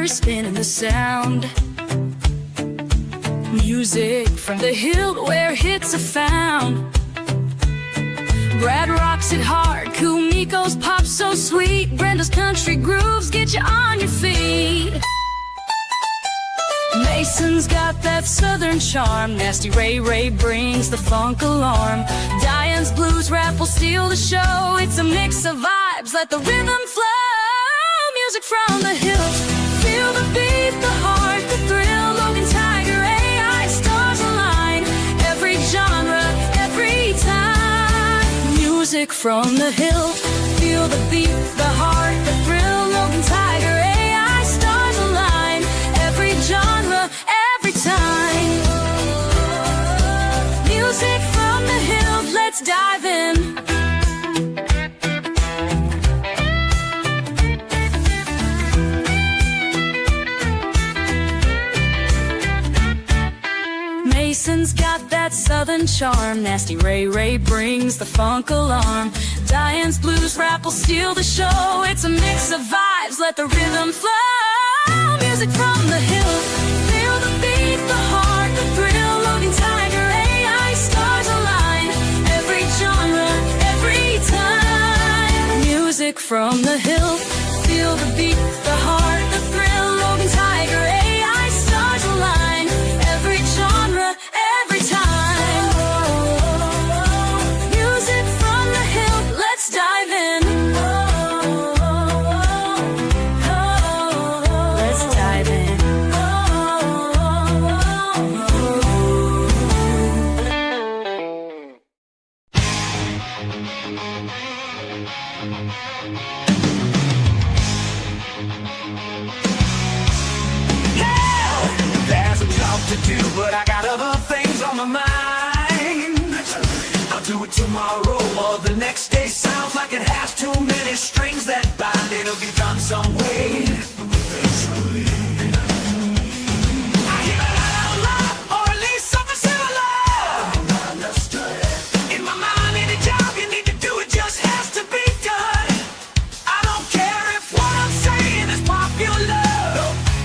every spin and the sound. Music from the Hildt where hits are found. Brad rocks it hard, Kumiko's pop so sweet, Brenda's country grooves get you on your feet. Mason's got that southern charm, Nasty Ray brings the funk alarm. Diane's blues rap will steal the show, it's a mix of vibes, let the rhythm flow. Music from the Hills, feel the beat, the heart, the thrill. Logan, Tiger, AI, stars align, every genre, every time. Music from the Hills, feel the beat, the heart, the thrill. Logan, Tiger, AI, stars align, every genre, every time. Music from the Hills, let's dive in. Mason's got that southern charm, Nasty Ray brings the funk alarm. Diane's blues rap will steal the show, it's a mix of vibes, let the rhythm flow. Music from the Hills, feel the beat, the heart, the thrill. Logan, Tiger, AI, stars align, every genre, every time. Music from the Hills, feel the beat, the heart, the thrill. Logan, Tiger, AI, stars align, every genre, every time. Music from the Hills, let's dive in. Let's dive in. There's a job to do, but I got other things on my mind. I'll do it tomorrow or the next day. Sounds like it has too many strings that bind. It'll be done some way. I hear it out loud, or at least something similar. In my mind, any job you need to do, it just has to be done. I don't care if what I'm saying is popular.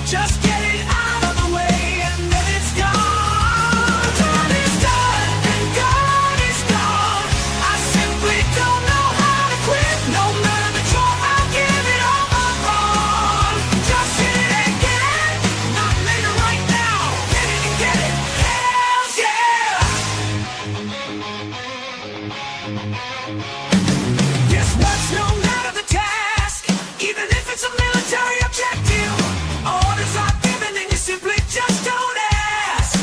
Just get it out of the way and then it's gone. Done is done and gone is gone. I simply don't know how to quit. No matter the chore, I'll give it all up on. Just hit it and get it, not later, right now. Get it and get it, hell yeah. Guess what's no matter the task, even if it's a military objective. Orders are given and you simply just don't ask.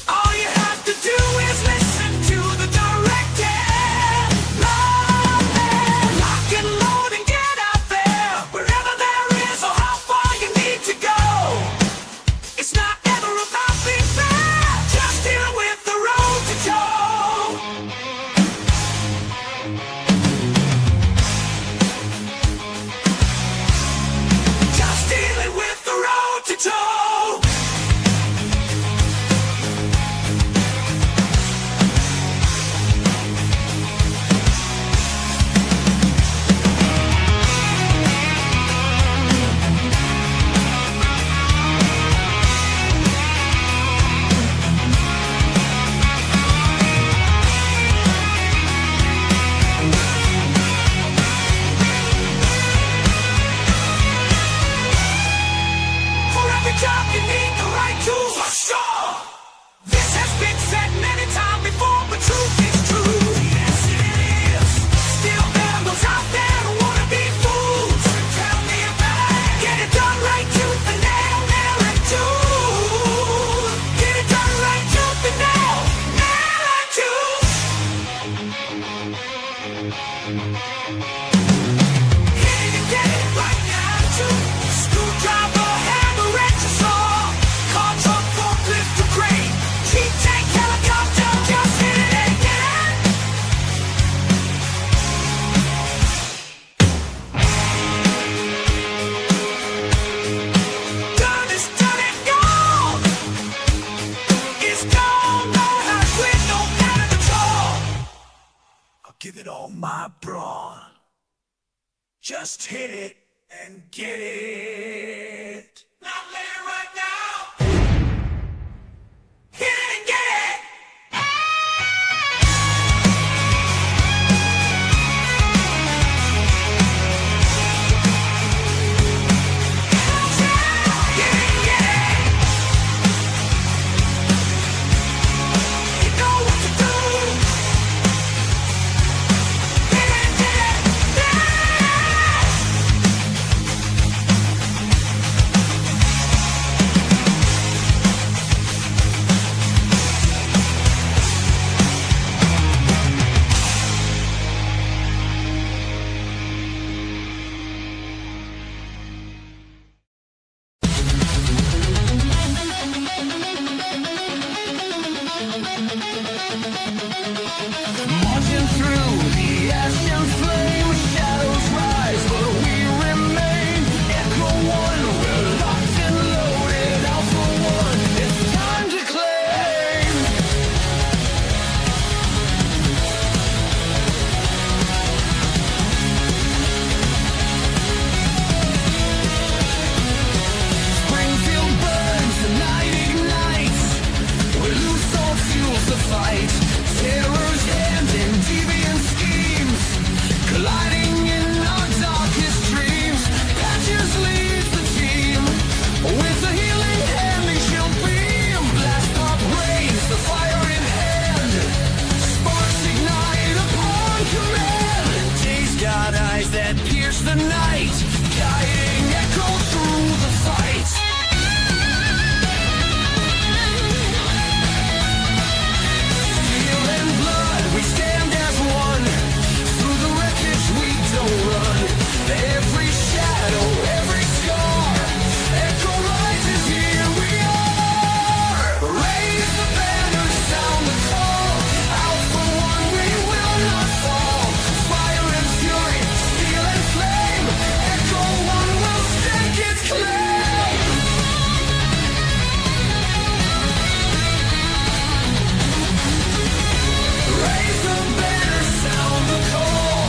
All you have to do is listen to the directive. Lock and load and get out there, wherever there is or how far you need to go. It's not ever about being fair, just deal with the road to toe. Just dealing with the road to toe. For every job you need the right tools, for sure. This has been said many times before, but truth is true. Yes, it is. Still there are those out there who wanna be fools. Tell me about it. Get it done right, tooth and nail, nail and tooth. Get it done right, tooth and nail, nail and tooth. Hit it and get it right now, tooth. Screwdriver, hammer, wrench, or saw. Car, truck, forklift, or crane. Jeep, tank, helicopter, just hit it and get it. Done is done and gone. It's gone, no how to quit, no matter the chore. I'll give it all my brawn. Just hit it and get it. Not later, right now. Hit it and get it. Marching through the ashen flame, shadows rise, but we remain. Echo one, we're locked and loaded. Alpha one, it's time to claim. Springfield burns, the night ignites. We lose all fuels to fight. Terror's hand in deviant schemes, colliding in our darkest dreams. Patches leads the team with a healing hand, they shall beam. Blast pop rays, the fire in hand. Sparks ignite upon command. Day's got eyes that pierce the night, guiding echo through the fight. We stand as one. Through the wreckage we don't run. Every shadow, every scar, echo rises, here we are. Raise the banner, sound the call. Alpha one, we will not fall. Fire and fury, steel and flame. Echo one will stake its claim. Raise the banner, sound the call.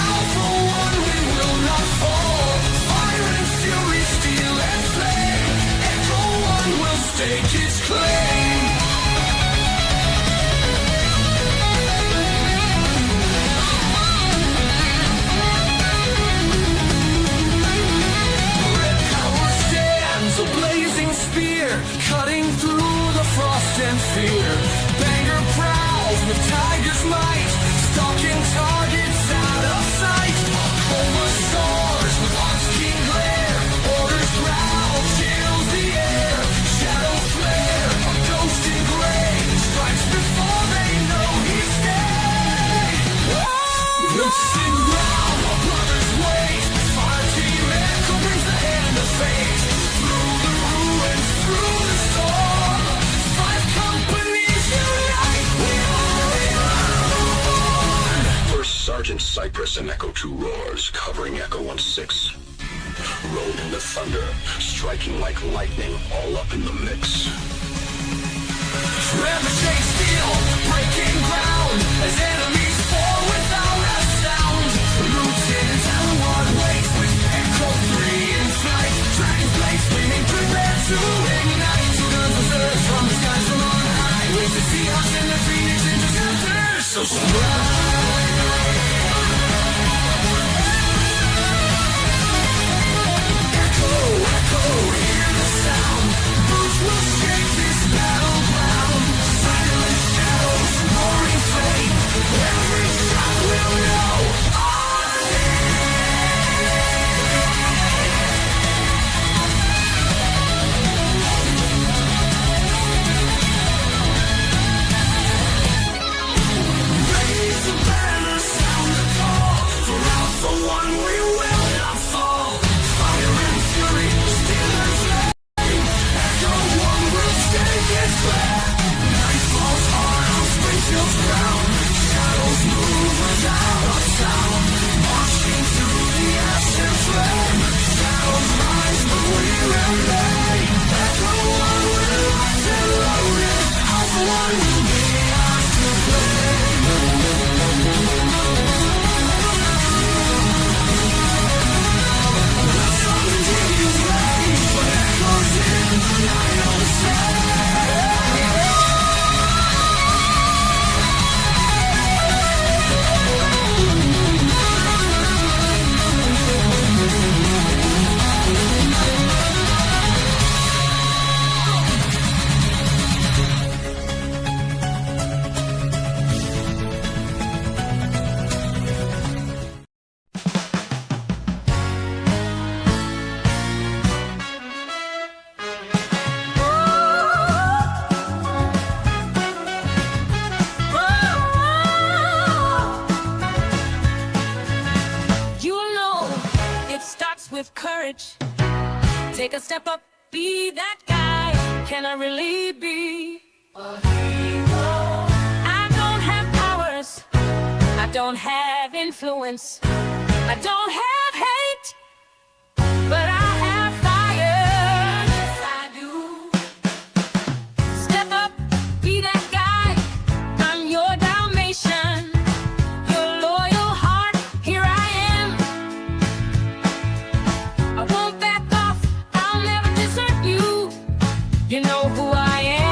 Alpha one, we will not fall. Fire and fury, steel and flame. Echo one will stake its claim. Red power stands, a blazing spear, cutting through the frost and fear. Banger prowls with tiger's might, stalking targets out of sight. Cobra soars with arch-keen glare, orders growl, chills the air. Shadow flare, a ghost in gray, strikes before they know he's dead. Loosen ground, a brother's weight. Fire team echo brings the hand of fate. Through the ruins, through the storm, five companies unite. We are First Sergeant Cypress and Echo 2 roars, covering Echo 1-6. Rolled into thunder, striking like lightning, all up in the mix. Ricochet steel, breaking ground as enemies fall without a sound. Rooted and one waits with Echo 3 in flight. Dragon's blade spinning, prepare to ignite. Two guns will surge from the skies from on high. With the Seahawks and the Phoenix interceptors, so strong. Echo, echo, hear the sound. Boots will shake this battleground. Silent shadows, roaring flame. Every shot will know our Raise the banner, sound the call. For Alpha one, we will not fall. Fire and fury, steel and flame. Echo one will stake its claim. Night falls hard on Springfield's ground. Shadows move without a sound. Marching through the ashen flame. Shadows rise, but we remain. Echo one will locked and loaded. Alpha one will be ours to claim. a step up, be that guy. Can I really be a hero? I don't have powers, I don't have influence, I don't have hate, but I have fire. Yes, I do. Step up, be that guy. I'm your Dalmatian, your loyal heart. Here I am. I won't back off, I'll never desert you. You know who I am.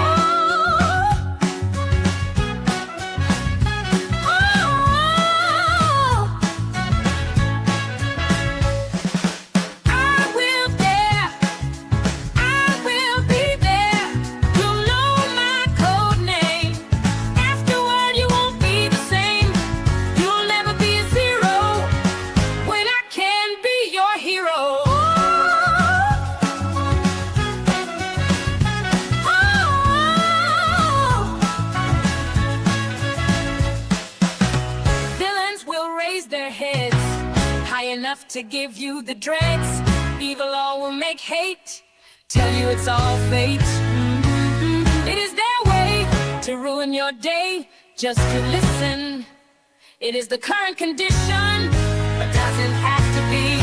Enough to give you the dregs. Evil all will make hate, tell you it's all fate. It is their way to ruin your day. Just to listen. It is the current condition, but doesn't have to be.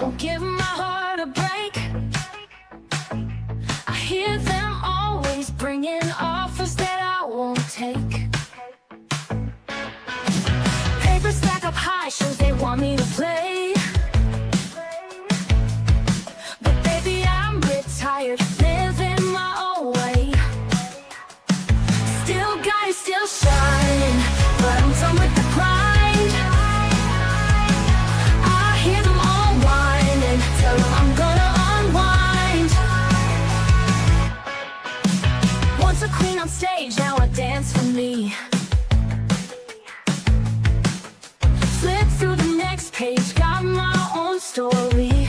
Won't give my heart a break. I hear them always bringing offers that I won't take. Papers stack up high, shows they want me to play. But baby, I'm retired, living my own way. Still got it, still shining, but I'm done with the grind. I'm gonna unwind. Once a queen on stage, now I dance for me. Flip through the next page, got my own story.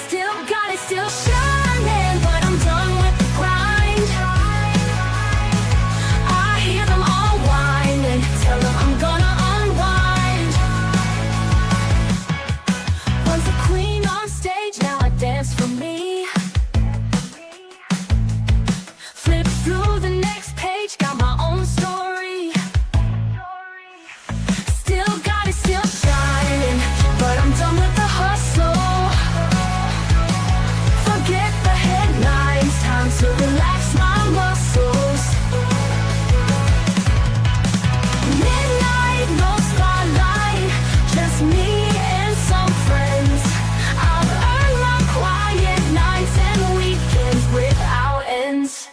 Still got it, still shining, but I'm done with the grind. I hear them all whining, tell them I'm gonna unwind. Once a queen on stage, now I dance for me. Flip through the next page, got my own story. Still got it, still shining, but I'm done with the hustle. Forget the headlines, time to relax my muscles. Midnight, no spotlight, just me and some friends. I've earned my quiet nights and weekends without ends.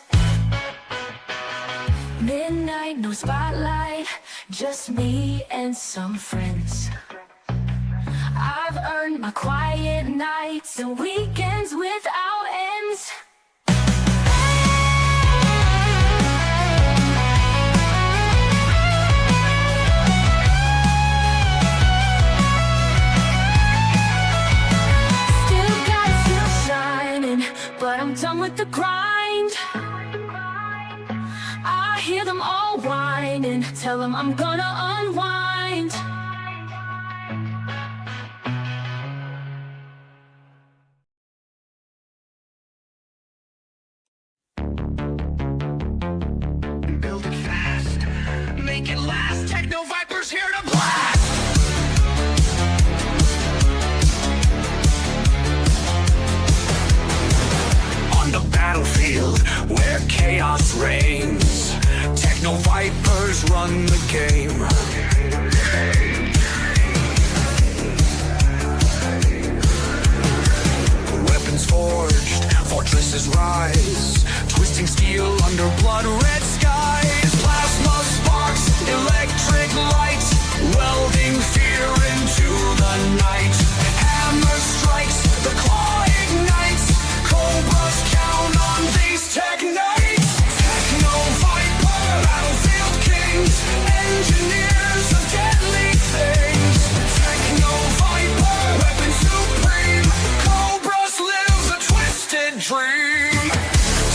Midnight, no spotlight, just me and some friends. I've earned my quiet nights and weekends without ends. Still got it, still shining, but I'm done with the grind. I hear them all whining, tell them I'm gonna unwind. Techno Vipers run the game. Weapons forged, fortresses rise, twisting steel under blood-red skies. Plasma sparks, electric light, welding fear into the night. Hammer strikes, the claw ignites, cobras count on these techniques. Techno Viper, battlefield kings, engineers of deadly things. Techno Viper, weapon supreme, cobras live the twisted dream.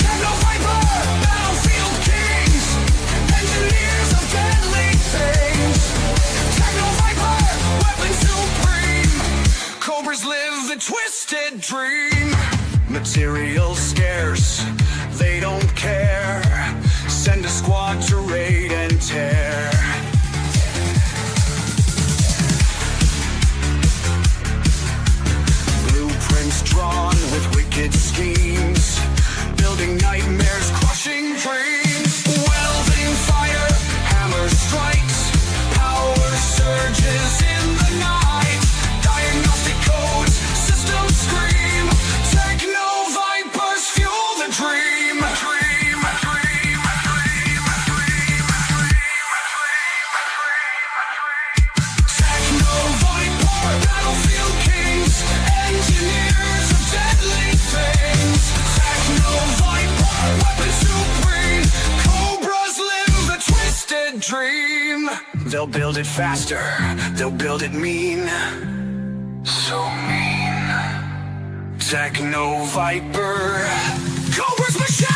Techno Viper, battlefield kings, engineers of deadly things. Techno Viper, weapon supreme, cobras live the twisted dream. Material scarce, they don't care. Send a squad to raid and tear. Blueprints drawn with wicked schemes, building nightmares, crushing dreams. Welding fire, hammer strikes, power surges in the night. Diagnostic codes, systems scream. Techno Vipers fuel the dream. Techno Viper, battlefield kings, engineers of deadly things. Techno Viper, weapon supreme, cobras live the twisted dream. They'll build it faster, they'll build it mean. So mean. Techno Viper, cobras machine.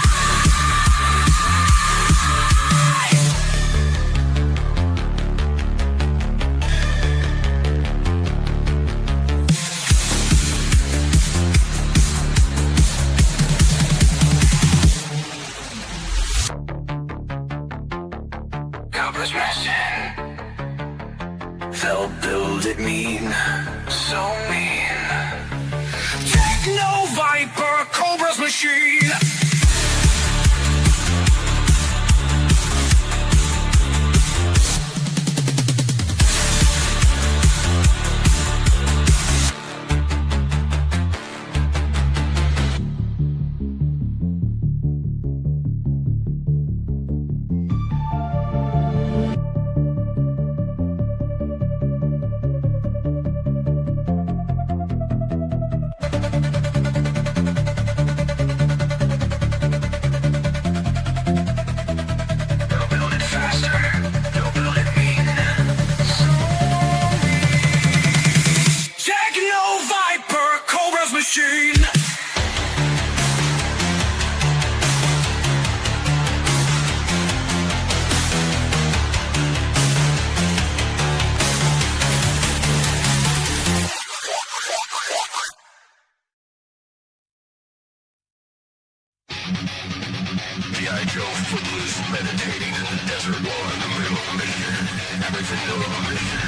Cobras machine. They'll build it mean. So mean. Techno Viper, cobras machine. Machine. G.I. Joe footloose, meditating in the desert while in the middle of a mission. Everything to a mission.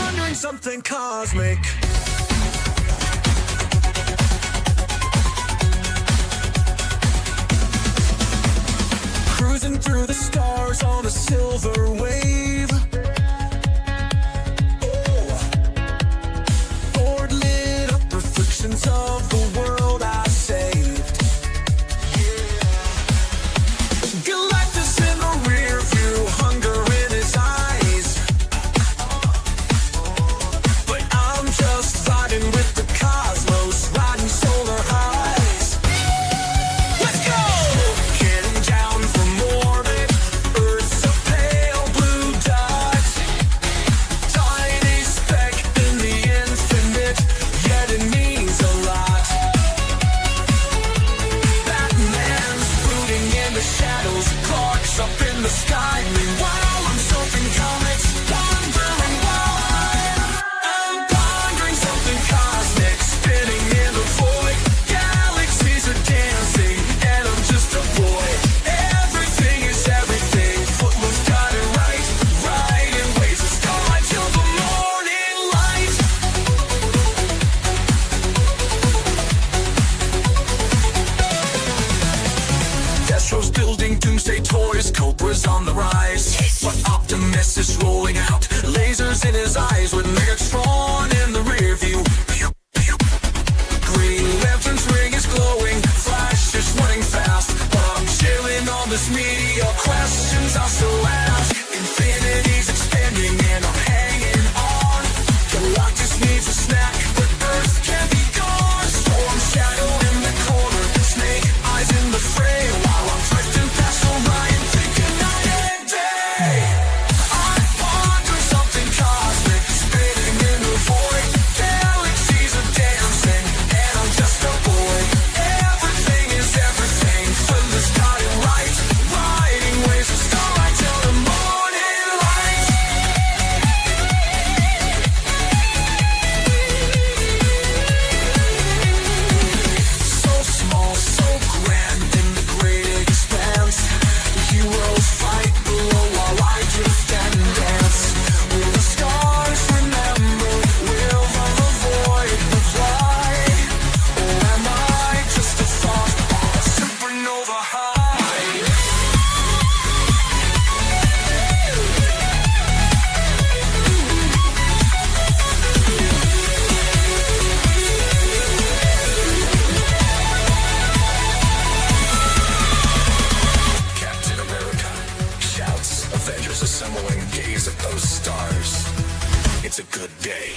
Wondering something cosmic. Cruising through the stars on a silver wave. Board lit up reflections of the world I saved. Galactus in the rear view, hunger in his eyes. But I'm just vibing with the cosmos, riding solar highs. Let's go! Getting down from orbit, Earth's a pale blue dot. questions I'll still ask. Infinity's expanding and I'm hanging on. The lock just needs a snack, but Earth can be gone. Storm shadow in the corner, snake eyes in the fray. While I'm drifting past Orion, thinking night and day. I ponder something cosmic, spinning in the void. Galaxies are dancing, and I'm just a boy. Everything is everything, Flippers got it right. Riding waves of starlight till the morning light. So small, so grand in the great expanse. Heroes fight below while I drift and dance. Will the stars remember? Will the void fly? Or am I just a thought on a supernova high? Captain America shouts, Avengers assembling, gaze at those stars. It's a good day.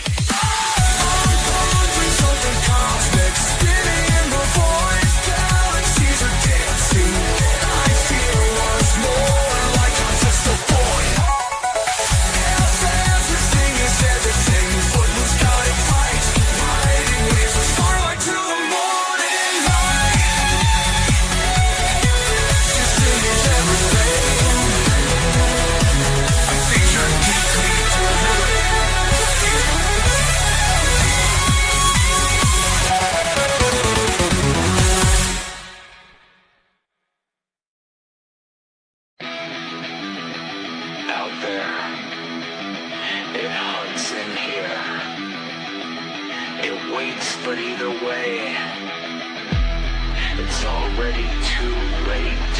Something cosmic, spinning in the void. Galaxies are dancing, and I feel once more like I'm just a boy. Everything is everything, Footloose got it right. Riding waves of starlight to the morning light. Everything is everything. I think you're deeply out there. It hunts in here. It waits, but either way, it's already too late.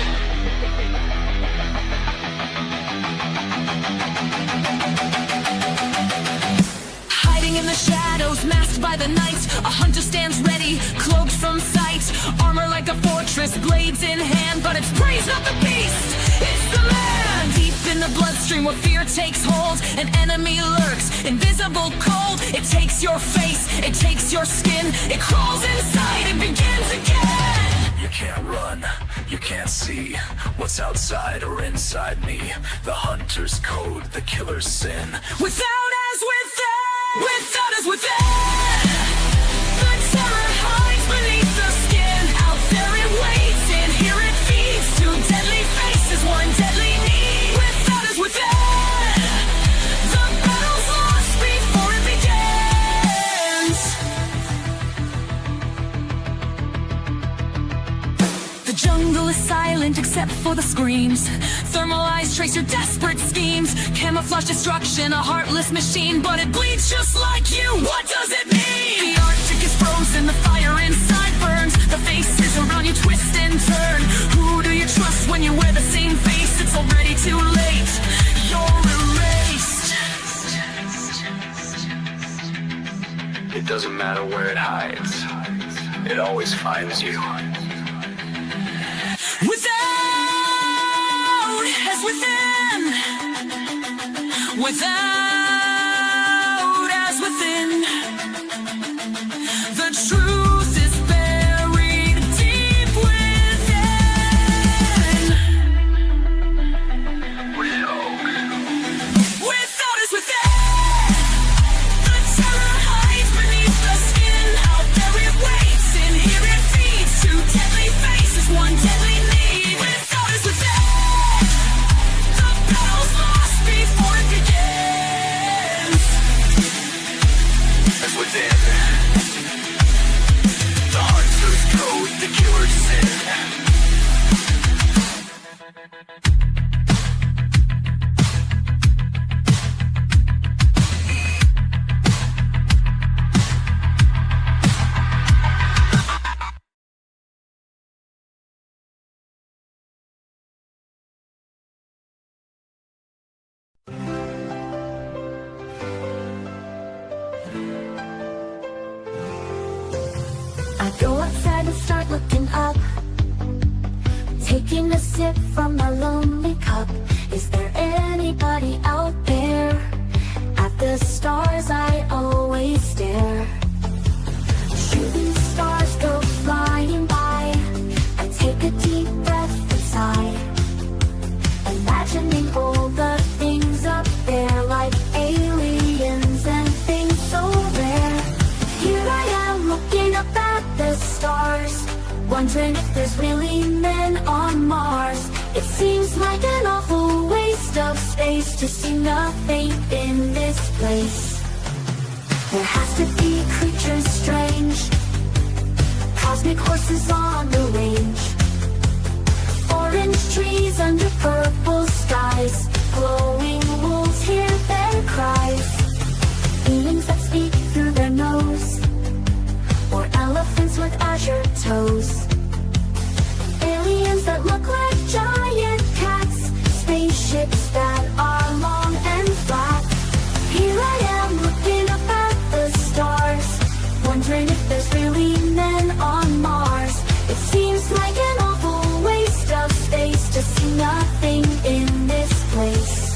Hiding in the shadows, masked by the night, a hunter stands ready, cloaked from sight. Armor like a fortress, blades in hand, but it's praise, not the beast. It's the man. Deep in the bloodstream where fear takes hold, an enemy lurks, invisible cold. It takes your face, it takes your skin, it crawls inside and begins again. You can't run, you can't see what's outside or inside me. The hunter's code, the killer's sin. Without as within, without as within. The terror hides beneath the skin. Out there it waits, in here it feeds. Two deadly faces, one deadly need. Without as within. The battle's lost before it begins. The jungle is silent except for the screams. Thermal eyes trace your desperate schemes. Camouflage destruction, a heartless machine, but it bleeds just like you. What does it mean? The Arctic is frozen, the fire inside burns. The faces around you twist and turn. Who do you trust when you wear the same face? It's already too late. You're erased. It doesn't matter where it hides, it always finds you. Without as within. Without as within. The truth is buried deep within. Without as within. The terror hides beneath the skin. Out there it waits, in here it feeds. Two deadly faces, one deadly need. Without as within. The battle's lost before it begins. As within, the hunter's code, the killer's sin. I go outside and start looking up, taking a sip from my lonely cup. wondering if there's really men on Mars. It seems like an awful waste of space to see nothing in this place. There has to be creatures strange, cosmic horses on the range, orange trees under purple skies, glowing wolves hear their cries, beings that speak through their nose, or elephants with azure toes, aliens that look like giant cats, spaceships that are long and flat. Here I am looking up at the stars, wondering if there's really men on Mars. It seems like an awful waste of space to see nothing in this place.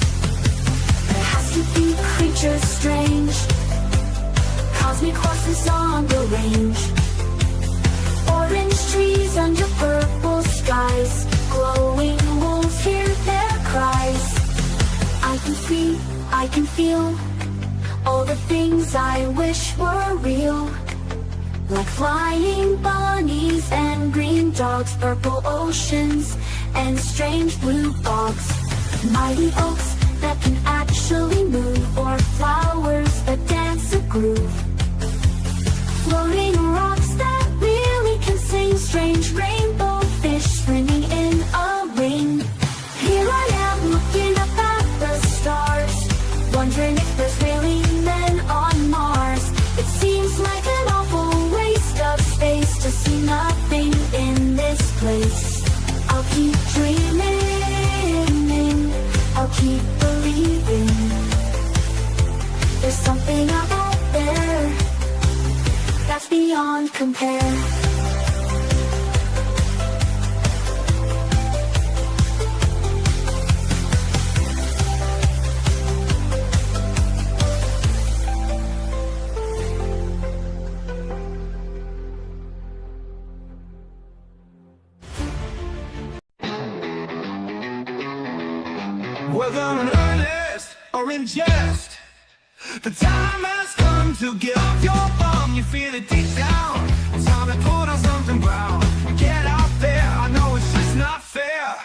There has to be creatures strange, cosmic horses on the range, orange trees under purple skies, glowing wolves hear their cries. I can see, I can feel all the things I wish were real, like flying bunnies and green dogs, purple oceans and strange blue bogs, mighty oaks that can actually move, or flowers that dance a groove, floating rocks that really can sing, strange rainbow fish swimming in a ring. Here I am looking up at the stars, wondering if there's really men on Mars. It seems like an awful waste of space to see nothing in this place. I'll keep dreaming, I'll keep believing. There's something out there that's beyond compare. Whether in earnest or in jest, the time has come to give up your bum. You feel it deep down, it's time to put on something brown. Get out there, I know it's just not fair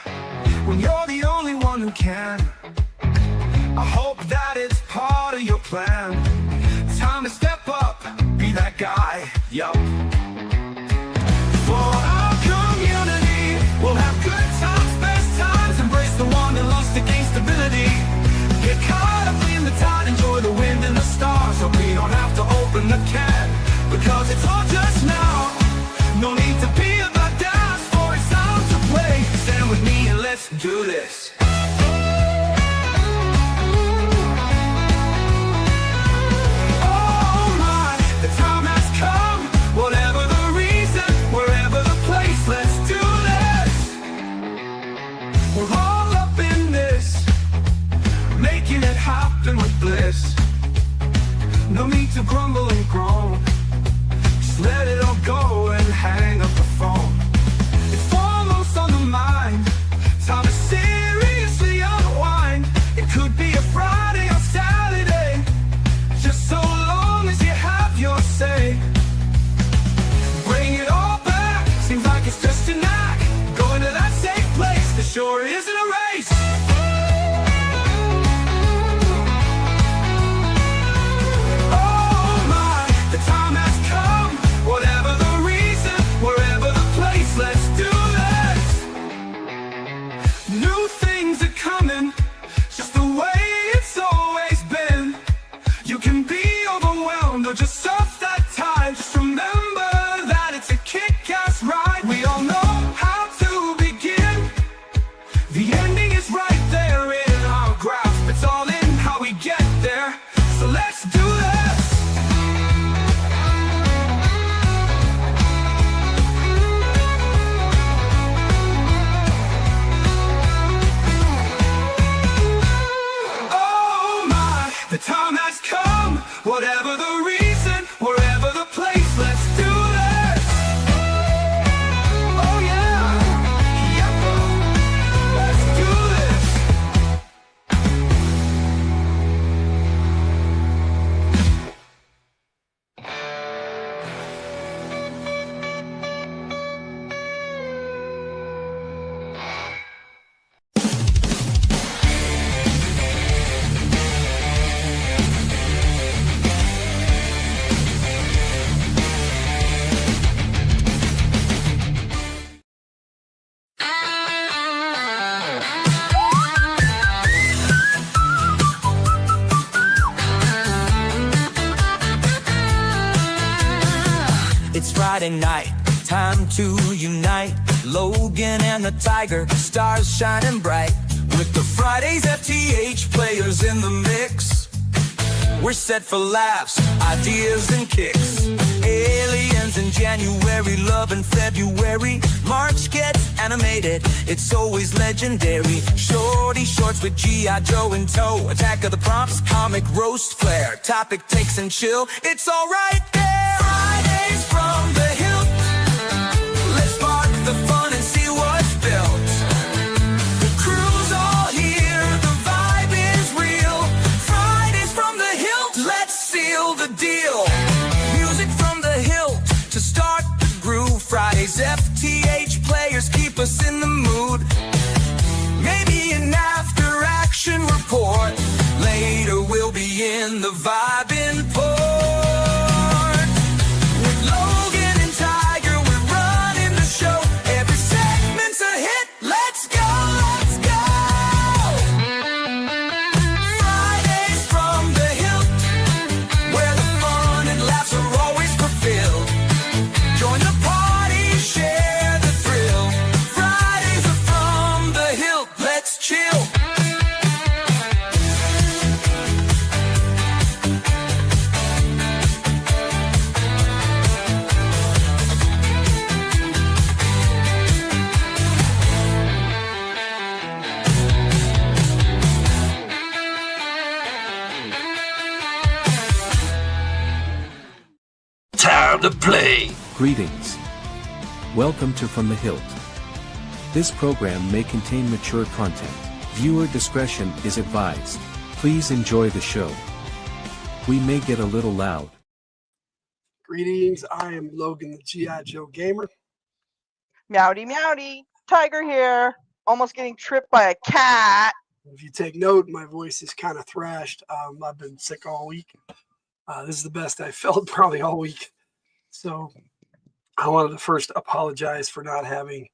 when you're the only one who can. I hope that it's part of your plan. Time to step up, be that guy, yup. For our community, we'll have good times, best times, embrace the one that lost against stability. Get caught up in the tide, enjoy the wind and the stars, so we don't have to open the can, because it's all just now. No need to be about dance, for it's time to play. Stand with me and let's do this. Oh my, the time has come. Whatever the reason, wherever the place, let's do this. We're all up in this, making it happen with bliss. No need to grumble and groan, just let it all go and hang up the phone. It's foremost on the mind, time to seriously unwind. It could be a Friday or Saturday, just so long as you have your say. Bring it all back, seems like it's just a knack, going to that safe place that sure isn't a race. Just surf that tide, just remember that it's a kick-ass ride. We all know how to begin, the ending is right. Friday night, time to unite. Logan and the Tiger, stars shining bright. With the Friday's FtH players in the mix, we're set for laughs, ideas and kicks. Aliens in January, love in February. March gets animated, it's always legendary. Shorty shorts with G.I. Joe in tow. Attack of the prompts, comic roast flair. Topic takes and chill, it's all right there. Fridays from the Hildt, let's spark the fun and see what's built. The crew's all here, the vibe is real. Fridays from the Hildt, let's seal the deal. Music from the Hildt to start the groove. Fridays FtH players keep us in the mood. Maybe an after action report. Later we'll be in the vibing port. With Logan and Tiger, we're running the show. Every segment's a hit. Let's go, let's go. Fridays from the Hillt, where the fun and laughs are always fulfilled. Join the party, share the thrill. Fridays are from the Hillt, let's chill. Time to play. Greetings. Welcome to From the Hillt. This program may contain mature content. Viewer discretion is advised. Please enjoy the show. We may get a little loud. Greetings, I am Logan the G.I. Joe Gamer. Meowdy, meowdy. Tiger here. Almost getting tripped by a cat. If you take note, my voice is kind of thrashed. I've been sick all week. This is the best I felt probably all week. So I wanted to first apologize for not having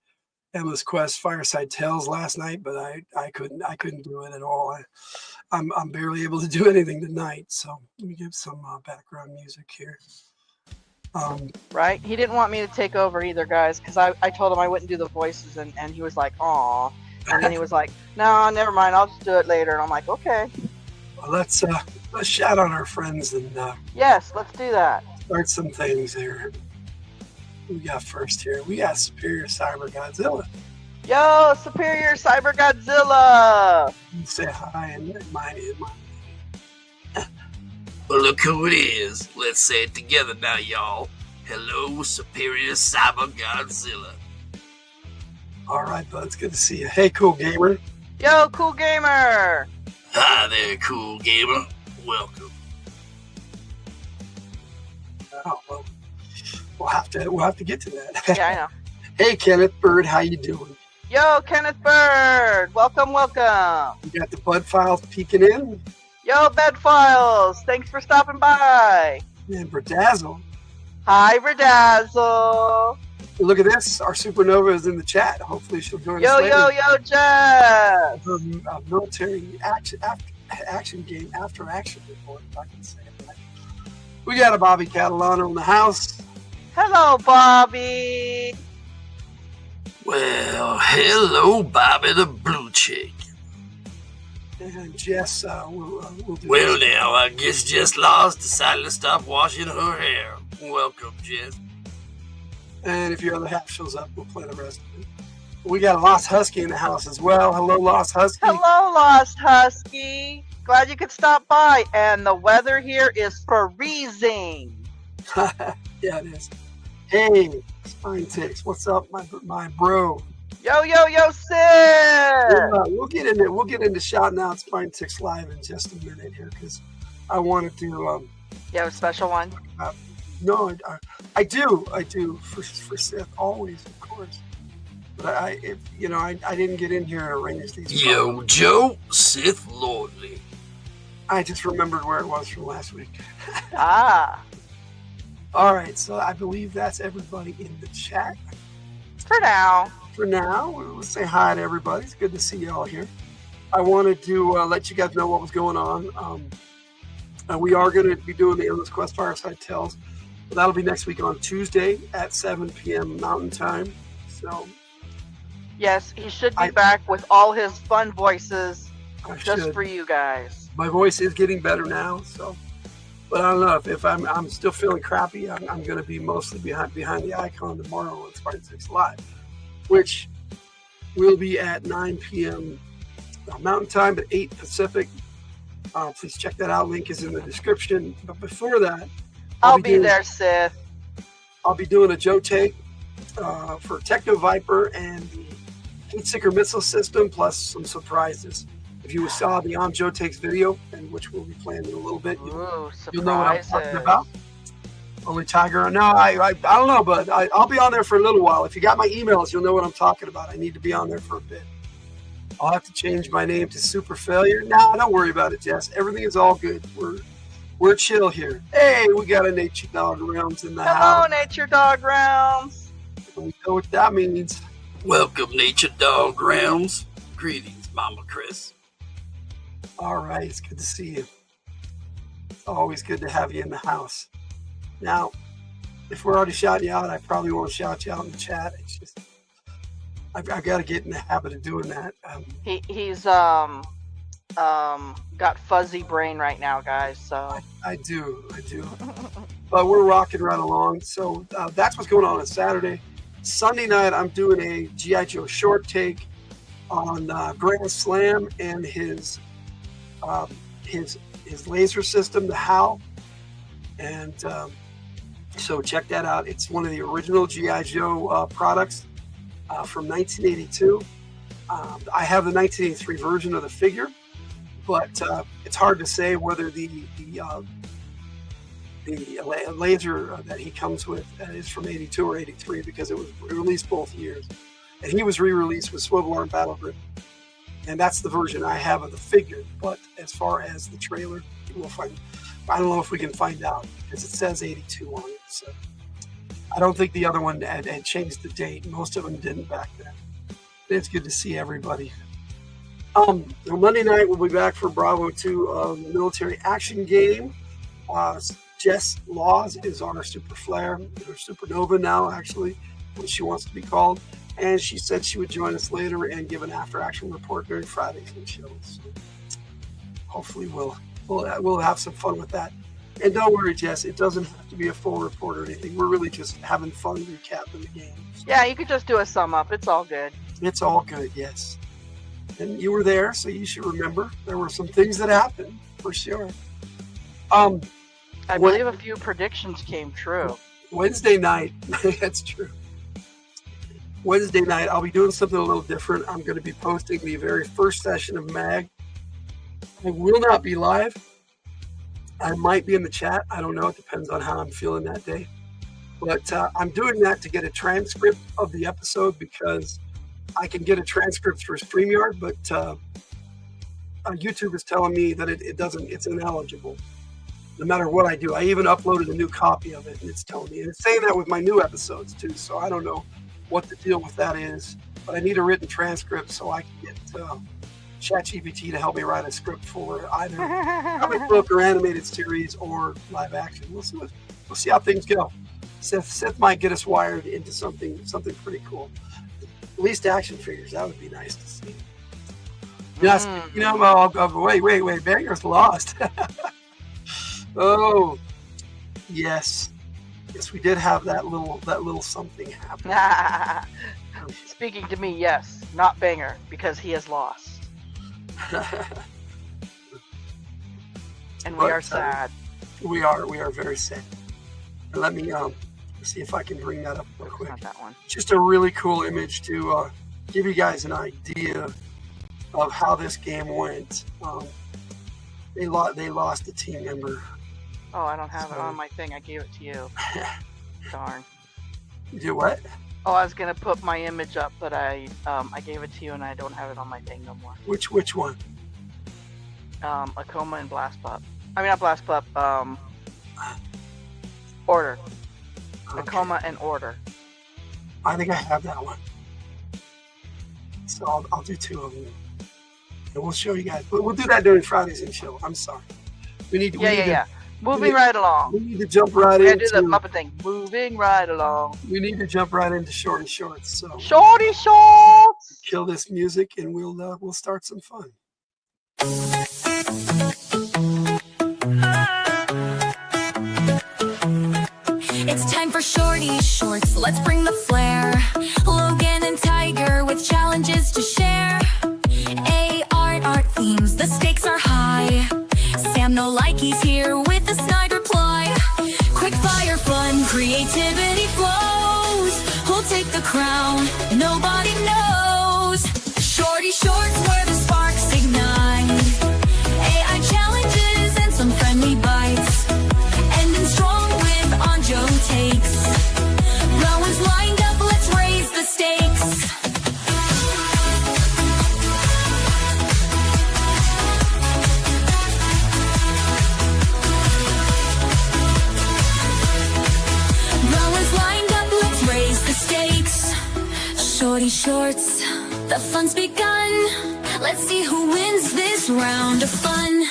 Endless Quest Fireside Tales last night, but I couldn't do it at all. I'm barely able to do anything tonight. So let me give some background music here. Right? He didn't want me to take over either, guys, because I told him I wouldn't do the voices, and he was like, aw. And then he was like, no, never mind. I'll just do it later. And I'm like, okay. Well, let's shout out our friends and Yes, let's do that. start some things here. We got first here. We got Superior Cyber Godzilla. Yo, Superior Cyber Godzilla. Say hi and mine. Well, look who it is. Let's say it together now, y'all. Hello, Superior Cyber Godzilla. All right, bud. It's good to see you. Hey, Cool Gamer. Yo, Cool Gamer. Hi there, cool gamer. Welcome. Oh, well, we'll have to get to that. Yeah, I know. Hey, Kenneth Bird. How you doing? Yo, Kenneth Bird. Welcome, welcome. You got the Bud Files peeking in? Yo, Bed Files. Thanks for stopping by. And Berdazzle. Hi, Verdazzle. Look at this. Our Supernova is in the chat. Hopefully she'll join Yo, us later. yo, Jess. Military action game after action report, if I can say it right. We got a Bobby Catalano in the house. Hello, Bobby. Well, hello, Bobby the Blue Chick. And Jess will do Well, this. now, I guess Jess Laws decided to stop washing her hair. Welcome, Jess. And if your other half shows up, we'll play the rest of it. We got a Lost Husky in the house as well. Hello, Lost Husky. Hello, Lost Husky. Glad you could stop by. And the weather here is freezing. Yeah, it is. Hey, Spine Ticks, what's up, my bro? Yo, yo, yo, Sid. We'll get into shouting out Spine Ticks live in just a minute here because I wanted to. You have a special one? No, I do for Sith always, of course. But I didn't get in here and arrange these. Yo, Joe, Sith Lordly. I just remembered where it was from last week. Ah. All right, so I believe that's everybody in the chat. For now. For now, we'll say hi to everybody. It's good to see you all here. I wanted to let you guys know what was going on. We are going to be doing the Endless Quest Fireside Tales. But that'll be next week on Tuesday at 7 p.m. Mountain Time. So yes, he should be back with all his fun voices just for you guys. My voice is getting better now, so. But I don't know if I'm still feeling crappy. I'm going to be mostly behind the icon tomorrow on Spartan 6 Live, which will be at 9 p.m. Mountain Time, but 8 Pacific. Please check that out. Link is in the description. But before that, I'll be there, Sith. I'll be doing a Joe take for Techno Viper and the Heatseeker missile system, plus some surprises. If you saw the On Joe Takes video, and which we'll be playing in a little bit, you'll know what I'm talking about. Only Tiger. No, I don't know, but I'll be on there for a little while. If you got my emails, you'll know what I'm talking about. I need to be on there for a bit. I'll have to change my name to Super Failure. Nah, don't worry about it, Jess. Everything is all good. We're chill here. Hey, we got a Nature Dog Realms in the house. Hello, Nature Dog Realms. We know what that means. Welcome, Nature Dog Realms. Greetings, Mama Chris. All right, it's good to see you. It's always good to have you in the house. Now, if we're already shouting you out, I probably won't shout you out in the chat. It's just, I've got to get in the habit of doing that. He's got fuzzy brain right now, guys. So I do. But we're rocking right along. So that's what's going on Saturday. Sunday night, I'm doing a G.I. Joe short take on Grand Slam and his laser system, the HAL, and so check that out. It's one of the original G.I. Joe products from 1982. I have the 1983 version of the figure, but it's hard to say whether the laser that he comes with is from 82 or 83 because it was released both years, and he was re-released with Swivel Arm Battle Grip. And that's the version I have of the figure. But as far as the trailer, we'll find. I don't know if we can find out because it says 82 on it. So I don't think the other one had changed the date. Most of them didn't back then. It's good to see everybody. On Monday night, we'll be back for Bravo 2 military action game. Jess Laws is our Super Flare, or Supernova now, actually, what she wants to be called. And she said she would join us later and give an after-action report during Friday's show. So hopefully we'll have some fun with that. And don't worry, Jess, it doesn't have to be a full report or anything. We're really just having fun recapping the game. So yeah, you could just do a sum up. It's all good. It's all good, yes. And you were there, so you should remember there were some things that happened for sure. I believe a few predictions came true. Wednesday night, that's true. Wednesday night, I'll be doing something a little different. I'm going to be posting the very first session of MAG. I will not be live. I might be in the chat. I don't know. It depends on how I'm feeling that day. But I'm doing that to get a transcript of the episode because I can get a transcript through StreamYard, but YouTube is telling me that it's ineligible. No matter what I do. I even uploaded a new copy of it, and it's telling me. And it's saying that with my new episodes, too. So I don't know what the deal with that is. But I need a written transcript so I can get ChatGPT to help me write a script for either comic book or animated series or live action. We'll see how things go. Seth might get us wired into something pretty cool. At least action figures. That would be nice to see. Yes, wait. Banger's lost. Oh, yes, we did have that little something happen. Speaking to me, yes, not Banger because he has lost, and we are sad. We are very sad. And let me see if I can bring that up real quick. Not that one. Just a really cool image to give you guys an idea of how this game went. They lost a team member. Oh, I don't have it on my thing. I gave it to you. Darn. You do what? Oh, I was gonna put my image up, but I gave it to you, and I don't have it on my thing no more. Which one? Akoma and Blast Pup. I mean, not Blast Pup. Order. Okay. Akoma and Order. I think I have that one. So I'll do two of them. And we'll show you guys. But we'll do that during Friday's in show. I'm sorry. We need to Moving right We along. need to jump right We gotta do the into. Muppet thing. Moving right along. We need to jump right into shorty shorts. So Shorty shorts. kill this music and we'll start some fun. It's time for shorty shorts, let's bring the flair. Logan and Tiger with challenges to share. Art themes, the stakes are high. Sam no likey's here with a snide reply. Quick fire fun, creativity flows. Who'll take the crown? Nobody knows. Shorty shorts where the sparks ignite. AI challenges and some friendly bites. Ending strong with Anjo takes. Rowan's lined up, let's raise the stakes. Rowan's lined up, let's raise the stakes. Shorty shorts, the fun's begun. Let's see who wins this round of fun.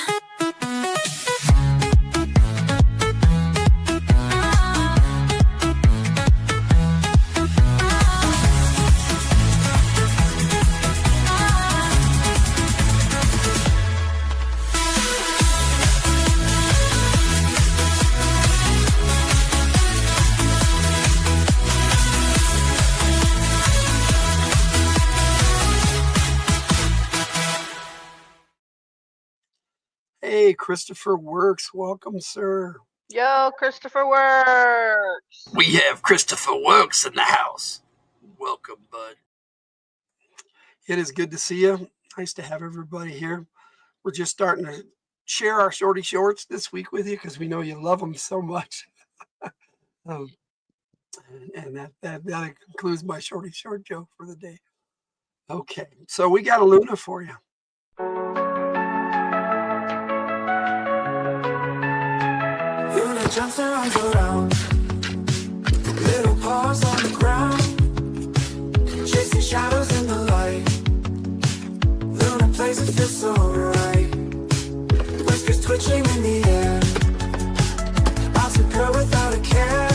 Hey, Christopher Works, welcome, sir. Yo, Christopher Works. We have Christopher Works in the house. Welcome, bud. It is good to see you. Nice to have everybody here. We're just starting to share our shorty shorts this week with you because we know you love them so much. And that concludes my shorty short joke for the day. Okay, so we got a Luna for you. Luna jumps and runs around, little paws on the ground, chasing shadows in the light. Luna plays, it feels so right. Whiskers twitching in the air, awesome girl without a care.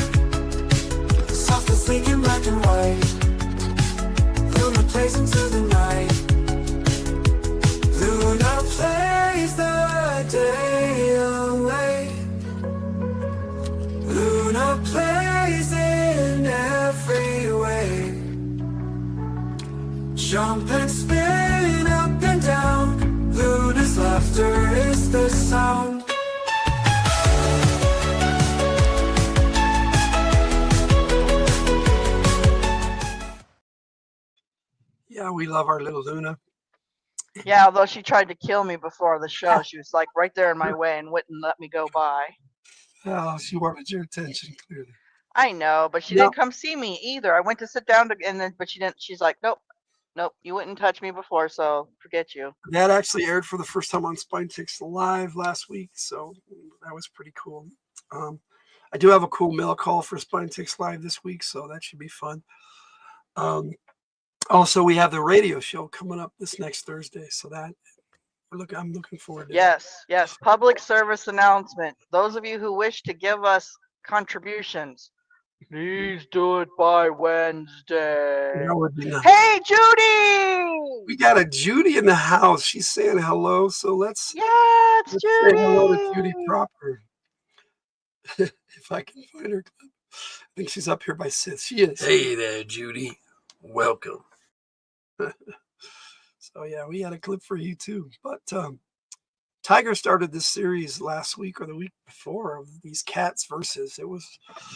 Soft and sleek in black and white. Luna plays into the night. Luna plays the day away. Luna plays in every way. Jump and spin up and down. Luna's laughter is the sound. Yeah, we love our little Luna. Yeah, although she tried to kill me before the show. She was like right there in my way and wouldn't let me go by. Oh, she wanted your attention, clearly. I know, but she didn't come see me either. I went to sit down but she didn't. She's like, nope, you wouldn't touch me before, so forget you. That actually aired for the first time on Spine Ticks Live last week, so that was pretty cool. I do have a cool mail call for Spine Ticks Live this week, so that should be fun. Also, we have the radio show coming up this next Thursday, so that I'm looking forward to. Yes. Public service announcement. Those of you who wish to give us contributions, please do it by Wednesday. That would be nice. Hey, Judy! We got a Judy in the house. She's saying hello, so let's Judy. Say hello to Judy proper. If I can find her clip. I think she's up here by Sith. She is. Hey there, Judy. Welcome. So yeah, we had a clip for you too. But Tiger started this series last week or the week before of these cats versus. It was.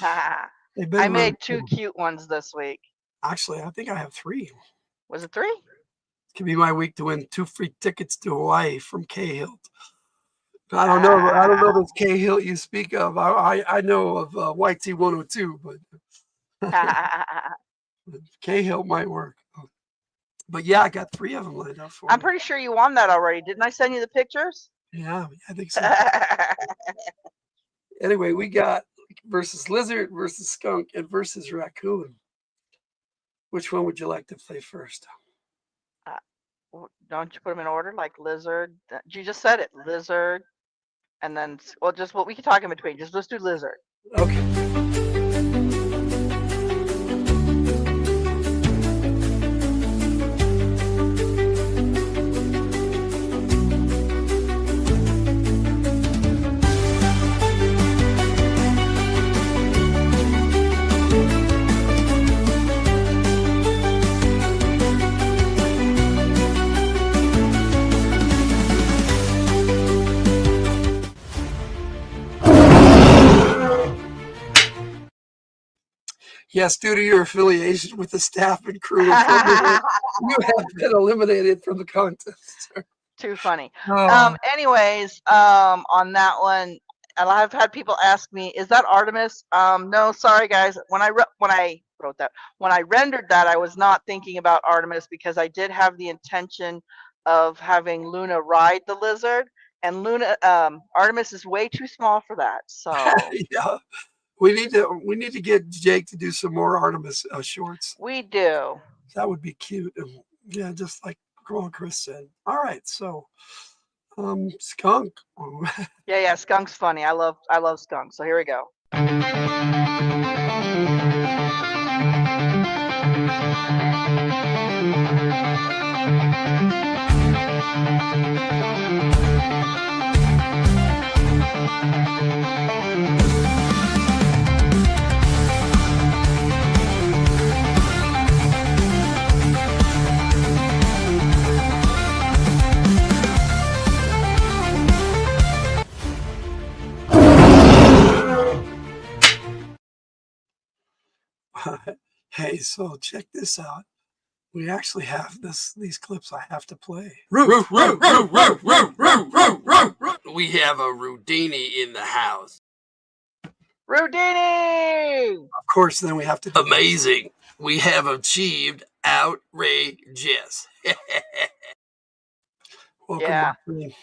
I made 2 cute ones this week. Actually, I think I have 3. Was it 3? It could be my week to win 2 free tickets to Hawaii from Hildt. I don't know this Hildt you speak of. I know of YT 102, but Hildt might work. But yeah, I got 3 of them lined up for I'm you. pretty sure you won that already. Didn't I send you the pictures? Yeah, I think so. Anyway, we got versus lizard versus skunk and versus raccoon. Which one would you like to play first? Don't you put them in order like lizard? You just said it. Lizard and then well, we can talk in between. Just let's do lizard. Okay. Yes, due to your affiliation with the staff and crew, you have been eliminated from the contest. Too funny. Oh. Anyways, on that one, and I've had people ask me, "Is that Artemis?" No, sorry guys. When I rendered that, I was not thinking about Artemis because I did have the intention of having Luna ride the lizard, and Artemis is way too small for that. So Yeah, we need to get Jake to do some more Artemis shorts. we do. That would be cute. And, yeah, just like Chris said. All right, so skunk. Yeah, skunk's funny. I love skunk. So here we go. Hey, so check this out. We actually have these clips I have to play. We have a Rudini in the house. Rudini! Of course, then we have to do Amazing. We have achieved outrageous. Welcome Yeah. back, Green.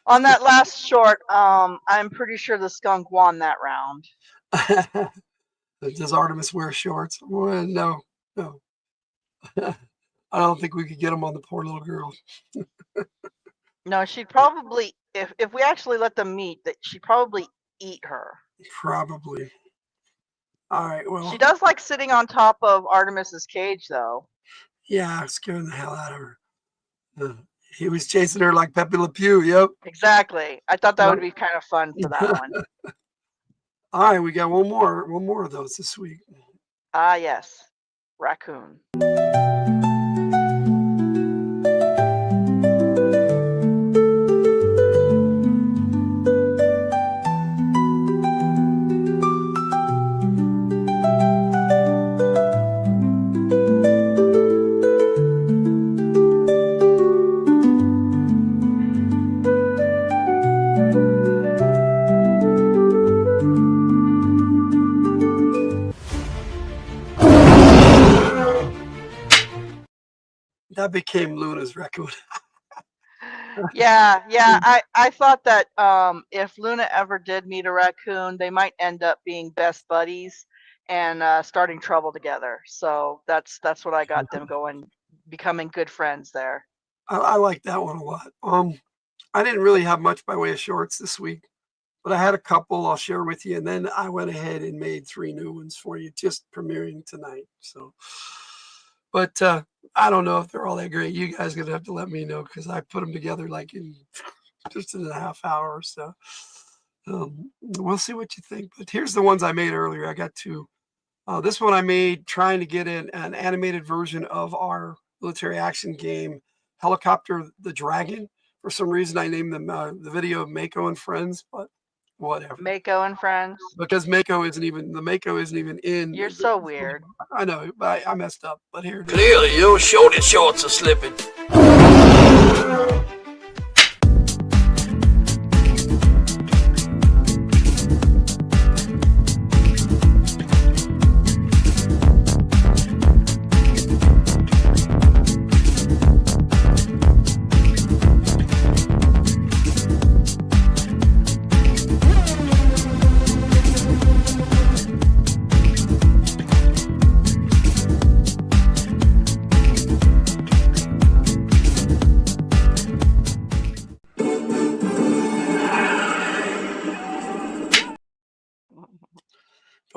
On that last short, I'm pretty sure the skunk won that round. Does Artemis wear shorts? Well, no. I don't think we could get them on the poor little girl. No, she'd probably, if we actually let them meet, that she'd probably eat her. Probably. All right, well. She does like sitting on top of Artemis's cage, though. Yeah, scaring the hell out of her. He was chasing her like Pepe Le Pew, yep. Exactly. I thought that would be kind of fun for that one. All right, we got one more of those this week. Ah, yes. Raccoon. That became Luna's raccoon. Yeah. I thought that if Luna ever did meet a raccoon, they might end up being best buddies and starting trouble together. So that's what I got them going, becoming good friends there. I like that one a lot. I didn't really have much by way of shorts this week, but I had a couple I'll share with you, and then I went ahead and made 3 new ones for you, just premiering tonight. So, but I don't know if they're all that great. You guys are gonna have to let me know because I put them together like in just in a half hour or so. We'll see what you think. But here's the ones I made earlier. I got 2. This one I made trying to get an animated version of our military action game, Helicopter the Dragon. For some reason, I named them the video Mako and Friends, but whatever. Mako and Friends. Because Mako isn't even in. You're so weird. I know, but I messed up. But here it is. Clearly, your shorty shorts are slipping.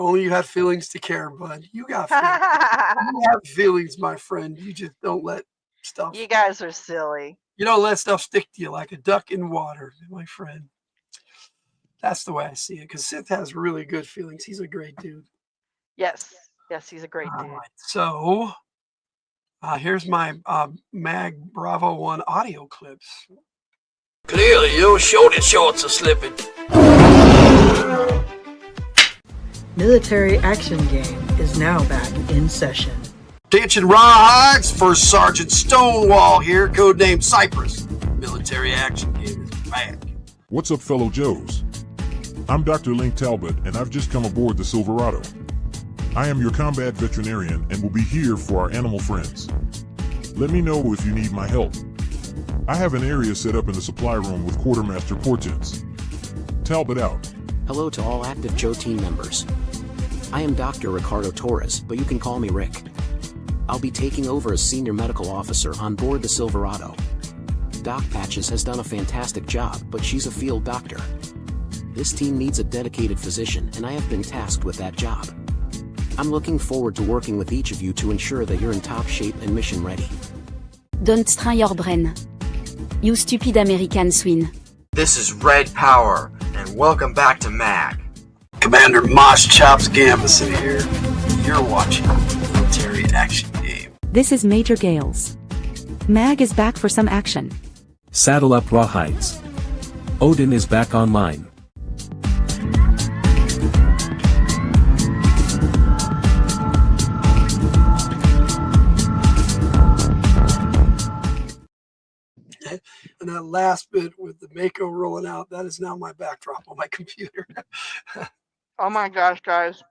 Only you have feelings to care, bud. You got feelings. You have feelings, my friend. You just don't let stuff. You guys are silly. You don't let stuff stick to you like a duck in water, my friend. That's the way I see it. Because Sith has really good feelings. He's a great dude. Yes. Yes, he's a great All dude. right. So here's my Mag Bravo 1 audio clips. Clearly, your shorty shorts are slipping. Military action game is now back in session. Attention rawhides, First Sergeant Stonewall here, codenamed Cypress. Military action game is back. What's up, fellow Joes? I'm Dr. Link Talbot, and I've just come aboard the Silverado. I am your combat veterinarian and will be here for our animal friends. Let me know if you need my help. I have an area set up in the supply room with Quartermaster Portents. Talbot out. Hello to all active Joe team members. I am Dr. Ricardo Torres, but you can call me Rick. I'll be taking over as Senior Medical Officer on board the Silverado. Doc Patches has done a fantastic job, but she's a field doctor. This team needs a dedicated physician, and I have been tasked with that job. I'm looking forward to working with each of you to ensure that you're in top shape and mission ready. Don't strain your brain. You stupid American swine. This is Red Power, and welcome back to MAG. Commander Mosh Chops Gambison here. You're watching Military Action Game. This is Major Gales. MAG is back for some action. Saddle up, rawhides. Odin is back online. And that last bit with the Mako rolling out, that is now my backdrop on my computer. Oh my gosh, guys.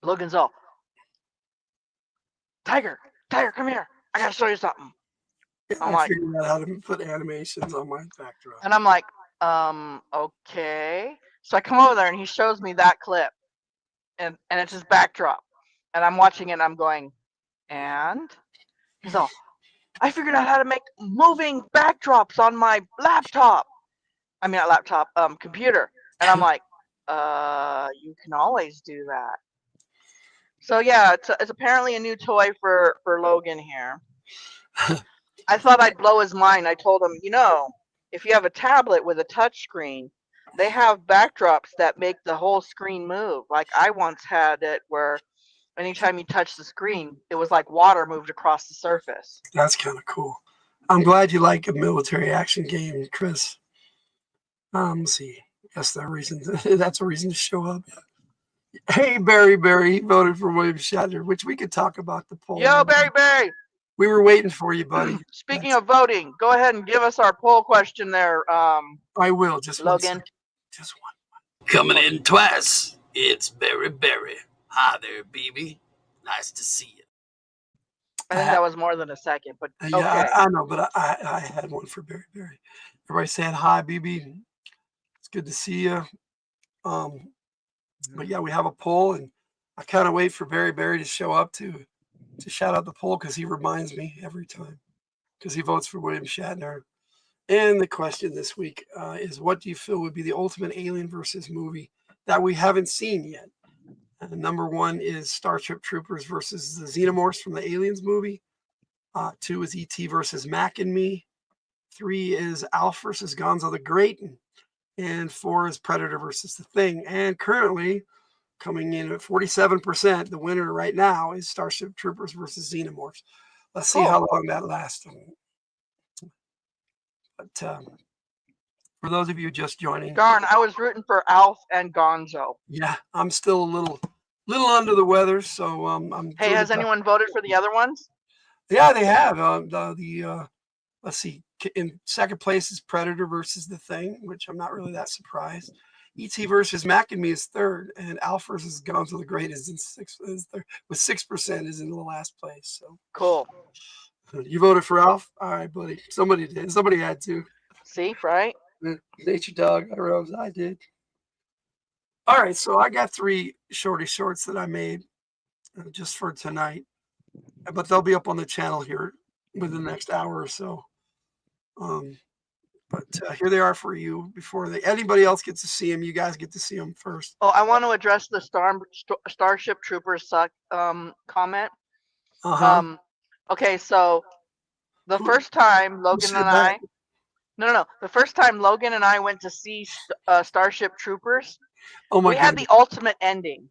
Logan's all, Tiger, come here. I gotta show you something. I'm I like, figured out how to put animations on my backdrop. and I'm like, okay. So I come over there and he shows me that clip, and it's his backdrop, and I'm watching it and I'm going, and he's all, I figured out how to make moving backdrops on my laptop. I mean, not laptop, computer. And I'm like, you can always do that. So yeah, it's apparently a new toy for Logan here. I thought I'd blow his mind. I told him, if you have a tablet with a touch screen, they have backdrops that make the whole screen move. Like I once had it where anytime you touch the screen, it was like water moved across the surface. That's kind of cool. I'm glad you like a military action game, Chris. Let's see. That's the reason. That's a reason to show up. Hey, Barry, he voted for William Shatner, which we could talk about the poll. Yo, Barry. We were waiting for you, buddy. Speaking of voting, go ahead and give us our poll question there. I will. Just Logan. Just one. Coming in twice, it's Barry. Hi there, baby. Nice to see you. I think that was more than a second, but okay. Yeah, I know, but I had one for Barry. Everybody saying hi, BB. It's good to see you. But yeah, we have a poll, and I kind of wait for Barry to show up to shout out the poll because he reminds me every time because he votes for William Shatner. And the question this week is, what do you feel would be the ultimate Alien versus movie that we haven't seen yet? Number one is Starship Troopers versus the Xenomorphs from the Aliens movie. 2 is E.T. versus Mac and Me. 3 is Alf versus Gonzo the Great. And 4 is Predator versus The Thing. And currently, coming in at 47%, the winner right now is Starship Troopers versus Xenomorphs. Let's see how long that lasts. But for those of you just joining, darn, I was rooting for Alf and Gonzo. Yeah, I'm still a little under the weather, so I'm. Hey, has anyone voted for the other ones? Yeah, they have. Let's see. In second place is Predator versus The Thing, which I'm not really that surprised. E.T. versus Mac and Me is third, and Alf versus Gonzo the Great is in sixth. With 6% is in the last place. So cool. You voted for Alf? All right, buddy. Somebody did. Somebody had to. See, right? Nature Dog. I did. All right, so I got 3 shorts that I made just for tonight, but they'll be up on the channel here within the next hour or so. But here they are for you before anybody else gets to see them. You guys get to see them first. Oh, I want to address the Starship Troopers suck comment. Okay, so the first time Logan and I, no, the first time Logan and I went to see Starship Troopers, we had the ultimate ending.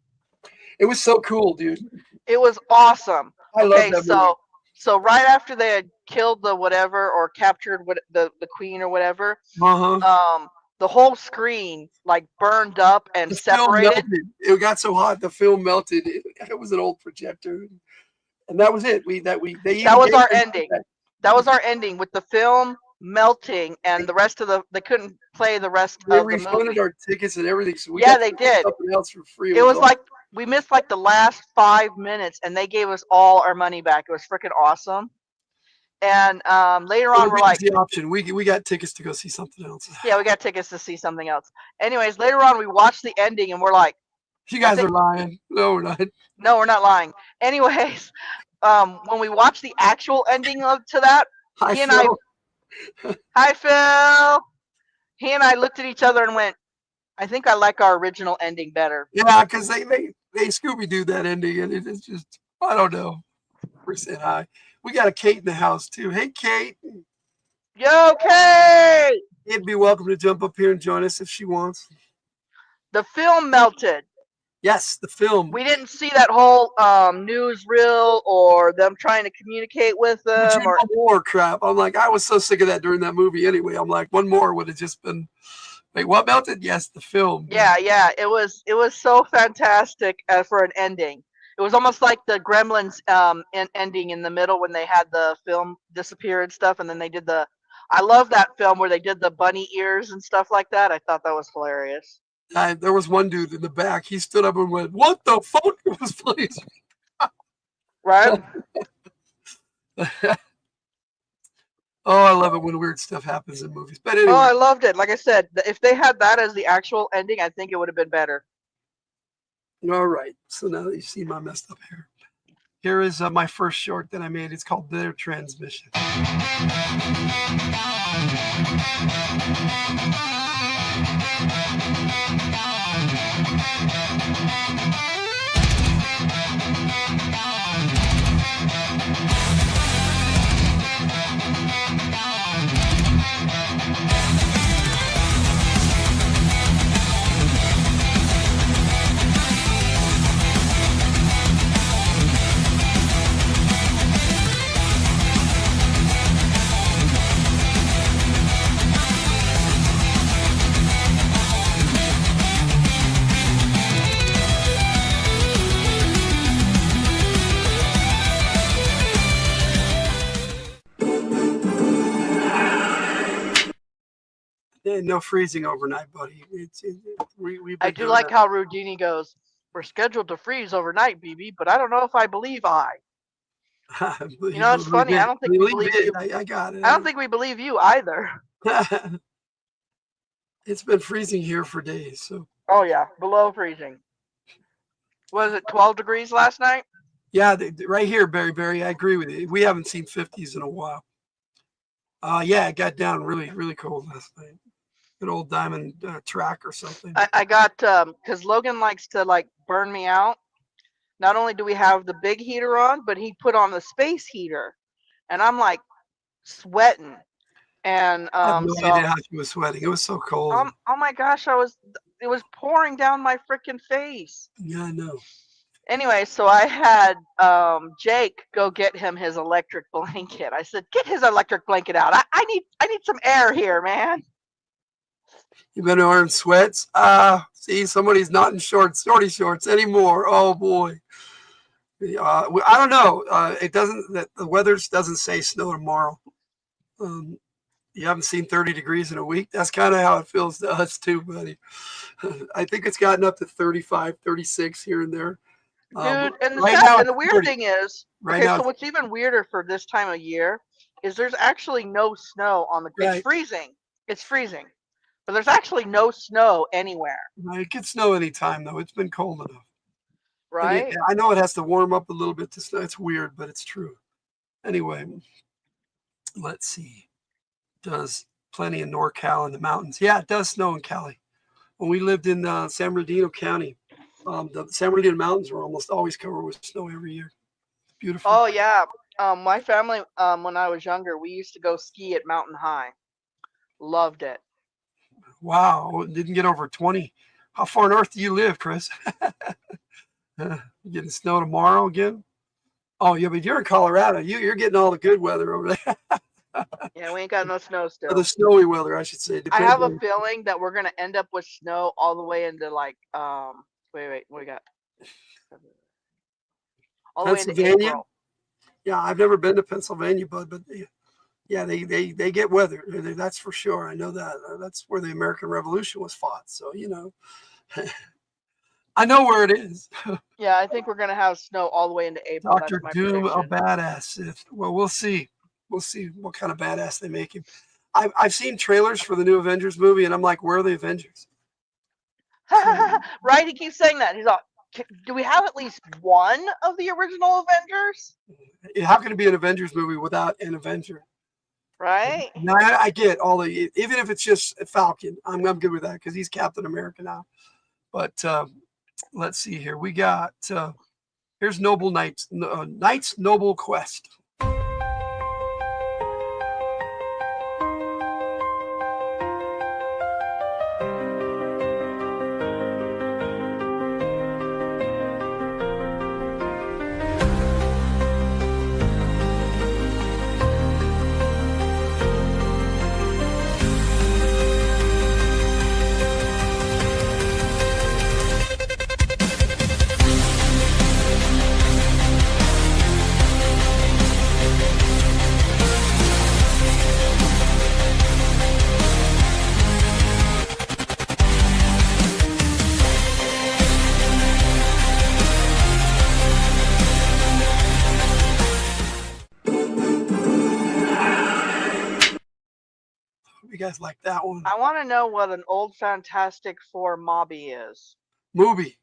It was so cool, dude. It was awesome. I love that movie. So right after they had killed the whatever or captured the queen or whatever, the whole screen like burned up and the separated. It got so hot, the film melted. It was an old projector, and that was it. That was our ending. That was our ending with the film melting, and the rest of they couldn't play the rest of the movie. They refunded our tickets and everything, so we they did. Something else for free. It was like we missed like the last 5 minutes, and they gave us all our money back. It was freaking awesome. And later on, we're like, the option. We got tickets to go see something else. Yeah, we got tickets to see something else. Anyways, later on, we watched the ending, and we're like, you guys are lying. No, we're not. No, we're not lying. Anyways, when we watched the actual ending to that, hi, Phil. He and I looked at each other and went, I think I like our original ending better. Yeah, because they Scooby-Doo that ending, and it's just, I don't know. We're saying hi. We got a Kate in the house, too. Hey, Kate. Yo, Kate. She'd be welcome to jump up here and join us if she wants. The film melted. Yes, the film. We didn't see that whole newsreel or them trying to communicate with them. Or more crap. I'm like, I was so sick of that during that movie anyway. I'm like, one more would have just been, wait, what melted? Yes, the film. Yeah. It was so fantastic for an ending. It was almost like the Gremlins ending in the middle when they had the film disappear and stuff, and then they did I love that film where they did the bunny ears and stuff like that. I thought that was hilarious. There was one dude in the back. He stood up and went, "What the fuck was playing?" Right? Oh, I love it when weird stuff happens in movies. But anyway. Oh, I loved it. Like I said, if they had that as the actual ending, I think it would have been better. All right. So now that you see my messed up hair, here is my first short that I made. It's called Their Transmission. No freezing overnight, buddy. I do like how Rudini goes, we're scheduled to freeze overnight, BB, but I don't know if I believe I. You know, it's funny. I don't think we believe you. I got it. I don't think we believe you either. It's been freezing here for days. So. Oh, yeah. Below freezing. Was it 12 degrees last night? Yeah, right here, Barry. I agree with you. We haven't seen 50s in a while. Yeah, it got down really, really cold last night. Good old diamond track or something. I got, because Logan likes to like burn me out. Not only do we have the big heater on, but he put on the space heater. And I'm like sweating. And I have no idea how she was sweating. It was so cold. Oh my gosh, it was pouring down my freaking face. Yeah, I know. Anyway, so I had Jake go get him his electric blanket. I said, get his electric blanket out. I need some air here, man. You've been wearing sweats? See, somebody's not in shorty shorts anymore. Oh boy. I don't know. The weather doesn't say snow tomorrow. You haven't seen 30 degrees in a week. That's kind of how it feels to us too, buddy. I think it's gotten up to 35, 36 here and there. Dude, and the weird thing is, so what's even weirder for this time of year is there's actually no snow on the ground. It's freezing. It's freezing. But there's actually no snow anywhere. It could snow anytime, though. It's been cold enough. Right? I know it has to warm up a little bit to snow. It's weird, but it's true. Anyway, let's see. Does plenty in NorCal in the mountains. Yeah, it does snow in Cali. When we lived in San Bernardino County, the San Bernardino Mountains were almost always covered with snow every year. Beautiful. Oh yeah. My family, when I was younger, we used to go ski at Mountain High. Loved it. Wow, it didn't get over 20. How far north do you live, Chris? You getting snow tomorrow again? Oh, yeah, but you're in Colorado. You're getting all the good weather over there. Yeah, we ain't got no snow Or still. the snowy weather, I should say. I Depends have a on- feeling that we're gonna end up with snow all the way into like wait, what we got? All the way into Pennsylvania? April. Yeah, I've never been to Pennsylvania, but yeah, they get weather. That's for sure. I know that. That's where the American Revolution was fought. So, I know where it is. Yeah, I think we're gonna have snow all the way into April. Dr. That's my Doom, a prediction. badass. Well, we'll see. We'll see what kind of badass they make him. I've seen trailers for the new Avengers movie, and I'm like, where are the Avengers? Right? He keeps saying that. He's like, do we have at least one of the original Avengers? How can it be an Avengers movie without an Avenger? Right? Now, I get all the, even if it's just Falcon, I'm good with that because he's Captain America now. But let's see here. We got, here's Noble Knights, Knights Noble Quest. You guys like that one? I want to know what an old Fantastic Four mobby is. Movie.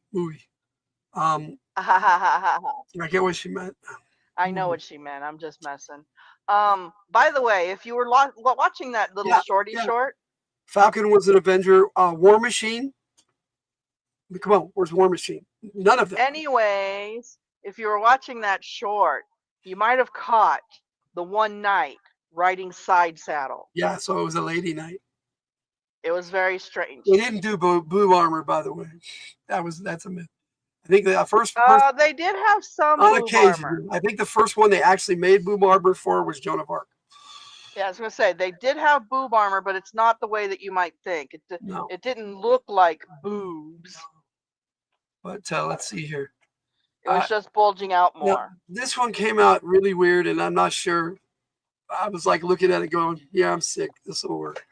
I I get what she meant. know what she meant. I'm just messing. By the way, if you were watching that little short, Falcon was an Avenger. War Machine. Come on, where's War Machine? None of them. Anyways, if you were watching that short, you might have caught the one knight riding side saddle. Yeah, so it was a lady knight. It was very strange. They didn't do boob armor, by the way. That's a myth. I think the first they did have some on boob occasion. armor. I think the first one they actually made boob armor for was Joan of Arc. Yeah, I was gonna say they did have boob armor, but it's not the way that you might think. It didn't look like boobs. But let's see here. It was just bulging out more. Now, this one came out really weird, and I'm not sure. I was like looking at it going, yeah, I'm sick. This will work.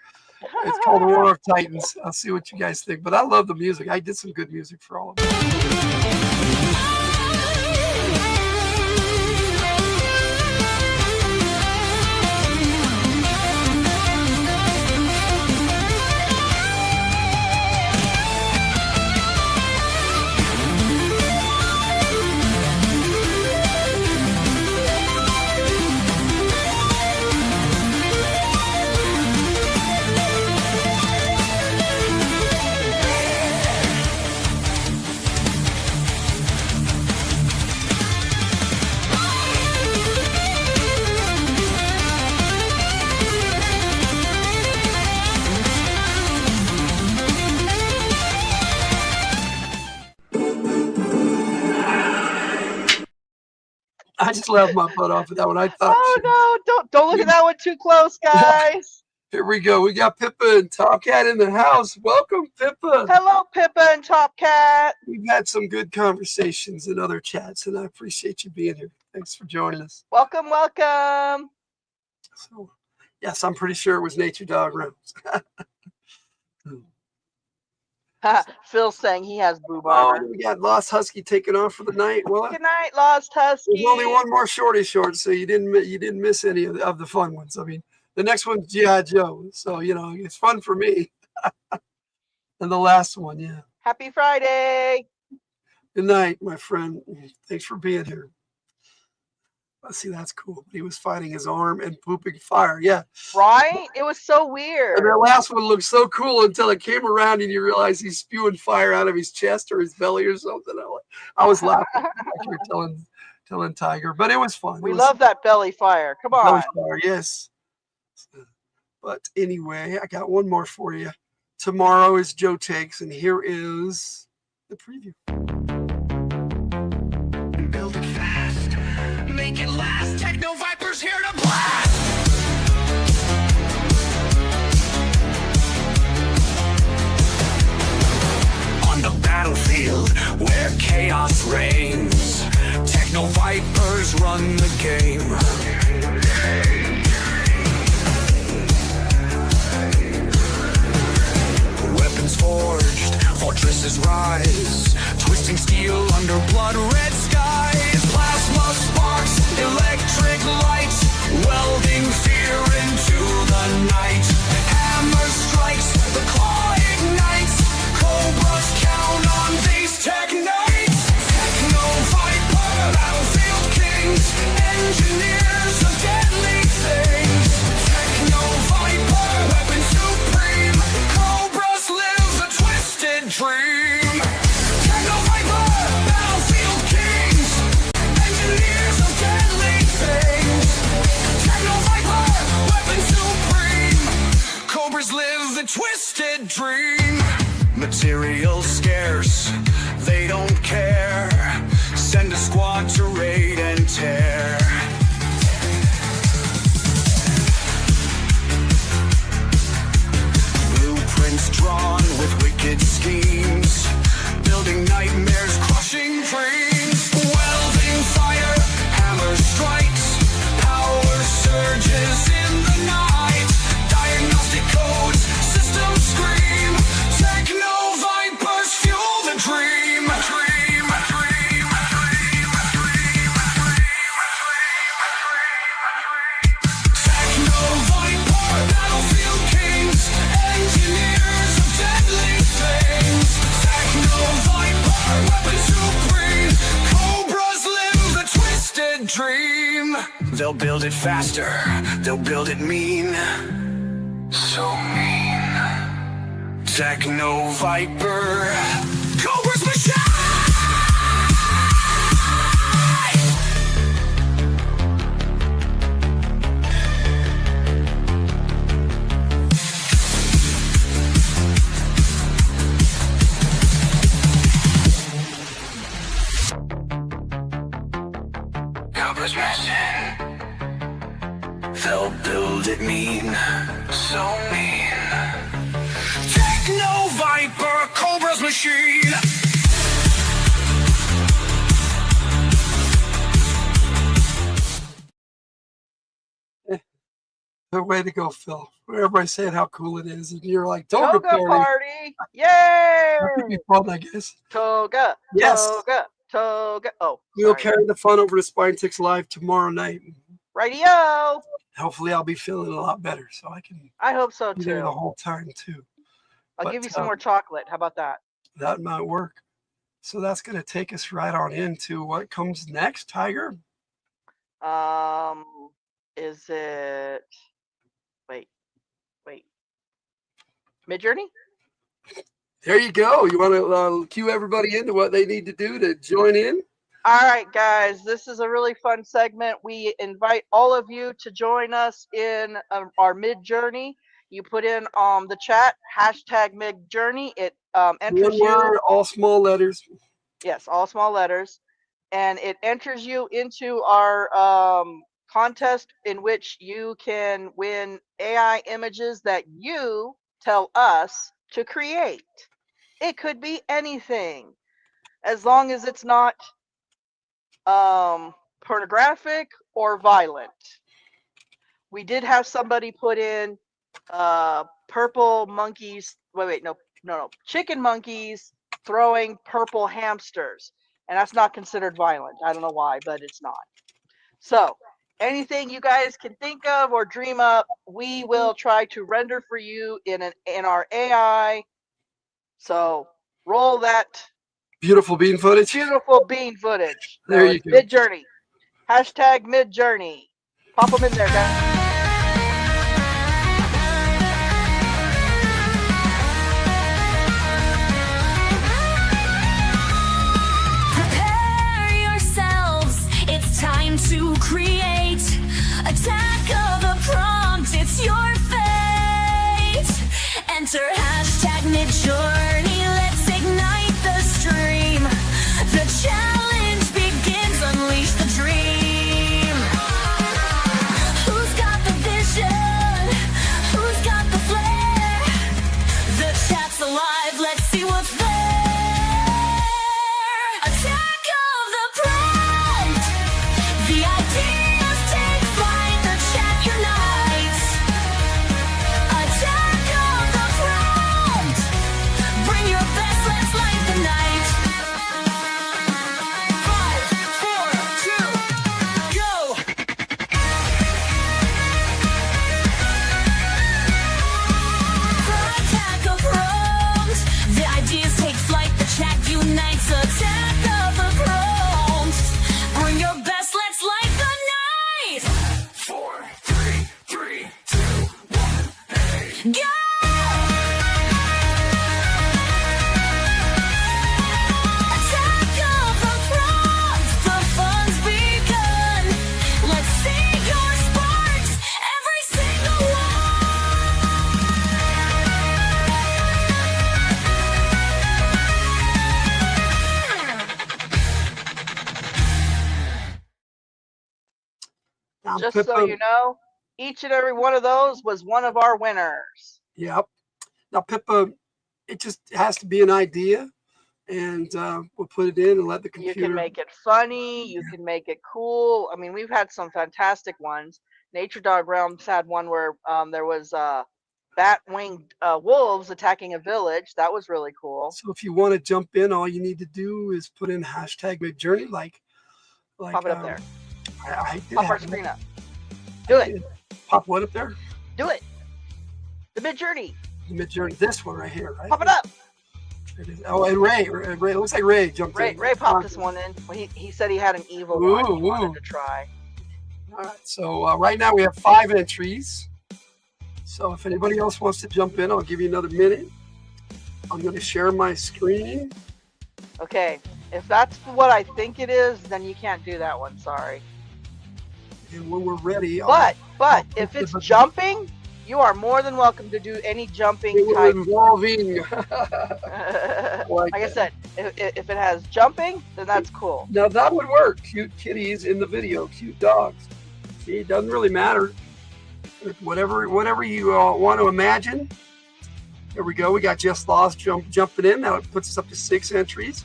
It's called War of Titans. I'll see what you guys think. But I love the music. I did some good music for all of them. I just laughed my butt off at that one. I thought, oh no, don't look at that one too close, guys. Here we go. We got Pippa and Top Cat in the house. Welcome, Pippa. Hello, Pippa and Top Cat. We've had some good conversations and other chats, and I appreciate you being here. Thanks for joining us. Welcome, welcome. So, yes, I'm pretty sure it was Nature Dog Reynolds. Phil's saying he has boob Oh, armor. we got Lost Husky taking off for the night. Well, Good night, Lost Husky. there's only one more shorty short, so you didn't miss any of the fun ones. I mean, the next one's G.I. Joe, so it's fun for me. And the last one, yeah. Happy Friday. Good night, my friend. Thanks for being here. See, that's cool. He was fighting his arm and pooping fire. Yeah. Right? It was so And weird. that last one looked so cool until it came around and you realize he's spewing fire out of his chest or his belly or something. I was laughing like you were telling Tiger, but it was fun. We love that belly fire. Come on. Belly fire, yes. But anyway, I got one more for you. Tomorrow is Joe Takes, and here is the preview. Build it fast, make it last. Techno Viper's here to blast. On the battlefield where chaos reigns, Techno Vipers run the game. Weapons forged, fortresses rise, twisting steel under blood-red skies. Plasma sparks, electric lights, welding fear into the night. Hammer strikes, the claw ignites, cobras count on these tech knights. Techno Viper, battlefield kings, engineers of deadly things. Techno Viper, weapon supreme, cobras live the twisted dream. Techno Viper, battlefield kings, engineers of deadly things. Techno Viper, weapon supreme, cobras live the twisted dream. Material scarce, they don't care. Send a squad to raid and tear. Blueprints drawn with wicked schemes, building nightmares, crushing dreams. Welding fire, hammer strikes, power surges in the night. Diagnostic codes, systems scream. Techno Vipers fuel the dream. Techno Viper, battlefield kings, engineers of deadly things. Techno Viper, weapon supreme, cobras live the twisted dream. They'll build it faster, they'll build it mean. So mean. Techno Viper, Cobra's machine! Cobra's machine. They'll build it mean, so mean. Techno Viper, Cobra's machine. Way to go, Phil. Everybody's saying how cool it is, and you're like, Toga Toga party. party. Yay! That could be fun, I guess. Toga. Yes. Toga. Oh, We'll sorry. carry the fun over to Spine Ticks Live tomorrow night. Radio. Hopefully, I'll be feeling a lot better, so I can I hope so be there the too. whole time too. I'll But, give you some more chocolate. How about that? That might work. So that's going to take us right on into what comes next, Tiger. Is it? Wait. Midjourney? There you go. You want to cue everybody into what they need to do to join in? All right, guys, this is a really fun segment. We invite all of you to join us in our Midjourney. You put in the chat hashtag Midjourney. It enters One word, you. all small letters. Yes, all small letters, and it enters you into our contest in which you can win AI images that you tell us to create. It could be anything, as long as it's not pornographic or violent. We did have somebody put in purple monkeys. No, chicken monkeys throwing purple hamsters, and that's not considered violent. I don't know why, but it's not. So anything you guys can think of or dream up, we will try to render for you in our AI. So roll that Beautiful bean footage. beautiful bean footage. There So you it's go. Midjourney. Hashtag mid-journey. Pop them in there, guys. Prepare yourselves, it's time to create. Attack of the prompt, it's your fate. Enter hashtag mid-journey, let's ignite the stream. The challenge begins, unleash the dream. Who's got the vision? Who's got the flair? The chat's alive, let's see what's there. Attack of the prompt. The ideas take flight, the chat unites. Attack of the prompt. Bring your best, let's light the night. 5, 4, 2, go. Attack of prompt. The ideas take flight, the chat unites. Attack of the prompt. Bring your best, let's light the night. 4, 3, 3, 2, 1, hey. Go! Attack of the prompt. The fun's begun. Let's see your sparks, every single Now, Just Pippa, so you know, each and every one of those was one of our winners. Yep. Now, Pippa, it just has to be an idea, and we'll put it in and let the You computer. can make it funny. You can make it cool. I mean, we've had some fantastic ones. Nature Dog Realms had one where there was bat-winged wolves attacking a village. That was really cool. So if you want to jump in, all you need to do is put in hashtag mid-journey, like Pop it up there. I did Pop our have it. screen up. Do it. Pop what up there? Do it. The mid-journey. The mid-journey. This one right here, right? Pop it up. It is. Oh, and Ray. It looks like Ray jumped in. Ray popped this one in. Well, he said he had an evil one he wanted to try. All right. So right now we have 5 entries. So if anybody else wants to jump in, I'll give you another minute. I'm going to share my screen. Okay. If that's what I think it is, then you can't do that one. Sorry. And when we're ready, But I'll if put it's the- jumping, you are more than welcome to do any jumping We're type. involving. Like I said, if it has jumping, then that's cool. Now that would work. Cute kitties in the video, cute dogs. See, it doesn't really matter. Whatever you want to imagine. Here we go. We got Just Lost jumping in. Now it puts us up to 6 entries.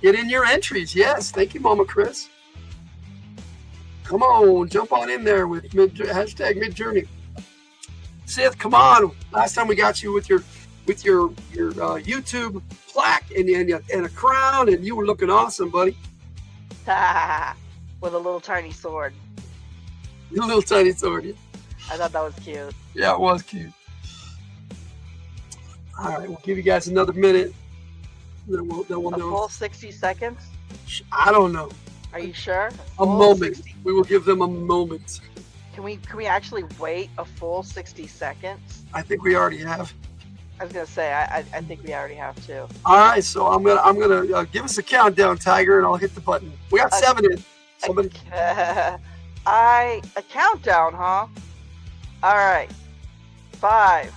Get in your entries. Yes. Thank you, Mama Chris. Come on, jump on in there with hashtag mid-journey. Sith, come on. Last time we got you with your YouTube plaque and a crown, and you were looking awesome, buddy. With a little tiny sword. Your little tiny sword. I thought that was cute. Yeah, it was cute. All right, we'll give you guys another minute. Then we'll A know. full 60 seconds? I don't know. Are you sure? A moment. We will give them a moment. Can we actually wait a full 60 seconds? I think we already have. I was gonna say I think we already have to. All right, so I'm gonna give us a countdown, Tiger, and I'll hit the button. We got 7 in. Somebody. A countdown, huh? All right. 5,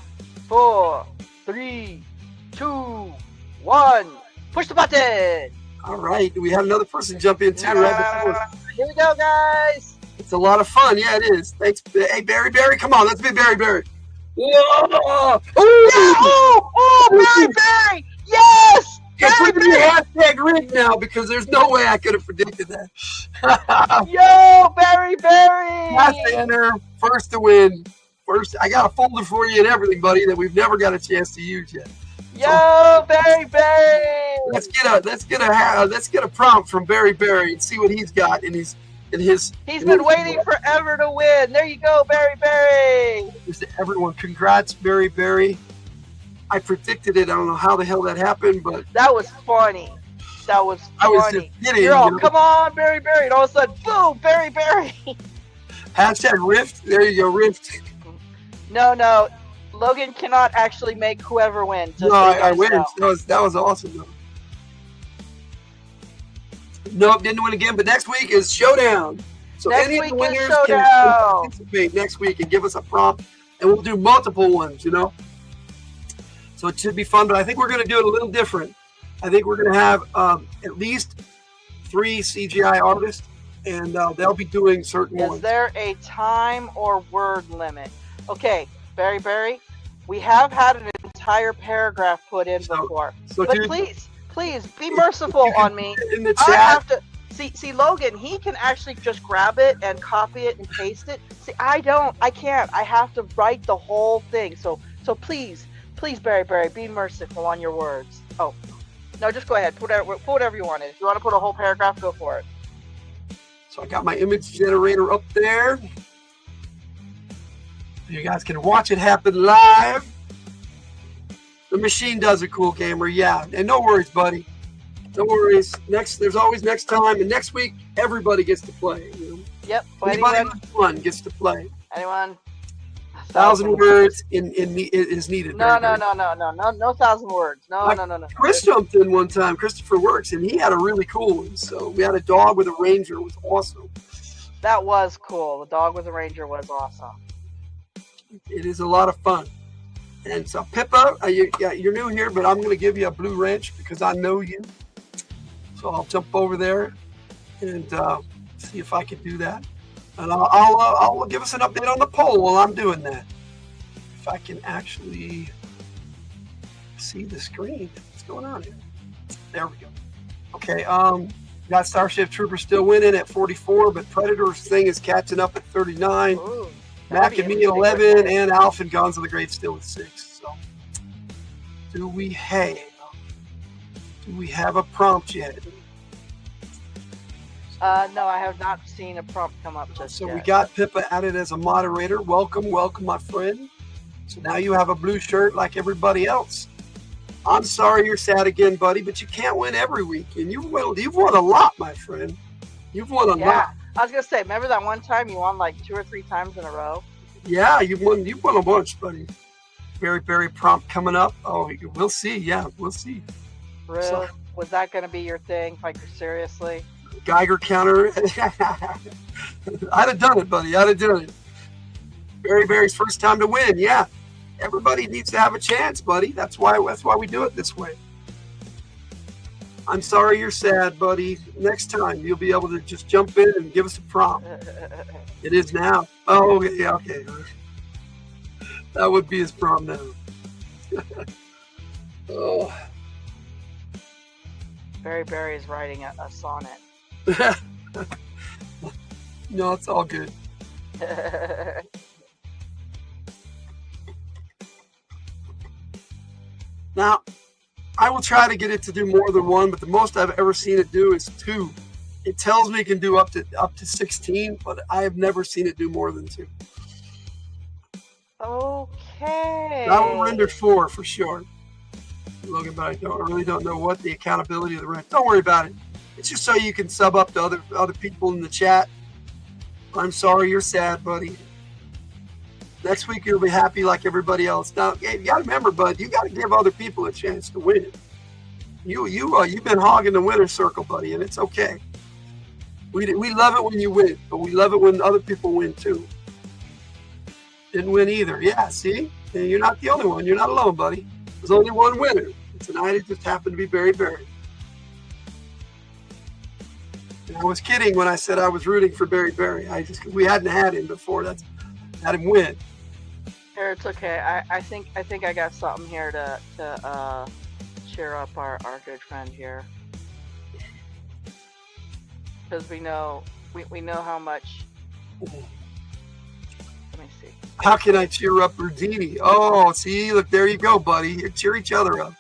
4, 3, 2, 1. Push the button. All right, we had another person jump in too right before. Here we go, guys. It's a lot of fun. Yeah, it is. Thanks. Hey, Barry, come on. Let's be Barry. Whoa! Barry! Yes! It's going to be hashtag rigged now because there's no way I could have predicted that. Yo, Barry! Last to enter, first to win. First, I got a folder for you and everything, buddy, that we've never got a chance to use yet. Yo, Barry! Let's get a prompt from Barry and see what he's got in his. He's been waiting forever to win. There you go, Barry. Just to everyone, congrats, Barry. I predicted it. I don't know how the hell that happened, but that was funny. That was I was funny. just kidding. You're all, you know? come on, Berry Berry. And all of a sudden, boom, Berry Berry. Hashtag Rift. There you go, Rift. No. Logan cannot actually make whoever wins. Just No, so you I guys win. know. That was awesome, though. Nope, didn't win again. But next week is Showdown. So Next any of week the is winners Showdown. can participate next week and give us a prompt, and we'll do multiple ones, you know. So it should be fun, but I think we're going to do it a little different. I think we're going to have at least 3 CGI artists, and they'll be doing certain Is ones. there a time or word limit? Okay, Berry Berry, we have had an entire paragraph put in before. so But dude, please be merciful on me. in the I chat. have to see Logan, he can actually just grab it and copy it and paste it. See, I can't. I have to write the whole thing. So please, Berry Berry, be merciful on your words. Oh. No, just go ahead. Put whatever you want in. If you want to put a whole paragraph, go for it. So I got my image generator up there. You guys can watch it happen live. The machine does it, Cool Gamer. Yeah, and no worries, buddy. No worries. There's always next time, and next week everybody gets to play. You know? Yep. Anybody with fun gets to play. Anyone? 1,000 words is needed. No 1,000 words. No. Chris jumped in one time. Christopher Works, and he had a really cool one. So we had a dog with a ranger. It was awesome. That was cool. The dog with the ranger was awesome. It is a lot of fun. And so Pippa, you're new here, but I'm going to give you a blue wrench because I know you. So I'll jump over there and see if I can do that. And I'll give us an update on the poll while I'm doing that. If I can actually see the screen. What's going on here? There we go. Okay, got Starship Trooper still winning at 44, but Predator's thing is catching up at 39. Ooh, Mac and me at 11, and Alf and Guns of the Great still with 6. So, do we have a prompt yet? No, I have not seen a prompt come up just So yet. we got Pippa added as a moderator. Welcome, my friend. So now you have a blue shirt like everybody else. I'm sorry you're sad again, buddy, but you can't win every week, and you've won a lot, my friend. You've won a lot. I was gonna say, remember that one time you won like 2 or 3 times in a row? Yeah, you've won a bunch, buddy. Very prompt coming up. Oh, we'll see. Yeah, we'll see. Really? So, Was that gonna be your thing? Like seriously? Geiger counter. I'd have done it, buddy. I'd have done it. Very first time to win. Yeah, everybody needs to have a chance, buddy. That's why we do it this way. I'm sorry you're sad, buddy. Next time you'll be able to just jump in and give us a prompt. It is now. Oh, yeah, okay. That would be his prompt now. Oh. Berry is writing a sonnet. No, it's all good. Now, I will try to get it to do more than 1, but the most I've ever seen it do is 2. It tells me it can do up to 16, but I have never seen it do more than 2. Okay. I will render 4 for sure. Logan, but I really don't know what the accountability of the render. Don't worry about it. It's just so you can sub up to other people in the chat. I'm sorry you're sad, buddy. Next week you'll be happy like everybody else. Now, you got to remember, bud, you got to give other people a chance to win. You've been hogging the winner's circle, buddy, and it's okay. We love it when you win, but we love it when other people win too. Didn't win either. Yeah, see? And you're not the only one. You're not alone, buddy. There's only one winner. Tonight it just happened to be Berry. And I was kidding when I said I was rooting for Berry. We hadn't had him before. Had him win. Here, it's okay. I think I got something here to cheer up our good friend here, because we know how much. Let me see. How can I cheer up Rudini? Oh, see, look, there you go, buddy. You cheer each other up.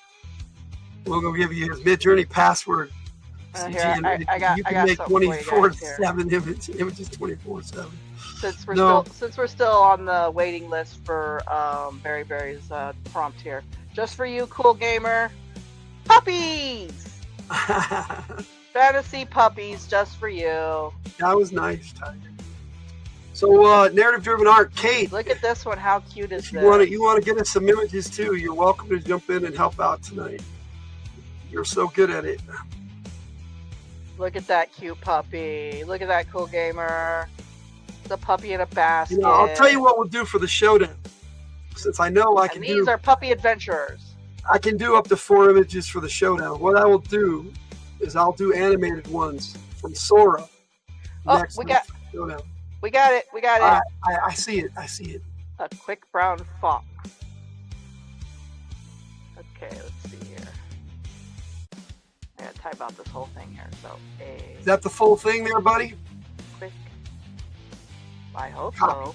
We'll go give you his Mid-Journey password. Here, I got you can make something for you guys here. 24/7 images 24/7. Since we're still on the waiting list for Berry's prompt here, just for you, Cool Gamer, puppies. Fantasy puppies just for you. That was nice, Tiger. So, narrative-driven art, Kate. Look at this one. How cute is If this? you want to get us some images too, you're welcome to jump in and help out tonight. You're so good at it. Look at that cute puppy. Look at that cool gamer. The puppy in a basket. You know, I'll tell you what we'll do for the showdown. Since I know I can and these are puppy adventures. I can do up to 4 images for the showdown. What I will do is I'll do animated ones from Sora. Oh, Next we got showdown. We got it. We got it. I see it. I see it. A quick brown fox. Okay, let's see here. I gotta type out this whole thing here. So Is that the full thing there, buddy? quick. I hope so.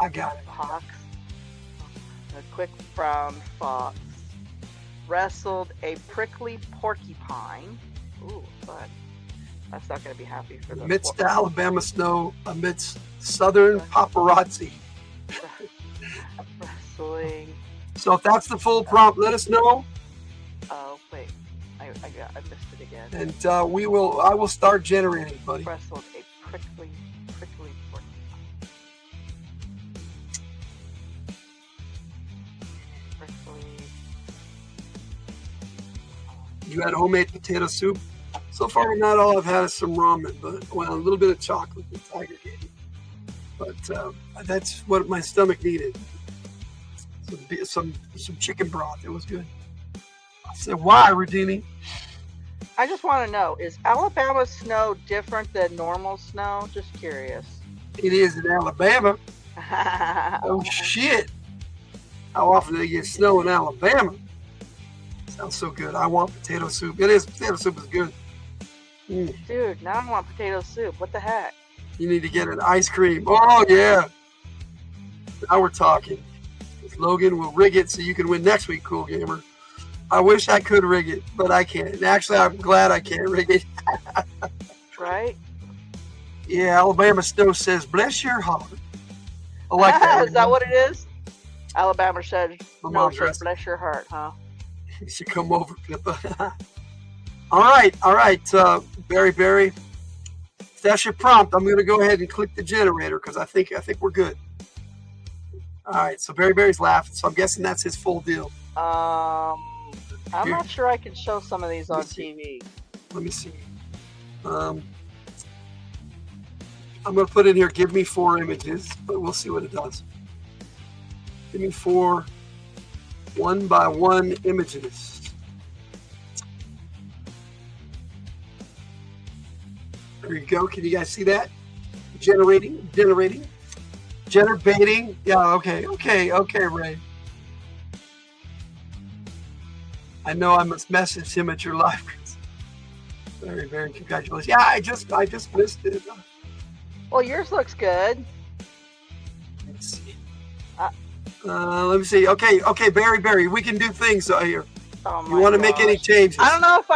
I got it. Fox. A quick brown fox wrestled a prickly porcupine. Ooh, fun. That's not going to be happy for the Amidst the Alabama snow, amidst southern paparazzi. Wrestling. So if that's the full prompt, let us know, Oh wait, I missed it again. and I will start generating, buddy. Wrestled a prickly porcupine. Prickly. You had homemade potato soup. So far, not all I've had is some ramen, but a little bit of chocolate that Tiger gave me. But that's what my stomach needed. Some chicken broth. It was good. I said, "Why, Rudini?" I just want to know: is Alabama snow different than normal snow? Just curious. It is in Alabama. Oh shit! How often do they get snow in Alabama? Sounds so good. I want potato soup. Potato soup is good. Dude, now I want potato soup. What the heck? You need to get an ice cream. Oh yeah. Now we're talking. Logan will rig it so you can win next week, Cool Gamer. I wish I could rig it, but I can't. And actually, I'm glad I can't rig it. Right? Yeah, Alabama Snow says, "Bless your heart." I like that. Is that what it is? Alabama said, My no, mom's said, recipe. bless your heart, huh? You should come over, Pippa. All right, Barry. If that's your prompt, I'm going to go ahead and click the generator because I think we're good. All right, so Barry's laughing, so I'm guessing that's his full deal. I'm Here. not sure I can show some of these on TV. Let me see. I'm going to put in here, give me 4 images, but we'll see what it does. Give me 4 1-by-1 images. There you go. Can you guys see that? Generating. Generating. Yeah, okay, Ray. I know I must message him at your library. Very congratulations. Yeah, I just missed it. Well, yours looks good. Let's see. Let me see. Okay, Barry, we can do things here. Oh You want to make any changes? I don't know if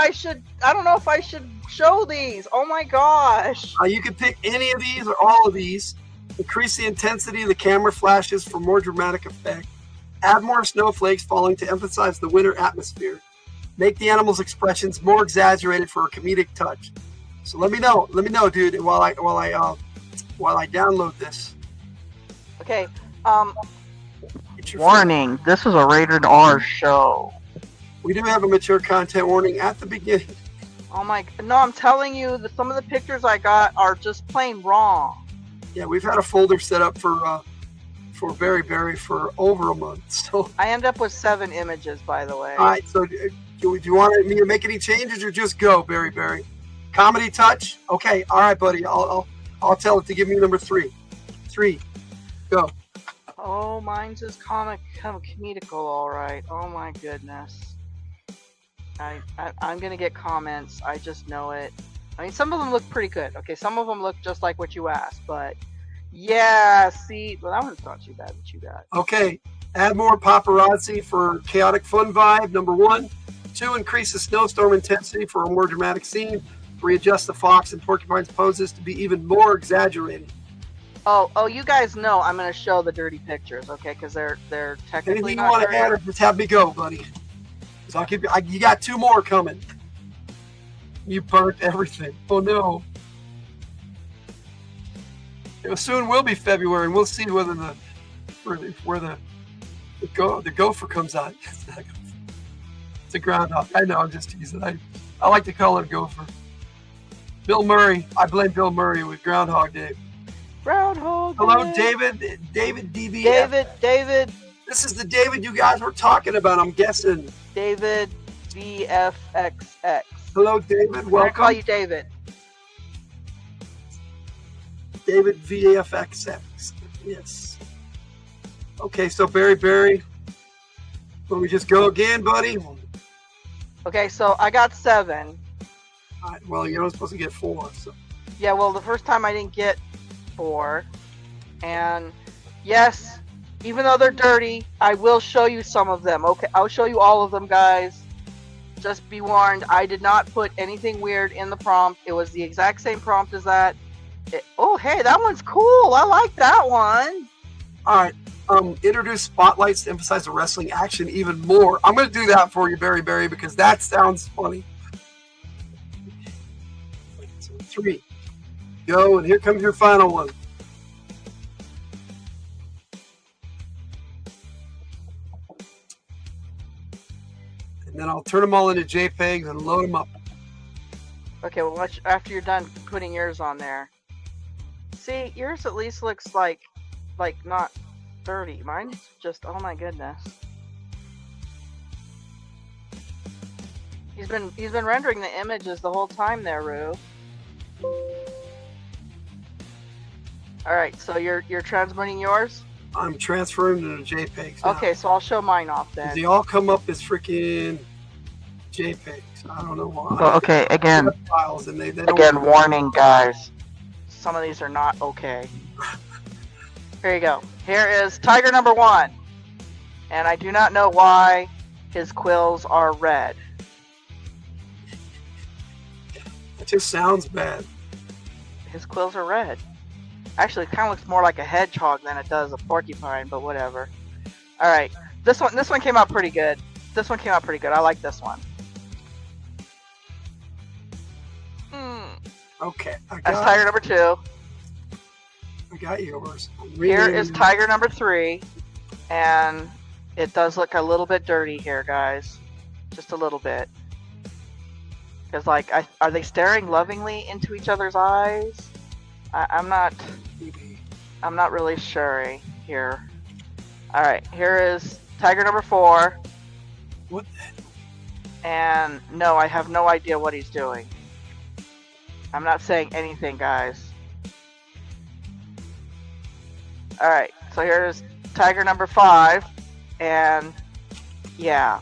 I should show these. Oh my gosh. You can pick any of these or all of these. Increase the intensity of the camera flashes for more dramatic effect. Add more snowflakes falling to emphasize the winter atmosphere. Make the animals' expressions more exaggerated for a comedic touch. So let me know, dude, while I download this. Okay. Warning, this is a rated R show. We do have a mature content warning at the beginning. Oh my, no, I'm telling you that some of the pictures I got are just plain wrong. Yeah, we've had a folder set up for Barry for over a month. So I end up with 7 images, by the way. all right, so do you want me to make any changes or just go, Barry? Comedy touch? Okay, all right, buddy. I'll tell it to give me number 3. 3, go. Oh, mine's is comedical, all right. Oh my goodness. I'm gonna get comments. I just know it. I mean, some of them look pretty good. Okay, some of them look just like what you asked, but yeah, see, well, that one's not too bad what you got. Okay, add more paparazzi for chaotic fun vibe, number 1. 2, increase the snowstorm intensity for a more dramatic scene. Readjust the fox and porcupine's poses to be even more exaggerated. Oh, you guys know I'm gonna show the dirty pictures, okay? Because they're technically Anything you not want to dirty. add, or just have me go, buddy. So you got 2 more coming. You burnt everything. Oh no. It soon will be February, and we'll see whether the gopher comes out. It's a groundhog. I know, I'm just teasing. I like to call it a gopher. Bill Murray. I blame Bill Murray with Groundhog Day. Groundhog Day. Hello, David. David DB. David. This is the David you guys were talking about, I'm guessing. David VFXX. Hello, David. Welcome. I call you David. David VFXX. Yes. Okay, so Barry. Let me just go again, buddy. Okay, so I got 7. All right, well, you're not supposed to get 4. So. Yeah, well, the first time I didn't get 4. And yes, even though they're dirty, I will show you some of them. Okay, I'll show you all of them, guys. Just be warned, I did not put anything weird in the prompt. It was the exact same prompt as that. Oh, hey, that one's cool. I like that one. All right. Introduce spotlights to emphasize the wrestling action even more. I'm going to do that for you, Barry, because that sounds funny. So 3. Go, and here comes your final one. And then I'll turn them all into JPEGs and load them up. Okay, well, after you're done putting yours on there. See, yours at least looks like not dirty. Mine's just, oh my goodness. He's been rendering the images the whole time there, Rue. All right, so you're transmitting yours? I'm transferring to JPEGs now. Okay, so I'll show mine off then. They all come up as freaking JPEGs. I don't know why. So, okay, again, files and they don't again, warning, guys. Some of these are not okay. Here you go. Here is Tiger number 1. And I do not know why his quills are red. It just sounds bad. His quills are red. Actually, it kind of looks more like a hedgehog than it does a porcupine, but whatever. Alright. This one came out pretty good. I like this one. Okay. That's Tiger number 2. I got yours. Here is Tiger number 3. And it does look a little bit dirty here, guys. Just a little bit. Because, like, are they staring lovingly into each other's eyes? I'm not really sure here. Alright, here is Tiger number 4. What? And no, I have no idea what he's doing. I'm not saying anything, guys. Alright, so here's Tiger number 5. And yeah.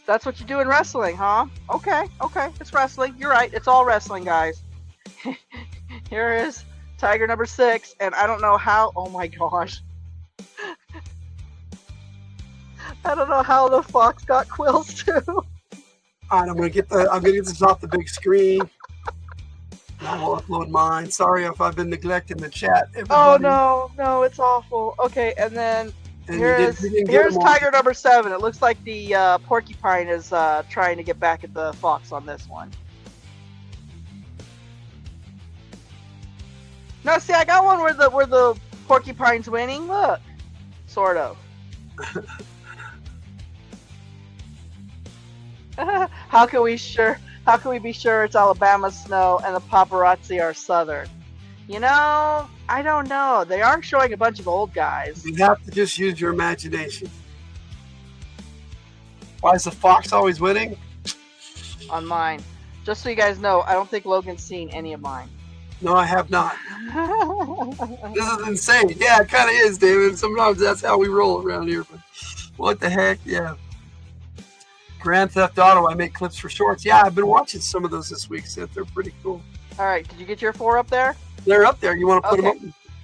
That's what you do in wrestling, huh? Okay, it's wrestling. You're right, it's all wrestling, guys. Here is Tiger number 6, and I don't know how. Oh my gosh. I don't know how the fox got quills too. Alright, I'm gonna get this off the big screen. I will upload mine. Sorry if I've been neglecting the chat. Everybody. Oh no, it's awful. Okay, and then here's Tiger number 7. It looks like the porcupine is trying to get back at the fox on this one. No, see, I got one where the porcupine's winning. Look, sort of. How can we be sure it's Alabama snow and the paparazzi are Southern? You know, I don't know. They aren't showing a bunch of old guys. You have to just use your imagination. Why is the fox always winning? On mine. Just so you guys know, I don't think Logan's seen any of mine. No, I have not. This is insane. Yeah, it kind of is, David. Sometimes that's how we roll around here. But what the heck? Yeah. Grand Theft Auto, I make clips for shorts. Yeah, I've been watching some of those this week, Seth. They're pretty cool. All right, did you get your 4 up there? They're up there. You want to put them up?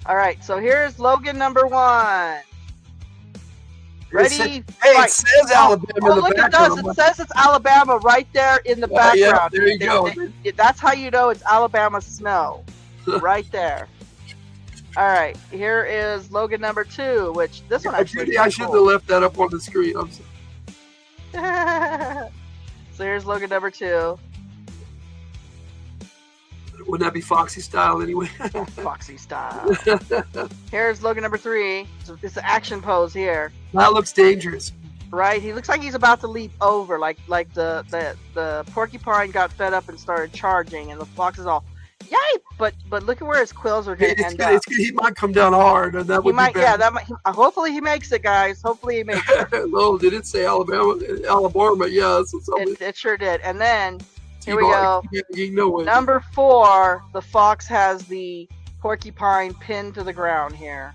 All right, so here's Logan number 1. Ready? It says Alabama in the look, background. it does. It says it's Alabama right there in the background. Yeah, there you go. That's how you know it's Alabama snow. Right there. All right, here is Logan number 2, which this one actually. I shouldn't have left that up on the screen. I'm sorry. So here's Logan number 2. Wouldn't that be Foxy style anyway? Foxy style. Here's Logan number 3. So it's the action pose here. That looks dangerous. Right? He looks like he's about to leap over, like the porcupine got fed up and started charging, and the fox is all, yay! But look at where his quills are going to end up. He might come down hard, and that would be bad. Yeah, that might. Hopefully he makes it, guys. Hopefully he makes it. No, did it say Alabama? Yeah, it sure did. And then here we go. You know it. Number 4, the fox has the porcupine pinned to the ground here.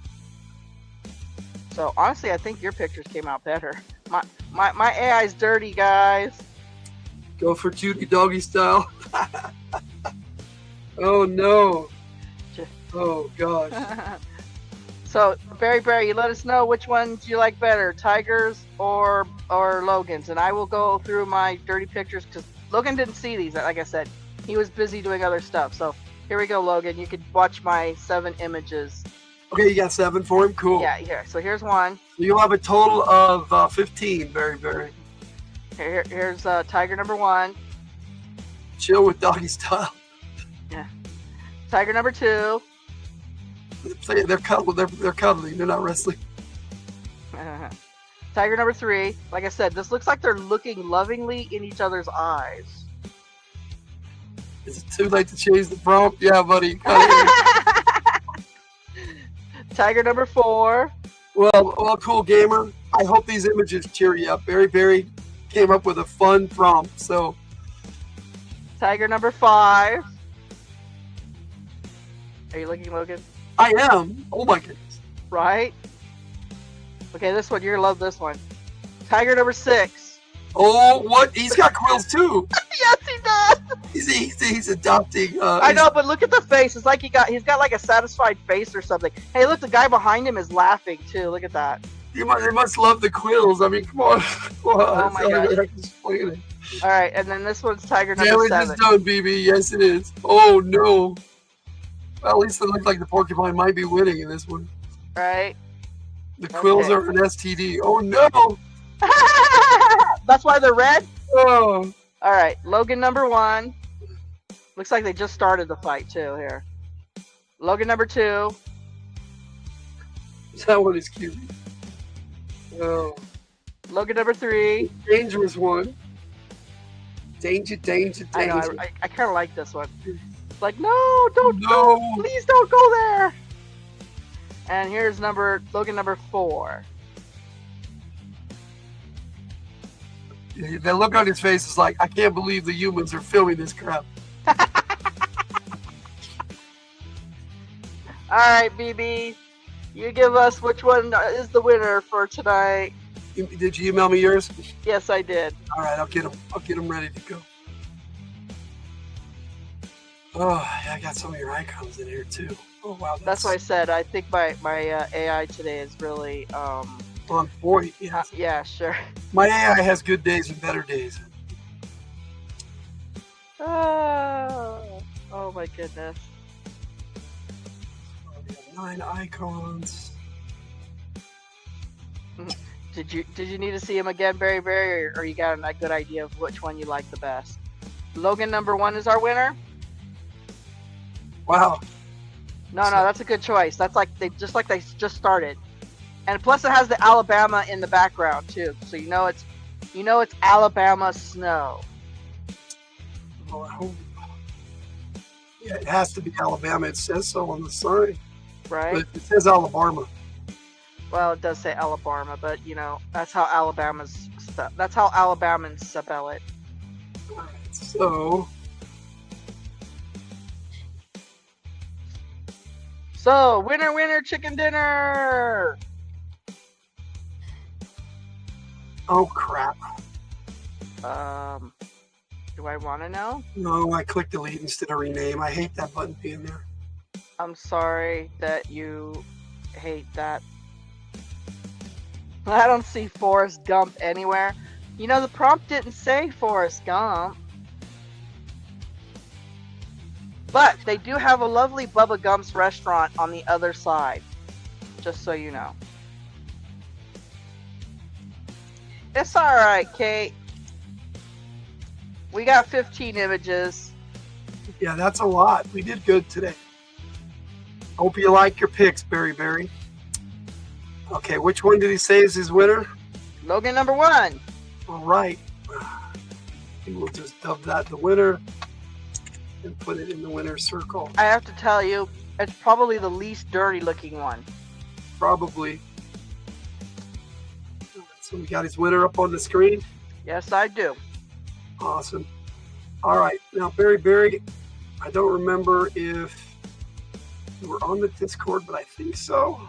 So honestly, I think your pictures came out better. My AI's dirty, guys. Go for Judy doggy style. Oh no. Oh gosh. So Barry, you let us know which ones you like better, Tigers or Logan's, and I will go through my dirty pictures because Logan didn't see these. Like I said, he was busy doing other stuff. So here we go, Logan. You could watch my 7 images. Okay, you got 7 for him. Cool. Yeah, here. So here's one. So you'll have a total of 15. Barry. Here's Tiger number 1. Chill with doggy style. Yeah. Tiger number 2. They're cuddling. They're not wrestling. Tiger number 3. Like I said, this looks like they're looking lovingly in each other's eyes. Is it too late to change the prompt? Yeah, buddy. Tiger number 4. Well, cool gamer. I hope these images cheer you up. Barry came up with a fun prompt. So, Tiger number 5. Are you looking, Logan? I am. Oh my goodness. Right? Okay, this one. You're gonna love this one. Tiger number 6. Oh, what? He's got quills too. Yes, he does. He's adopting. I know, but look at the face. It's like he's got like a satisfied face or something. Hey, look, the guy behind him is laughing too. Look at that. They must love the quills. I mean, come on. Oh my gosh. All right, and then this one's Tiger number 7. Damage is done, BB. Yes, it is. Oh no. Well, at least it looks like the porcupine might be winning in this one. Right. The quills are an STD. Oh no. That's why they're red? Oh. All right, Logan number 1. Looks like they just started the fight too here. Logan number 2. That one is cute. Oh. Logan number 3. Dangerous one. Danger. I know, I kind of like this one. It's like, no, don't, please don't go there. And here's Logan number 4. The look on his face is like, I can't believe the humans are filming this crap. All right, BB, you give us which one is the winner for tonight. Did you email me yours? Yes, I did. All right, I'll get them ready to go. Oh, I got some of your icons in here too. Oh wow, that's why I said I think my AI today is really on point. Yeah. Yeah, sure. My AI has good days and better days. Oh my goodness. 9 icons. Did you need to see him again, Barry, or you got a good idea of which one you like the best? Logan number 1 is our winner. Wow. No, that's a good choice. That's like they just started, and plus it has the Alabama in the background too, so you know it's Alabama snow. Well, I hope. Yeah, it has to be Alabama. It says so on the sign. Right. But it says Alabama. Well, it does say Alabama, but that's how Alabamans spell it. All right, so. So, winner, chicken dinner! Oh, crap. Do I want to know? No, I clicked delete instead of rename. I hate that button being there. I'm sorry that you hate that. I don't see Forrest Gump anywhere. The prompt didn't say Forrest Gump. But they do have a lovely Bubba Gump's restaurant on the other side. Just so you know. It's alright, Kate. We got 15 images. Yeah, that's a lot. We did good today. Hope you like your picks, Berry. Okay, which one did he say is his winner? Logan number 1. All right. We'll just dub that the winner and put it in the winner's circle. I have to tell you, it's probably the least dirty looking one. Probably. So we got his winner up on the screen? Yes, I do. Awesome. All right. Now, Berry, I don't remember if you were on the Discord, but I think so.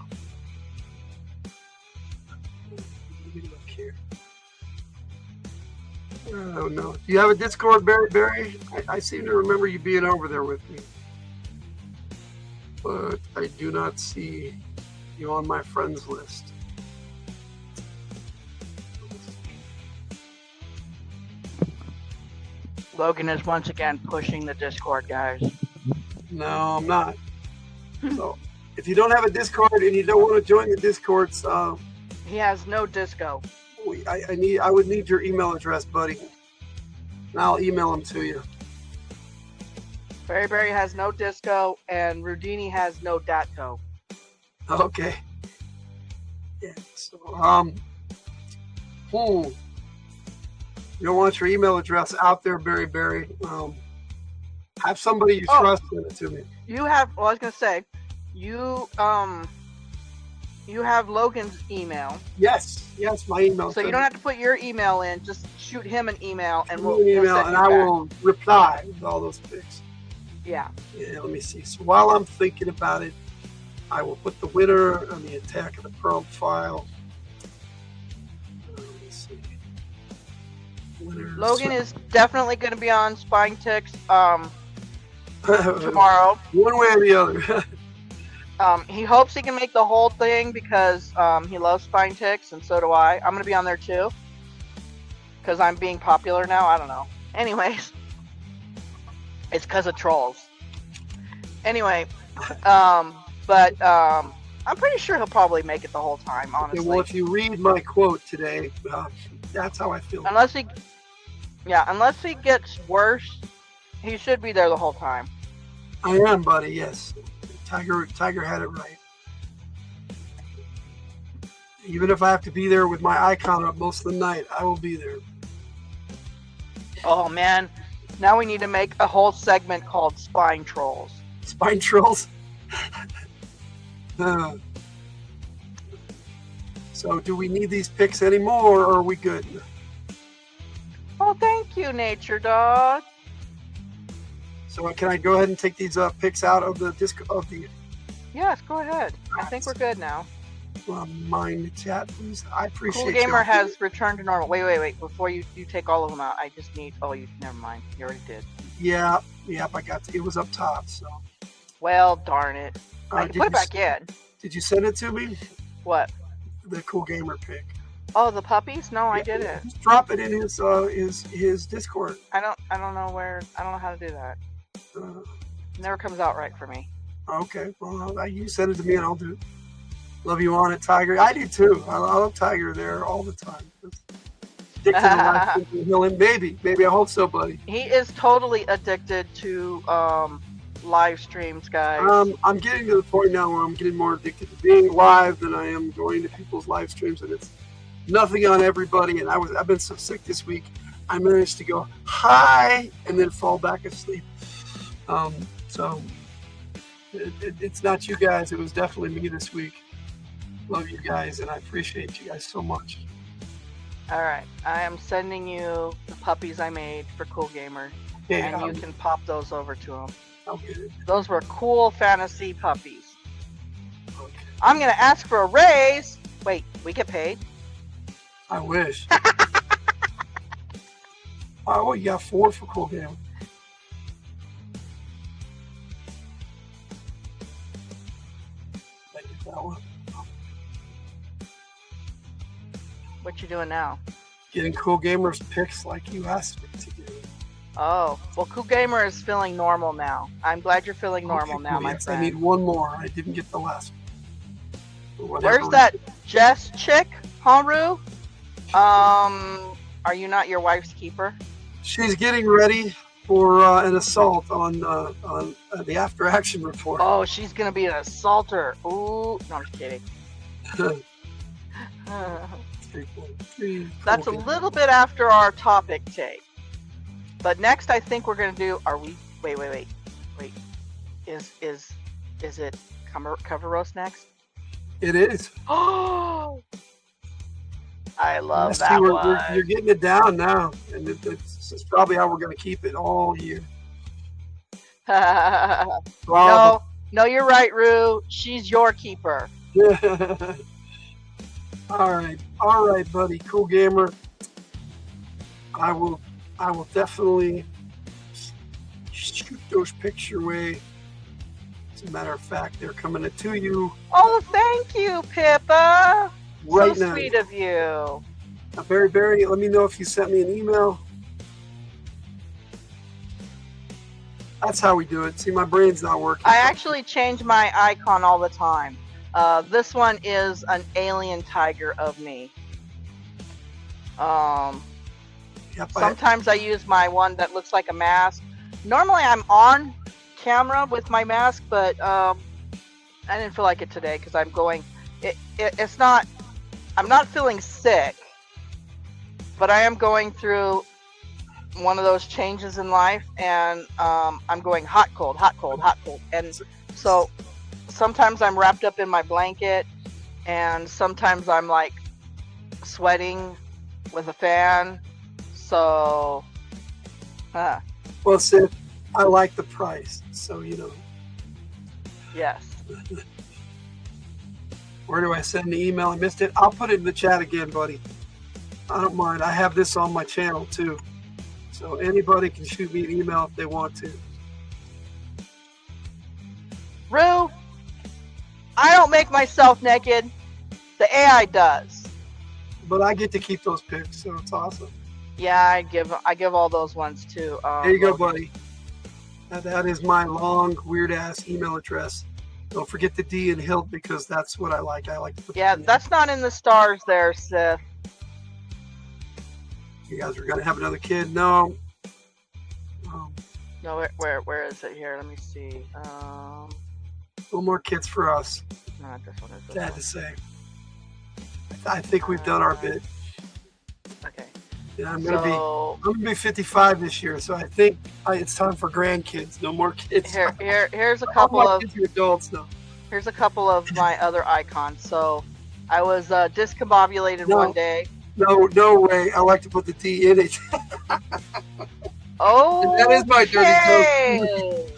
Let me look here. Oh, no. Do you have a Discord, Berry? I seem to remember you being over there with me. But I do not see you on my friends list. Logan is once again pushing the Discord, guys. No, I'm not. So, if you don't have a Discord and you don't want to join the Discords, he has no disco. I would need your email address, buddy. And I'll email them to you. Berry has no disco, and Rudini has no datco. Okay. Yeah. So, you don't want your email address out there, Berry. Have somebody you trust send it to me. You have. Well, I was gonna say, you have Logan's email. Yes, my email. So you don't have to put your email in. Just shoot him an email, and we'll email, and I will reply with all those pics. Yeah. Yeah. Let me see. So while I'm thinking about it, I will put the winner on the Attack of the profile. Let's see. Logan is definitely going to be on Spine Ticks tomorrow. One way or the other. He hopes he can make the whole thing because he loves Spine Ticks, and so do I. I'm going to be on there too because I'm being popular now. I don't know. Anyways, it's because of trolls. Anyway, but I'm pretty sure he'll probably make it the whole time, honestly. Okay, well, if you read my quote today, that's how I feel. Unless he gets worse, he should be there the whole time. I am, buddy. Yes, Tiger had it right. Even if I have to be there with my icon up most of the night, I will be there. Oh man, now we need to make a whole segment called Spine Trolls. Spine Trolls. So, do we need these picks anymore, or are we good? Oh, thank you, Nature Dog. So, can I go ahead and take these picks out of the disc of the? Yes, go ahead. I think we're good now. Mind chat, please. I appreciate. Cool Gamer has returned to normal. Wait. Before you take all of them out, I just need. Oh, you never mind. You already did. Yeah. I got it was up top. So. Well, darn it. I can put it back in. Did you send it to me? What? The Cool Gamer pick. Oh, the puppies? No, I didn't. Just drop it in his Discord. I don't know where. I don't know how to do that. It never comes out right for me. Okay. Well, you send it to me and I'll do it. Love you on it, Tiger. I do too. I love Tiger there all the time. Addicted to him. Maybe. I hope so, buddy. He is totally addicted to live streams, guys. I'm getting to the point now where I'm getting more addicted to being live than I am going to people's live streams, and it's nothing on everybody. And I've been so sick this week. I managed to go hi and then fall back asleep. So it's not you guys. It was definitely me this week. Love you guys, and I appreciate you guys so much. All right, I am sending you the puppies I made for Cool Gamer, and you can pop those over to him. Okay. Those were cool fantasy puppies. Okay. I'm gonna ask for a raise. Wait, we get paid? I wish. Oh, you got 4 for Cool Gamer. I get that one. What you doing now? Getting Cool Gamer's picks like you asked me to do. Oh, well, Cool Gamer is feeling normal now. I'm glad you're feeling normal Okay, now, cool. my Yes, I friend. need one more. I didn't get the last one. For whatever Where's that reason. Jess chick, Haru? Are you not your wife's keeper? She's getting ready for an assault on the after action report. Oh, she's gonna be an assaulter. Ooh, no, I'm just kidding. That's a little bit after our topic take. But next, I think we're gonna do. Are we? Wait. Is it cover roast next? It is. Oh, I love See, that one. you're getting it down now, and it's probably how we're going to keep it all year. No, you're right, Rue. She's your keeper. All right, buddy. Cool Gamer. I will definitely shoot those pics your way. As a matter of fact, they're coming to you Oh, thank you, Pippa. right So now. sweet of you. Now, Barry, let me know if you sent me an email. That's how we do it. See, my brain's not working. I actually change my icon all the time. This one is an alien tiger of me. Sometimes I use my one that looks like a mask. Normally I'm on camera with my mask, but I didn't feel like it today because I'm going. It's not. I'm not feeling sick, but I am going through one of those changes in life, and I'm going hot, cold, and so sometimes I'm wrapped up in my blanket, and sometimes I'm like sweating with a fan. So, Well, Sid, I like the price, so you know. Yes. Where do I send the email? I missed it. I'll put it in the chat again, buddy. I don't mind. I have this on my channel too, so anybody can shoot me an email if they want to. Rue, I don't make myself naked. The AI does. But I get to keep those pics, so it's awesome. Yeah, I give all those ones too. There you go, buddy. That is my long, weird ass email address. Don't forget the D in Hildt because that's what I like. I like to put. Yeah, that's not in the stars there, Sith. You guys are gonna have another kid? No. No, where is it here? Let me see. No more kids for us. Not this one. Is Sad to say. I think we've done our bit. Okay. Yeah, I'm gonna be 55 this year, so I think it's time for grandkids. No more kids. Here's a couple of kids are adults now. Here's a couple of my other icons. So, I was discombobulated one day. No way. I like to put the D in it. Oh, that is my dirty joke.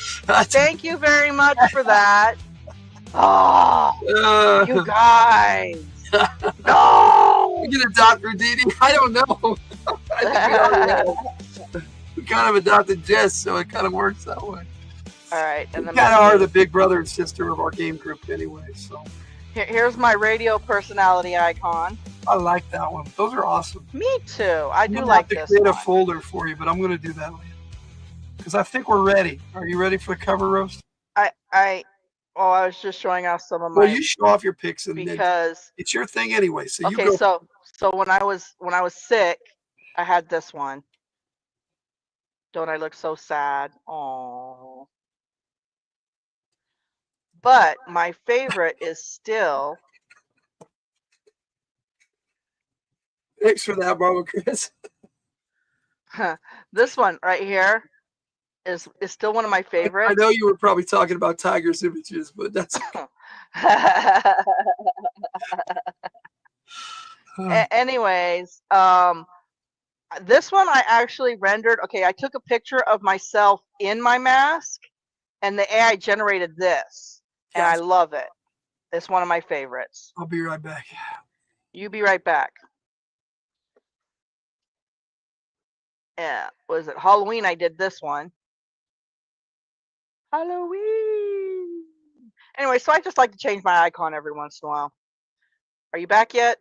Thank you very much for that. Oh, you guys. No. We get a Dr. Didi. I don't know. I think we kind of adopted Jess, so it kind of works that way. All right, and We then kind of are the big brother and sister of our game group anyway. So here's my radio personality icon. I like that one. Those are awesome. Me too. I do I'm like have to this create a one. folder for you, but I'm going to do that later because I think we're ready. Are you ready for the cover roast? I was just showing off some of my. Well, you show off your picks and because then it's your thing anyway. So okay, you go. so when I was sick, I had this one. Don't I look so sad? Oh. But my favorite is still. Thanks for that, Mama Chris. This one right here is still one of my favorites. I know you were probably talking about Tiger's images, but that's. Anyways, this one I actually rendered. Okay, I took a picture of myself in my mask, and the AI generated this, and I love it. It's one of my favorites. I'll be right back. You be right back. Yeah, was it Halloween? I did this one. Halloween. Anyway, so I just like to change my icon every once in a while. Are you back yet?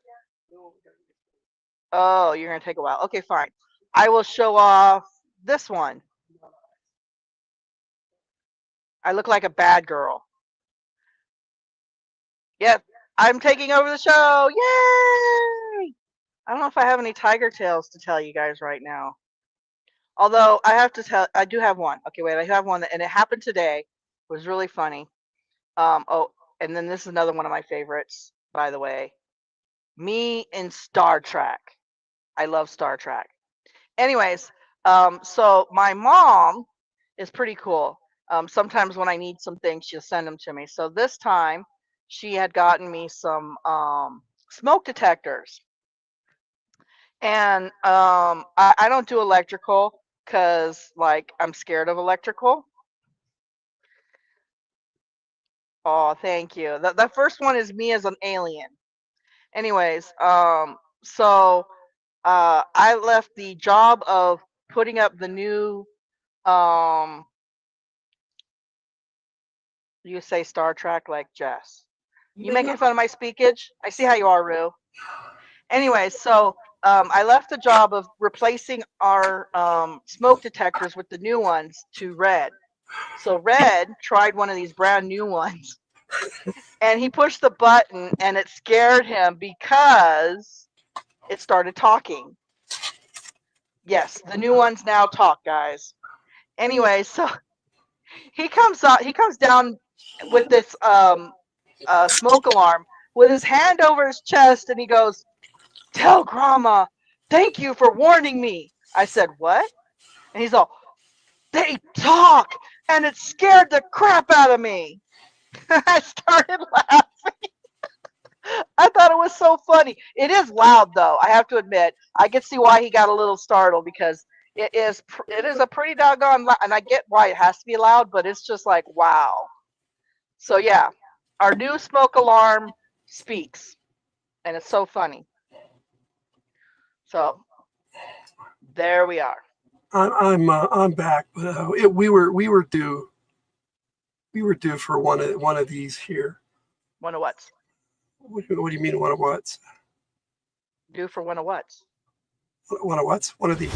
Oh, you're gonna take a while. Okay, fine. I will show off This one. I look like a bad girl. Yep, I'm taking over the show. Yay! I don't know if I have any tiger tales to tell you guys right now. Although I have to tell, I do have one. Okay, wait, I have one, and it happened today. It was really funny. Oh, and then this is another one of my favorites, by the way. Me in Star Trek. I love Star Trek. Anyways, so my mom is pretty cool. Sometimes when I need some things, she'll send them to me. So this time, she had gotten me some smoke detectors. And I don't do electrical because, like, I'm scared of electrical. Oh, thank you. The first one is me as an alien. Anyways, so I left the job of putting up the new, you say Star Trek like Jess. You making fun of my speakage? I see how you are, Rue. Anyways, so I left the job of replacing our smoke detectors with the new ones to Red. So Red tried one of these brand new ones, and he pushed the button, and it scared him because it started talking. Yes, the new ones now talk, guys. Anyway, so he comes down with this smoke alarm with his hand over his chest, and he goes, "Tell Grandma, thank you for warning me." I said, "What?" And he's all, "They talk," and it scared the crap out of me. I started laughing. I thought it was so funny. It is loud, though. I have to admit, I can see why he got a little startled because it is a pretty doggone loud, and I get why it has to be loud, but it's just like, wow. So yeah, our new smoke alarm speaks, and it's so funny. So there we are. I'm back, but we were due for one of these here. One of what? What do you mean one of what? Due for one of what? One of what? One of these.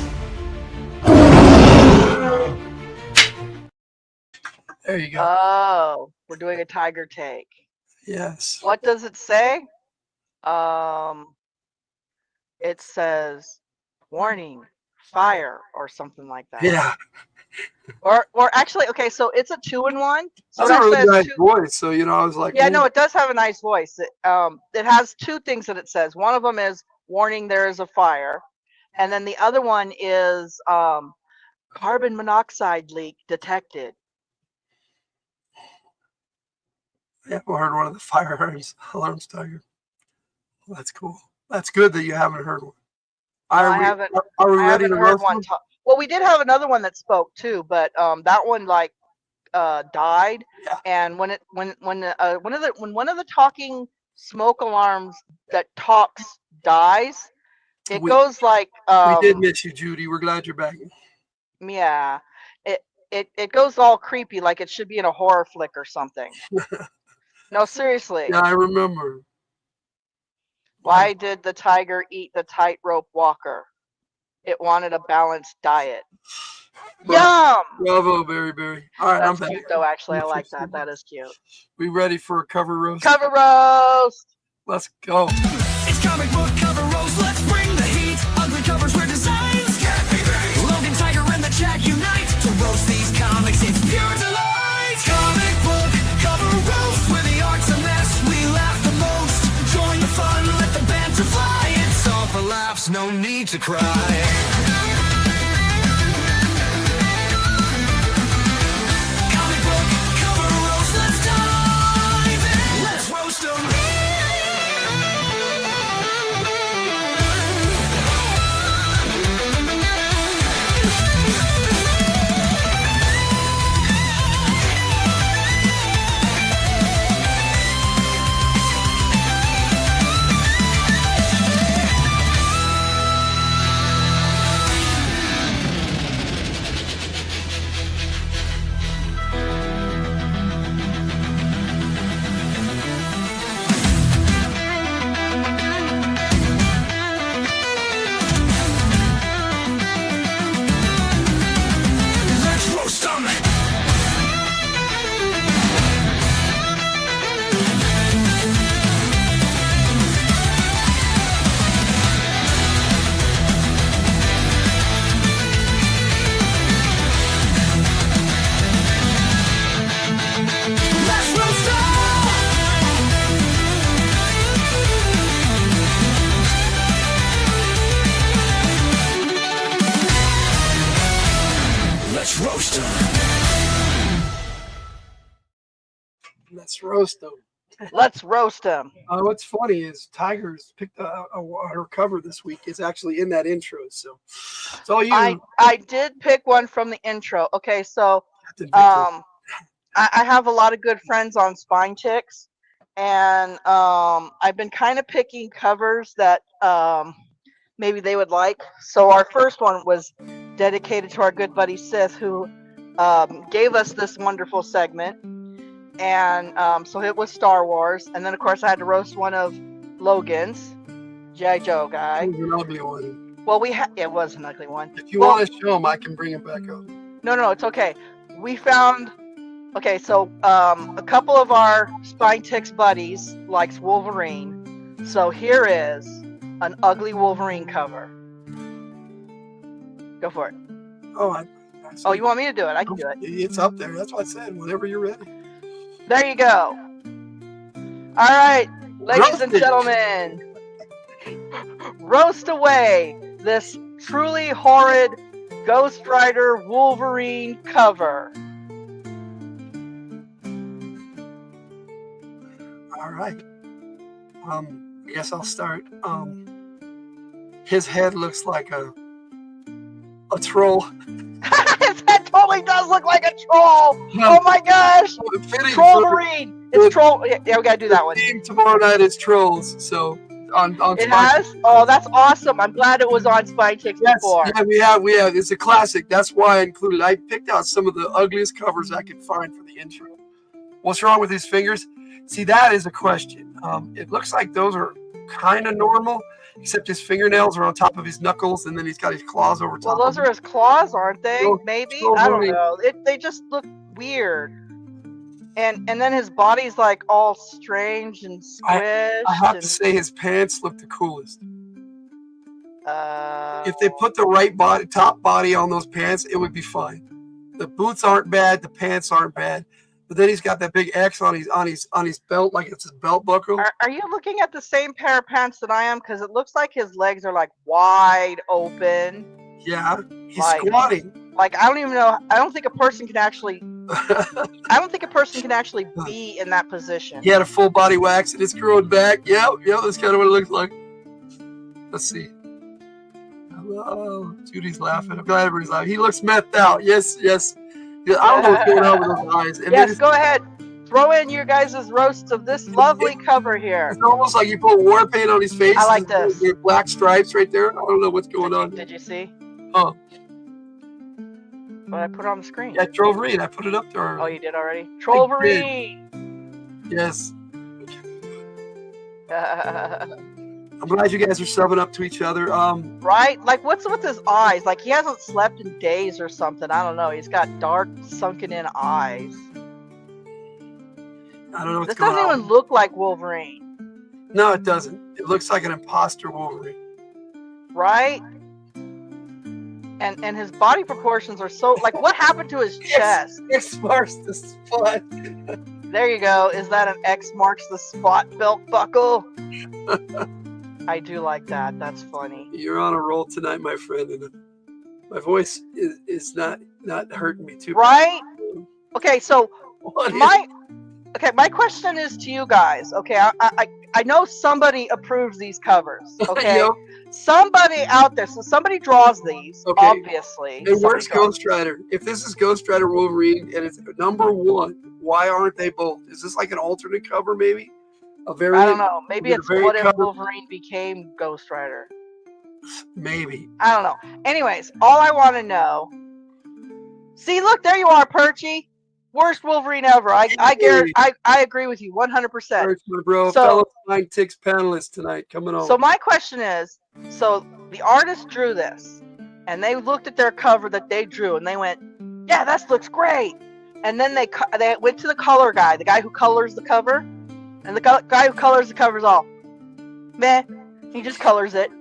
There you go. Oh, we're doing a tiger take. Yes. What does it say? It says warning, fire, or something like that. Yeah. Or actually, okay, so it's a 2-in-1. So That's a really nice voice. So I was like, yeah, no, it does have a nice voice. It has two things that it says. One of them is warning, there is a fire, and then the other one is carbon monoxide leak detected. Yeah, I heard one of the fire alarms, Tiger. Well, that's cool. That's good that you haven't heard one. I haven't ready to heard roast one. Well, we did have another one that spoke too, but that one like died. Yeah. And when one of the talking smoke alarms that talks dies, it goes like we did miss you, Judy. We're glad you're back. Yeah, it goes all creepy, like it should be in a horror flick or something. No, seriously. Yeah, I remember. Why did the tiger eat the tightrope walker? It wanted a balanced diet. Yum! Bravo, Berry. All right, That's I'm back. cute, though, actually. I like that. That is cute. We ready for a cover roast? Cover roast! Let's go. It's comic book cover roast, let's bring the heat. Ugly covers where designs can't be beat. Logan, Tiger, and the chat unite to roast these comics. It's pure delight. Comic book cover roast, where the art's a mess, we laugh the most. Join the fun, let the banter fly. It's all for laughs, no need to cry. roast them. Let's roast them. What's funny is Tigers picked her cover this week. It's actually in that intro, so it's all you. I did pick one from the intro. Okay, so I have a lot of good friends on Spine Chicks, and I've been kind of picking covers that maybe they would like. So our first one was dedicated to our good buddy Sith, who gave us this wonderful segment. And so it was Star Wars, and then of course I had to roast one of Logan's G.I. Joe guy. It was an ugly one. Well, it was an ugly one. If you want to show them, I can bring it back up. No, it's okay. We found. Okay, so a couple of our Spine Ticks buddies likes Wolverine, so here is an ugly Wolverine cover. Go for it. Oh, you want me to do it? I can do it. It's up there. That's what I said. Whenever you're ready. There you go. All right, ladies and gentlemen, roast away this truly horrid Ghost Rider Wolverine cover. All right. I guess I'll start. His head looks like a troll. His head totally does look like a troll. Oh my gosh! Troll-verine. It's troll. Yeah, we gotta do that one. Tomorrow night is Trolls. So on it has. Oh, that's awesome! I'm glad it was on Spine Chicks before. Yeah, we have. It's a classic. That's why I included. I picked out some of the ugliest covers I could find for the intro. What's wrong with his fingers? See, that is a question. It looks like those are kind of normal, except his fingernails are on top of his knuckles, and then he's got his claws over top. Well, those are his claws, aren't they? Maybe, I don't know. They just look weird, and then his body's like all strange and squished. I have to say, his pants look the coolest. If they put the right top body on those pants, it would be fine. The boots aren't bad, the pants aren't bad. But then he's got that big X on his belt, like it's his belt buckle. Are you looking at the same pair of pants that I am? Because it looks like his legs are like wide open. Yeah, he's squatting. Like I don't even know. I don't think a person can actually. I don't think a person can actually be in that position. He had a full body wax and it's growing back. Yep, that's kind of what it looks like. Let's see. Hello, Judy's laughing. I'm glad everybody's laughing. He looks methed out. Yes. Yeah, I don't know what's going on with those eyes. And yes, go ahead. Throw in your guys' roasts of this lovely cover here. It's almost like you put war paint on his face. I like this. With black stripes right there. I don't know what's going on. Did you see? Oh. But I put it on the screen. Yeah, Trollverine. I put it up there. Oh, you did already? Trollverine! Yes. I'm glad you guys are subbing up to each other. Right? Like, what's with his eyes? Like, he hasn't slept in days or something. I don't know. He's got dark, sunken-in eyes. I don't know what's this going on. doesn't even look like Wolverine. No, it doesn't. It looks like an imposter Wolverine. Right? And his body proportions are so... Like, what happened to his chest? X marks the spot. There you go. Is that an X marks the spot belt buckle? I do like that. That's funny. You're on a roll tonight, my friend, and my voice is not hurting me too. Right? Okay, so my question is to you guys. Okay, I know somebody approves these covers. Okay, Yep. Somebody out there. So somebody draws these. Okay. Obviously. And where's Ghost Rider? If this is Ghost Rider Wolverine and it's number one, why aren't they both? Is this like an alternate cover, maybe? A variant? I don't know. Maybe it's what if Wolverine became Ghost Rider. Maybe. I don't know. Anyways, all I want to know. See, look, there you are, Perchy. Worst Wolverine ever. I agree with you 100%. Bro, fellow Spine Ticks panelists tonight coming on. So my question is, so the artist drew this, and they looked at their cover that they drew, and they went, "Yeah, that looks great." And then they went to the color guy, the guy who colors the cover, and the guy who colors the cover is all, meh. He just colors it.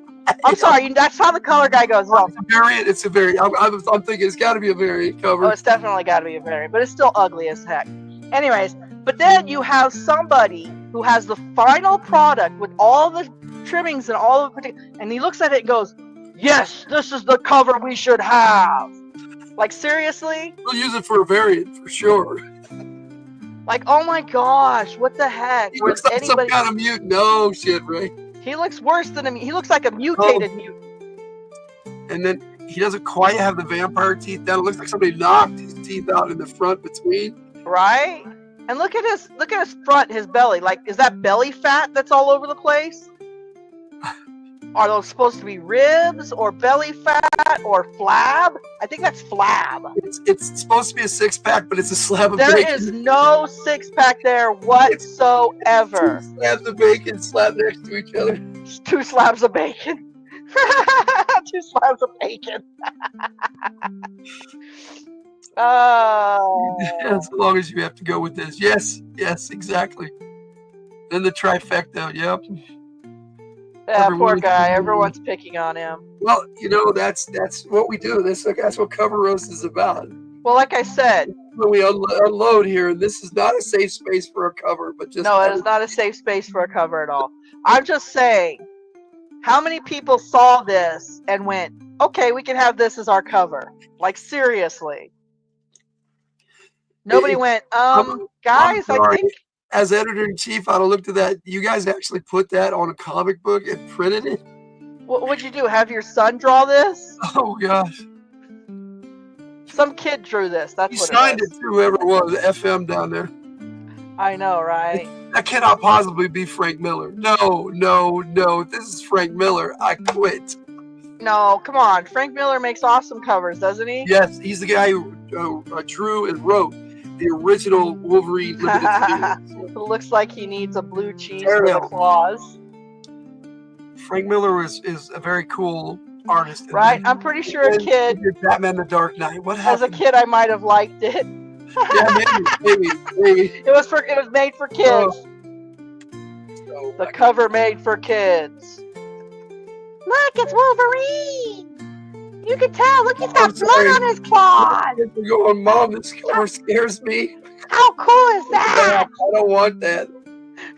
I'm sorry, that's how the color guy goes. Well, it's a variant. It's a variant. I'm thinking it's got to be a variant cover. Oh, it's definitely got to be a variant, but it's still ugly as heck. Anyways, but then you have somebody who has the final product with all the trimmings and all of it, and he looks at it and goes, "Yes, this is the cover we should have." Like, seriously? We'll use it for a variant for sure. Like, oh my gosh, what the heck? He Where's looks like anybody? some kind of mutant. No shit, Ray. He looks worse than him. He looks like a mutated mutant. And then he doesn't quite have the vampire teeth down. It looks like somebody knocked his teeth out in the front between. Right? And look at his front, his belly. Like, is that belly fat that's all over the place? Are those supposed to be ribs or belly fat or flab? I think that's flab. It's supposed to be a 6-pack, but it's a slab of There bacon. is no 6-pack there whatsoever. 2 slabs of bacon slapped next to each other. 2 slabs of bacon. 2 slabs of bacon. As long as you have to go with this. Yes, exactly. Then the trifecta, yep. Yeah, poor guy. Everyone's picking on him. Well, that's what we do. That's what Cover Roast is about. Well, like I said, when we unload here, this is not a safe space for a cover, but just no, it is not a safe space for a cover at all. I'm just saying, how many people saw this and went, okay, we can have this as our cover? Like, seriously. Nobody went, guys, I think. As editor-in-chief, I'd have looked at that. You guys actually put that on a comic book and printed it? What would you do? Have your son draw this? Oh, gosh. Some kid drew this. That's what signed it to whoever it was, FM down there. I know, right? That cannot possibly be Frank Miller. No. If this is Frank Miller, I quit. No, come on. Frank Miller makes awesome covers, doesn't he? Yes, he's the guy who drew and wrote the original Wolverine limited series. It looks like he needs a blue cheese for the claws. Frank Miller is a very cool artist. Right? I'm pretty sure a kid. Batman the Dark Knight. What happened? As a kid, I might have liked it. Yeah, maybe. It was made for kids. The cover made for kids. Look, it's Wolverine. You can tell. Look, he's got blood on his claws. You're going, Mom, this cover scares me. How cool is that? I don't want that.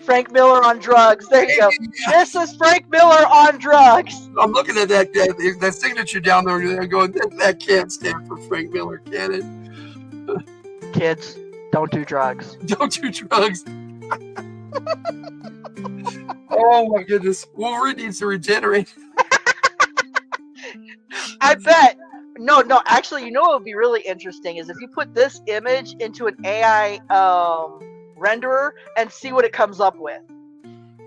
Frank Miller on drugs. There you go. This is Frank Miller on drugs. I'm looking at that signature down there and going, that can't stand for Frank Miller, can it? Kids, don't do drugs. Don't do drugs. Oh my goodness. Wolverine needs to regenerate. I bet. No, actually, you know what would be really interesting is if you put this image into an AI renderer and see what it comes up with.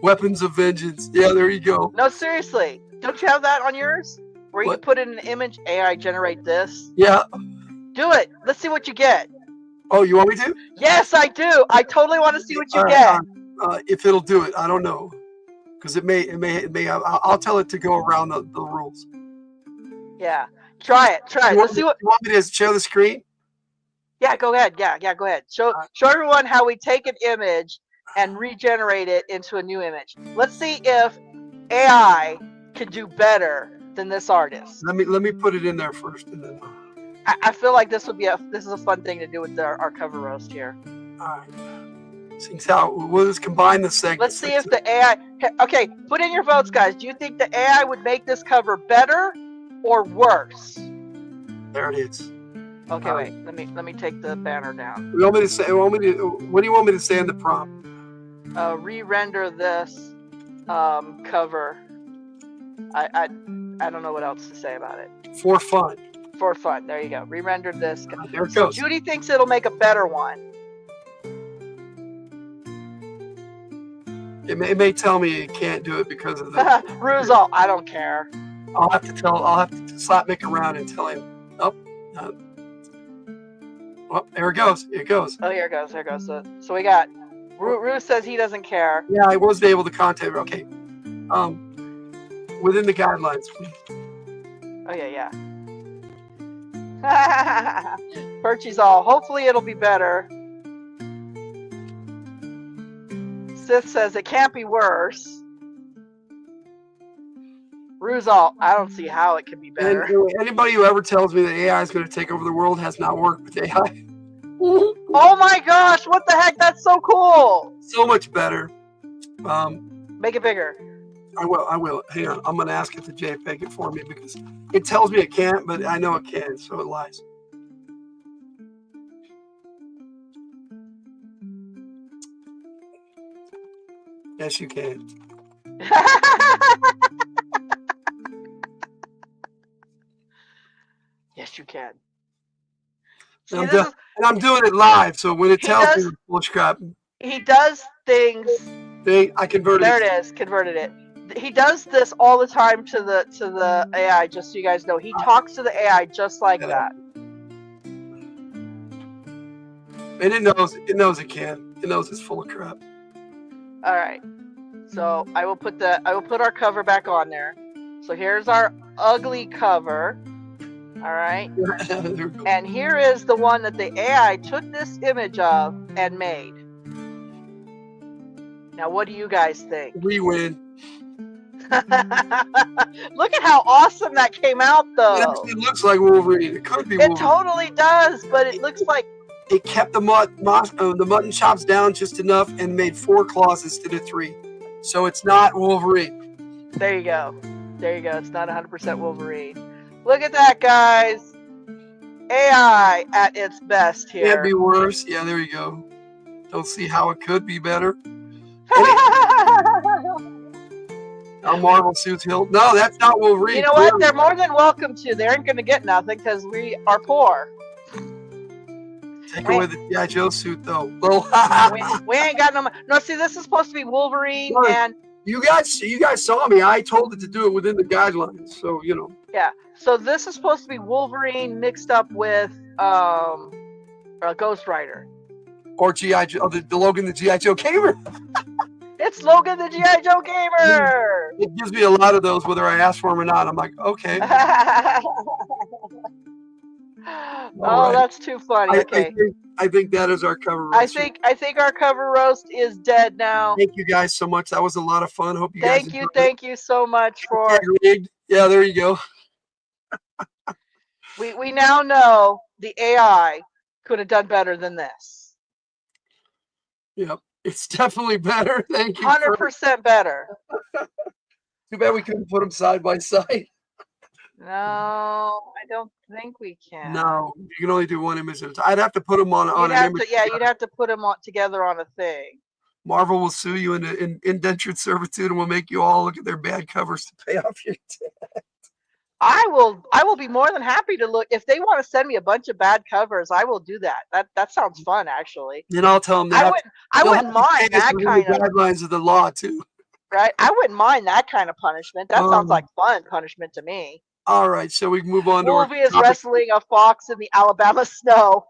Weapons of Vengeance. Yeah, there you go. No, seriously. Don't you have that on yours? Where you can put in an image, AI generate this? Yeah. Do it. Let's see what you get. Oh, you want me to? Yes, I do. I totally want to see what you get. If it'll do it, I don't know. Because it may. I'll tell it to go around the rules. Yeah. Try it. Let's see what. You want me to share the screen? Yeah, go ahead. Yeah, go ahead. Show everyone how we take an image and regenerate it into a new image. Let's see if AI can do better than this artist. Let me put it in there first, and then. I feel like this is a fun thing to do with our cover roast here. All right. Seems how we'll just combine the segments. Let's see if the AI. Okay, put in your votes, guys. Do you think the AI would make this cover better or worse? There it is. Okay, wait. Let me take the banner down. What do you want me to say in the prompt? Re-render this cover. I don't know what else to say about it. For fun. For fun. There you go. Re-render this. There it so goes. Judy thinks it'll make a better one. It may tell me it can't do it because of the Ruzal. I don't care. I'll have to slap Mick around and tell him. Oh, there it goes. It goes. Oh, here it goes. So we got. Ru says he doesn't care. Yeah, I wasn't able to contact her. Okay. Within the guidelines. Oh yeah. Perchy's all. Hopefully it'll be better. Sith says it can't be worse. Ruzal, I don't see how it can be better. And anybody who ever tells me that AI is going to take over the world has not worked with AI. Oh my gosh, what the heck? That's so cool. So much better. Make it bigger. I will. Hang on. I'm going to ask it to JPEG it for me because it tells me it can't, but I know it can, so it lies. Yes, you can. Yes, you can. And See, I'm doing it live, so when it He tells does- me full crap, he does things. I converted There it is. Converted it. He does this all the time to the AI. Just so you guys know, he talks to the AI just like that. And it knows it can. It knows it's full of crap. All right. So I will put our cover back on there. So here's our ugly cover. All right. And here is the one that the AI took this image of and made. Now, what do you guys think? We win. Look at how awesome that came out, though. It actually looks like Wolverine. It could be It Wolverine. totally does, but it looks like it kept the mutton chops down just enough and made 4 claws instead of 3. So it's not Wolverine. There you go. There you go. It's not 100% Wolverine. Look at that, guys. AI at its best here. Can't be worse. Yeah, there you go. Don't see how it could be better. Our Marvel suits Hildt. No, that's not Wolverine. You know what? They're more than welcome to. They aren't going to get nothing because we are poor. Take away the G.I. Joe suit, though. we ain't got no money. No, see, this is supposed to be Wolverine and... You guys saw me. I told it to do it within the guidelines, so, you know. Yeah. So this is supposed to be Wolverine mixed up with Ghost Rider. Or G.I. Joe, the Logan the G.I. Joe Gamer. It's Logan the G.I. Joe Gamer. It gives me a lot of those, whether I ask for them or not. I'm like, okay. Oh, that's too funny. Okay. I think that is our cover roast. I think our cover roast is dead now. Thank you guys so much. That was a lot of fun. Hope you guys enjoyed it. Thank you so much for. Yeah, there you go. We now know the AI could have done better than this. Yep, it's definitely better. Thank you. 100% better. Too bad we couldn't put them side by side. No, I don't think we can. No, you can only do one image at a time. I'd have to put them on an image. Yeah, you'd have to put them together on a thing. Marvel will sue you in indentured servitude and will make you all look at their bad covers to pay off your debt. I will be more than happy to look. If they want to send me a bunch of bad covers, I will do that. That sounds fun, actually. Then I'll tell them that. I wouldn't mind that kind of guidelines of the law too. Right? I wouldn't mind that kind of punishment. That sounds like fun punishment to me. All right, so we move on to Wolvie is wrestling a fox in the Alabama snow.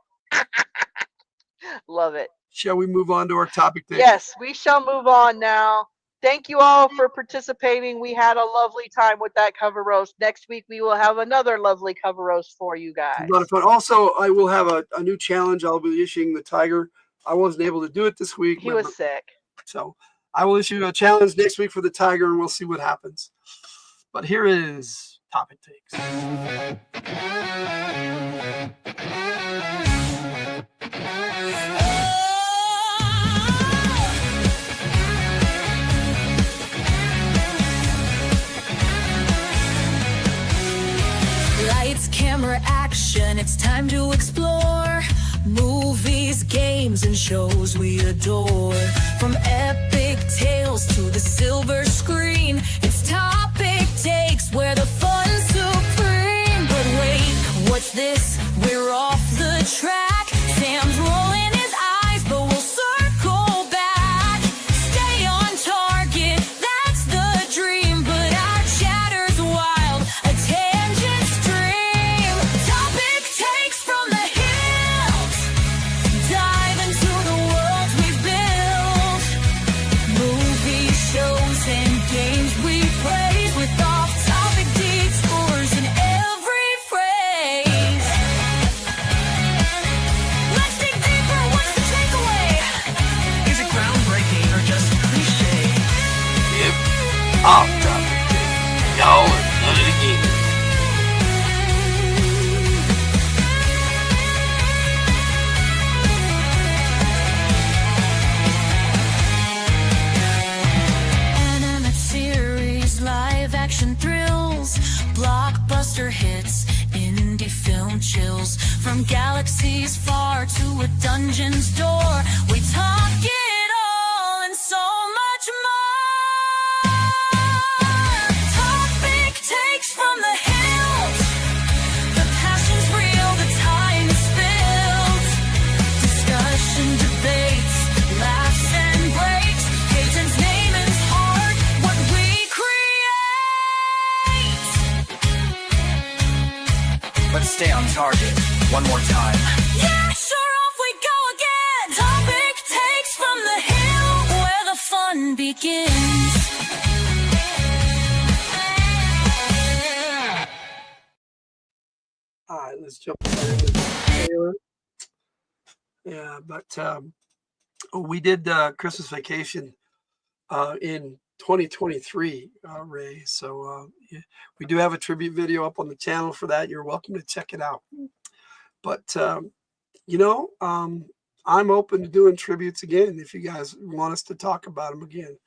Love it. Shall we move on to our topic today? Yes, we shall move on now. Thank you all for participating. We had a lovely time with that cover roast. Next week, we will have another lovely cover roast for you guys. A lot of fun. Also, I will have a new challenge. I'll be issuing the Tiger. I wasn't able to do it this week. He was sick. So I will issue a challenge next week for the Tiger, and we'll see what happens. But here is Topic Takes. Lights, camera, action, it's time to explore. Movies, games, and shows we adore. From epic tales to the silver screen, it's Topic Takes where the fun's supreme. But wait, what's this? We're off the track. Sam's rolling his eyes, but we'll circle back. Stay on target, that's the dream. But our chatter's wild, a tangent stream. Topic Takes from the Hildt. Dive into the world we built. Movies, shows, and games we praise with off-topic detours in every phrase. Let's dig deeper. What's the takeaway? Is it groundbreaking or just cliche? Yep. Off topic. Y'all are none of the game. Animate series, live action thrills, blockbuster hits, indie film chills. From galaxies far to a dungeon's door, we talk it all and so much more. stay on target. One more time. Yeah, sure, off we go again. Topic takes from the hill where the fun begins. All right, let's jump right into the trailer. Yeah, but we did Christmas Vacation in 2023, Ray. So yeah, we do have a tribute video up on the channel for that. You're welcome to check it out. But you know, I'm open to doing tributes again if you guys want us to talk about them again.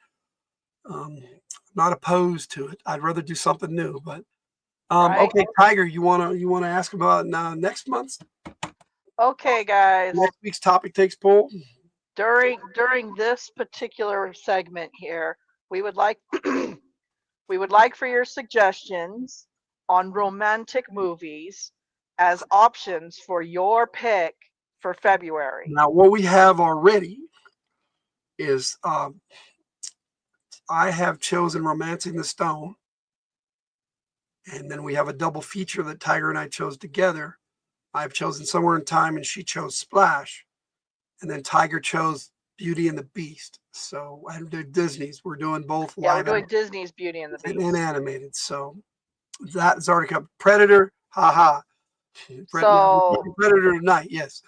Not opposed to it. I'd rather do something new, but Right. okay, Tiger, you wanna ask about next month's Okay, guys. next week's topic takes poll? During this particular segment here, we would like for your suggestions on romantic movies as options for your pick for February. Now, what we have already is I have chosen Romancing the Stone, and then we have a double feature that Tiger and I chose together. I've chosen Somewhere in Time, and she chose Splash, and then Tiger chose Beauty and the Beast. So I did Disney's. We're doing both. Yeah, we're live doing action Disney's Beauty and the Beast. and animated. So that's already come. Predator, haha. So Predator tonight, yes.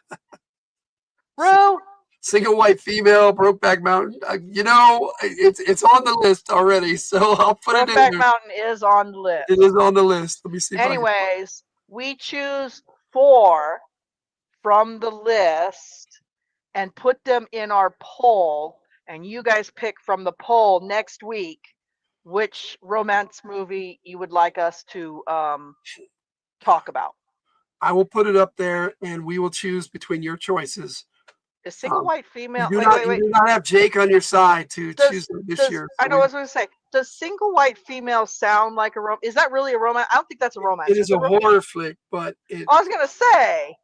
Rue, Single White Female, Brokeback Mountain. You know, it's on the list already, so I'll put it in Brokeback there. Mountain is on the list. It is on the list. Let me see. Anyways, we choose 4 from the list and put them in our poll, and you guys pick from the poll next week which romance movie you would like us to talk about. I will put it up there, and we will choose between your choices. Is Single White Female? You Wait. do not have Jake on your side to choose this year. I know what I was going to say. Does Single White Female sound like a romance? Is that really a romance? I don't think that's a romance. It is a horror flick, but I was going to say.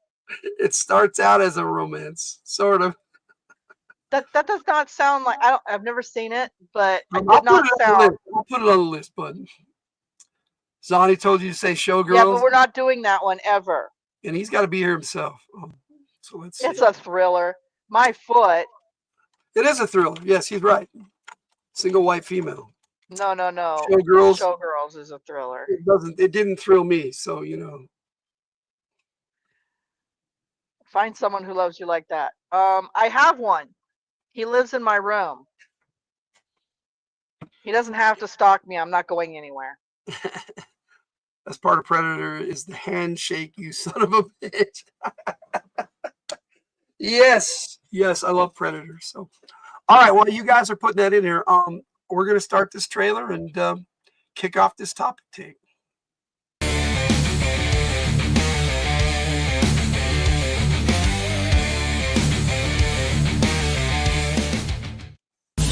It starts out as a romance, sort of. That does not sound like I've never seen it, but it I'll did not sound. I'll put it on the list, bud. Zonnie told you to say Showgirls. Yeah, but we're not doing that one ever. And he's got to be here himself. So let's see. It's a thriller. My foot. It is a thriller. Yes, he's right. Single White Female. No. Showgirls. Showgirls is a thriller. It didn't thrill me, so you know. Find someone who loves you like that. I have one. He lives in my room. He doesn't have to stalk me. I'm not going anywhere. That's part of Predator is the handshake, you son of a bitch. Yes, I love Predator. So, all right, well, you guys are putting that in here. We're gonna start this trailer and kick off this topic take.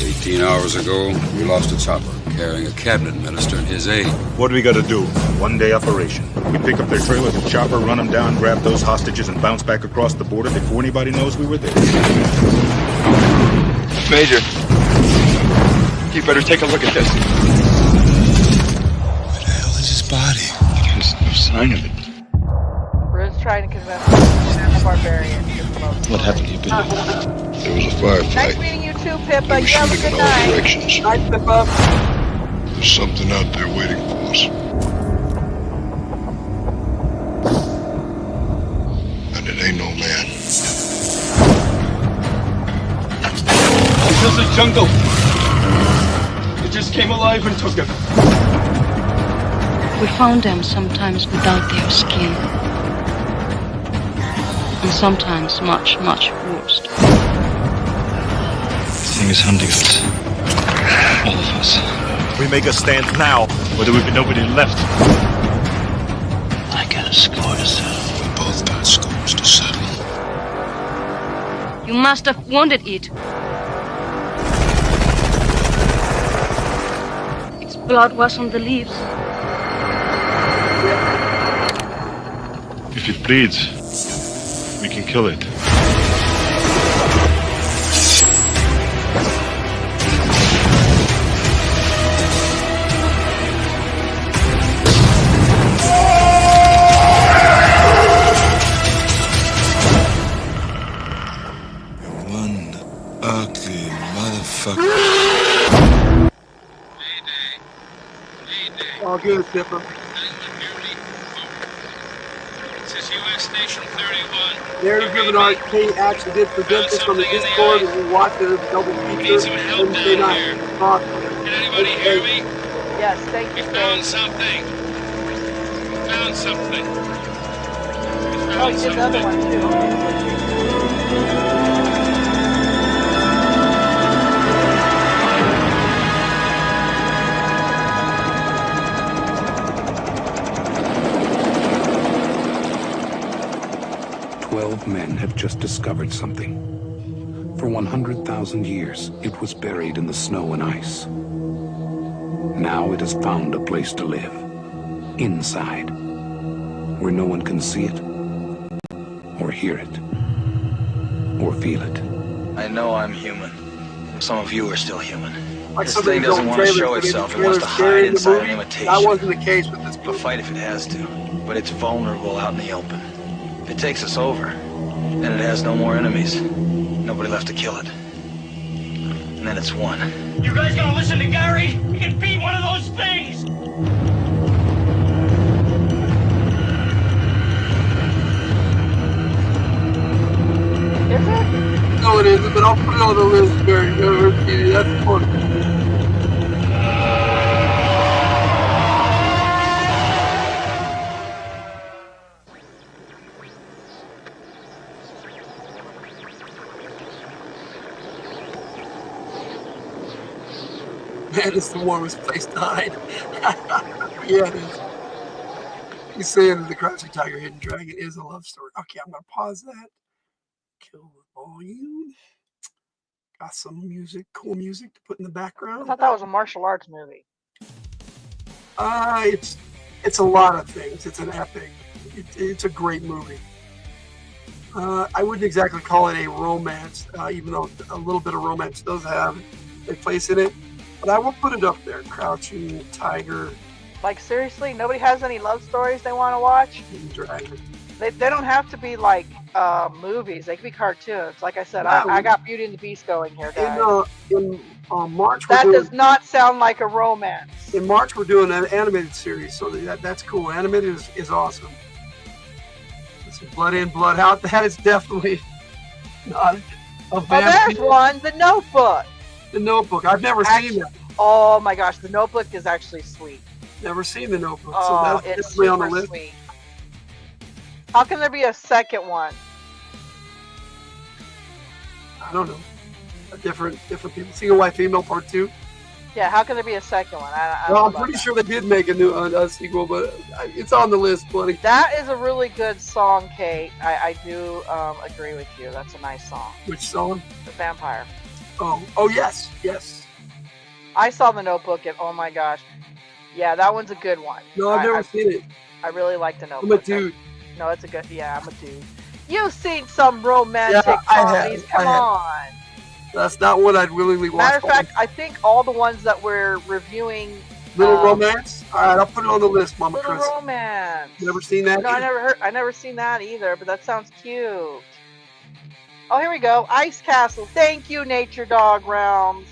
18 hours ago, we lost a chopper carrying a cabinet minister and his aide. What do we gotta do? One-day operation. We pick up their trailer, the chopper, run them down, grab those hostages, and bounce back across the border before anybody knows we were there. Major, you better take a look at this. Where the hell is his body? There's no sign of it. We're just trying to convince the barbarian. What happened to you, Billy? There was a firefight. Nice meeting you too, Pippa. They were You have a shooting good in all night. directions. Night, Pippa. There's something out there waiting for us. And it ain't no man. This is jungle. It just came alive and took him. We found them sometimes without their skin. And sometimes much, much worse. This thing is hunting us. All of us. We make a stand now, or there will be nobody left. I got a score to settle. We both got scores to settle. You must have wanted it. Its blood was on the leaves. If it bleeds, we can kill it. All good, Tipper. This is U.S. Station 31. Narrative Driven Art, Kate actually did present this on the Discord, and we watched it as a double feature Wednesday night. Awesome. Can anybody hear me? Yes, thank you. We found something. We found something. Oh, you did another one too. 12 men have just discovered something. For 100,000 years, it was buried in the snow and ice. Now it has found a place to live. Inside. Where no one can see it, or hear it, or feel it. I know I'm human. Some of you are still human. Like This thing doesn't want to show itself. It wants to hide inside an imitation. That wasn't the case with this It'll fight if it has to, but it's vulnerable out in the open. If it takes us over, then it has no more enemies. Nobody left to kill it. And then it's won. You guys gonna listen to Gary? He can beat one of those things! Is it? No, it isn't, but I'll put it on the list, Barry. That's fun. Man, it's the warmest place to hide. Yeah, it is. He's saying that The Crouching Tiger, Hidden Dragon is a love story. Okay, I'm going to pause that. Kill the volume. Got some music, cool music to put in the I background. thought that was a martial arts movie. It's a lot of things. It's an epic. It's a great movie. I wouldn't exactly call it a romance, even though a little bit of romance does have a place in it. But I will put it up there. Crouching Tiger. Like, seriously, nobody has any love stories they want to watch? Dragon. They don't have to be like movies. They can be cartoons. Like I said, I got Beauty and the Beast going here, guys. In March, that does not sound like a romance. In March, we're doing an animated series, so that's cool. Animated is awesome. This is Blood In, Blood Out. That is definitely not a vampire. Oh, there's one. The Notebook. The Notebook. I've never seen that. Oh my gosh, The Notebook is actually sweet. Never seen The Notebook, Oh, so that's it's definitely on the super list. sweet. How can there be a second one? I don't know. Different people. Single White Female Part 2. Yeah, how can there be a second one? I Well, don't I'm know pretty sure they did make a new sequel, but it's on the list, buddy. That is a really good song, Kate. I do agree with you. That's a nice song. Which song? The Vampire. Oh yes. I saw The Notebook and oh my gosh. Yeah, that one's a good one. No, I've never seen it. I really like The Notebook. I'm a dude. No, it's a good, yeah, I'm a dude. You've seen some romantic Yeah, I have, comedies. Come I have. on. That's not what I'd willingly watch. Matter of fact, I think all the ones that we're reviewing. Little Romance. All right, I'll put it on the list, Mama Little Chris. Romance. Never seen that? No, I never seen that either, but that sounds cute. Oh, here we go. Ice Castle. Thank you, Nature Dog Realms.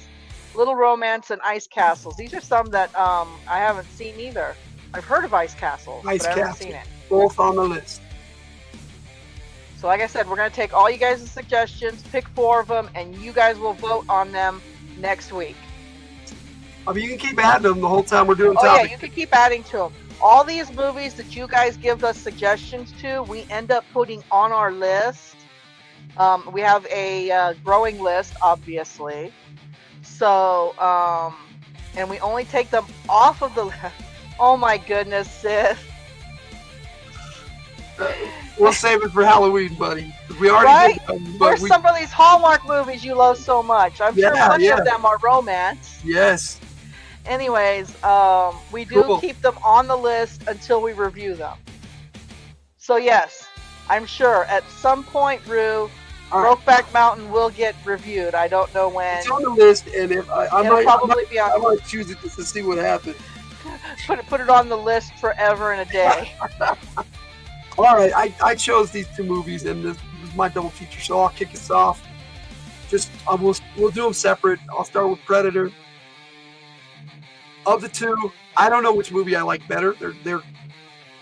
Little Romance and Ice Castles. These are some that I haven't seen either. I've heard of Ice Castles, Ice but I haven't Castle. seen it. Both on the list. So like I said, we're going to take all you guys' suggestions, pick 4 of them, and you guys will vote on them next week. I mean, you can keep adding them the whole time we're doing Oh topics. yeah, you can keep adding to them. All these movies that you guys give us suggestions to, we end up putting on our list. We have a growing list, obviously. So, and we only take them off of the list. Oh my goodness, Sid. We'll save it for Halloween, buddy. We already did them, but Where's some of these Hallmark movies you love so much? I'm sure Yeah, much yeah. of them are romance. Yes. Anyways, we do Cool. keep them on the list until we review them. So yes, I'm sure at some point, Rue, Brokeback Mountain will get reviewed. I don't know when. It's on the list, and if I It'll probably be on. I might choose it just to see what happens. Put it on the list forever and a day. All right, I chose these 2 movies, and this is my double feature, so I'll kick us off. We'll do them separate. I'll start with Predator. of the two, I don't know which movie I like better. They're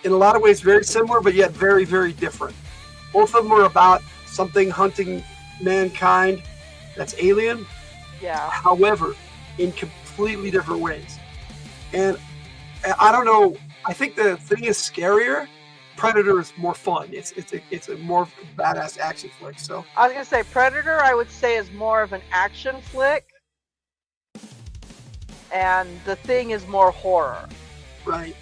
in a lot of ways very similar, but yet very, very different. Both of them are about something hunting mankind that's alien. Yeah. However, in completely different ways. And I don't know. I think the thing is scarier. Predator is more fun. It's a more badass action flick. So I was gonna say Predator, I would say, is more of an action flick, and The Thing is more horror. Right.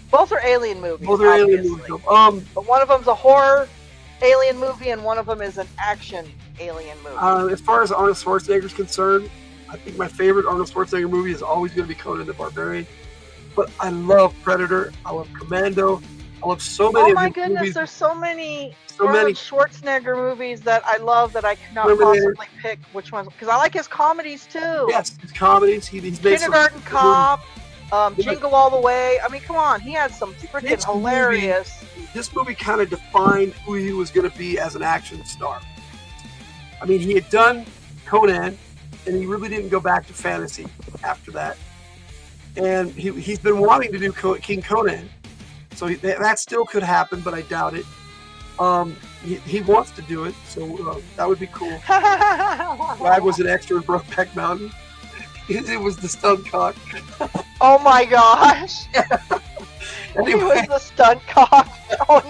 Both are alien movies. Both are obviously. alien movies. But one of them's a horror alien movie, and one of them is an action alien movie. As far as Arnold Schwarzenegger is concerned, I think my favorite Arnold Schwarzenegger movie is always going to be Conan the Barbarian. But I love Predator. I love Commando. I love so many. Oh of my these goodness, movies. there's so many So many. Schwarzenegger movies that I love that I cannot Terminator. possibly pick which ones, because I like his comedies too. Yes, his comedies. He's made some Kindergarten good Cop, movies. Jingle All the Way. I mean, come on, he had some freaking hilarious. This movie kind of defined who he was going to be as an action star. I mean, he had done Conan, and he really didn't go back to fantasy after that. And he's been wanting to do King Conan, so that still could happen, but I doubt it. He wants to do it, so that would be cool. Brad was an extra in Brokeback Mountain. It was the stunt cock. Oh my gosh! He was the stunt cock. Oh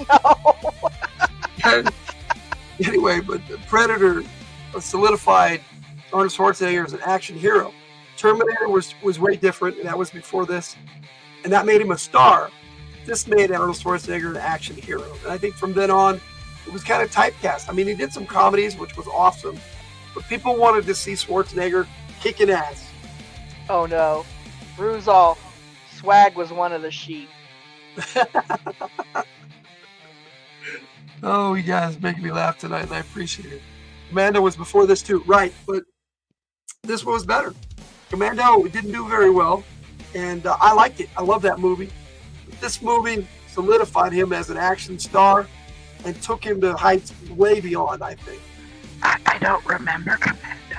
no! Anyway, but Predator solidified Arnold Schwarzenegger as an action hero. Terminator was way different, and that was before this, and that made him a star. This made Arnold Schwarzenegger an action hero, and I think from then on, it was kind of typecast. I mean, he did some comedies, which was awesome, but people wanted to see Schwarzenegger kicking ass. Oh no! Ruzol, swag was one of the sheep. Oh, you guys make me laugh tonight, and I appreciate it. Commando was before this too, right? But this one was better. Commando didn't do very well, and I liked it. I love that movie. But this movie solidified him as an action star and took him to heights way beyond, I think. I don't remember Commando.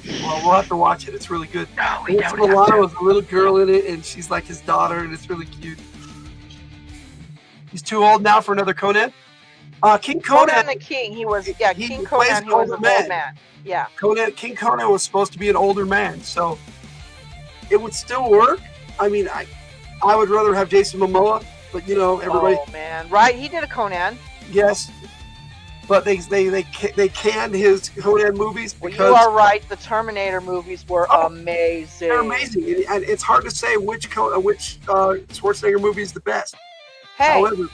Well, we'll have to watch it. It's really good. No, we don't. Milano is a little girl in it, and she's like his daughter, and it's really cute. He's too old now for another Conan. King Conan the King. He was King plays Conan. He was an old man. Yeah. King Conan was supposed to be an older man, so it would still work. I mean, I would rather have Jason Momoa, but you know, everybody. Oh man, right? He did a Conan. Yes, but they canned his Conan movies because you are right. The Terminator movies were amazing. They're amazing, and it's hard to say which Schwarzenegger movie is the best. Hey, however,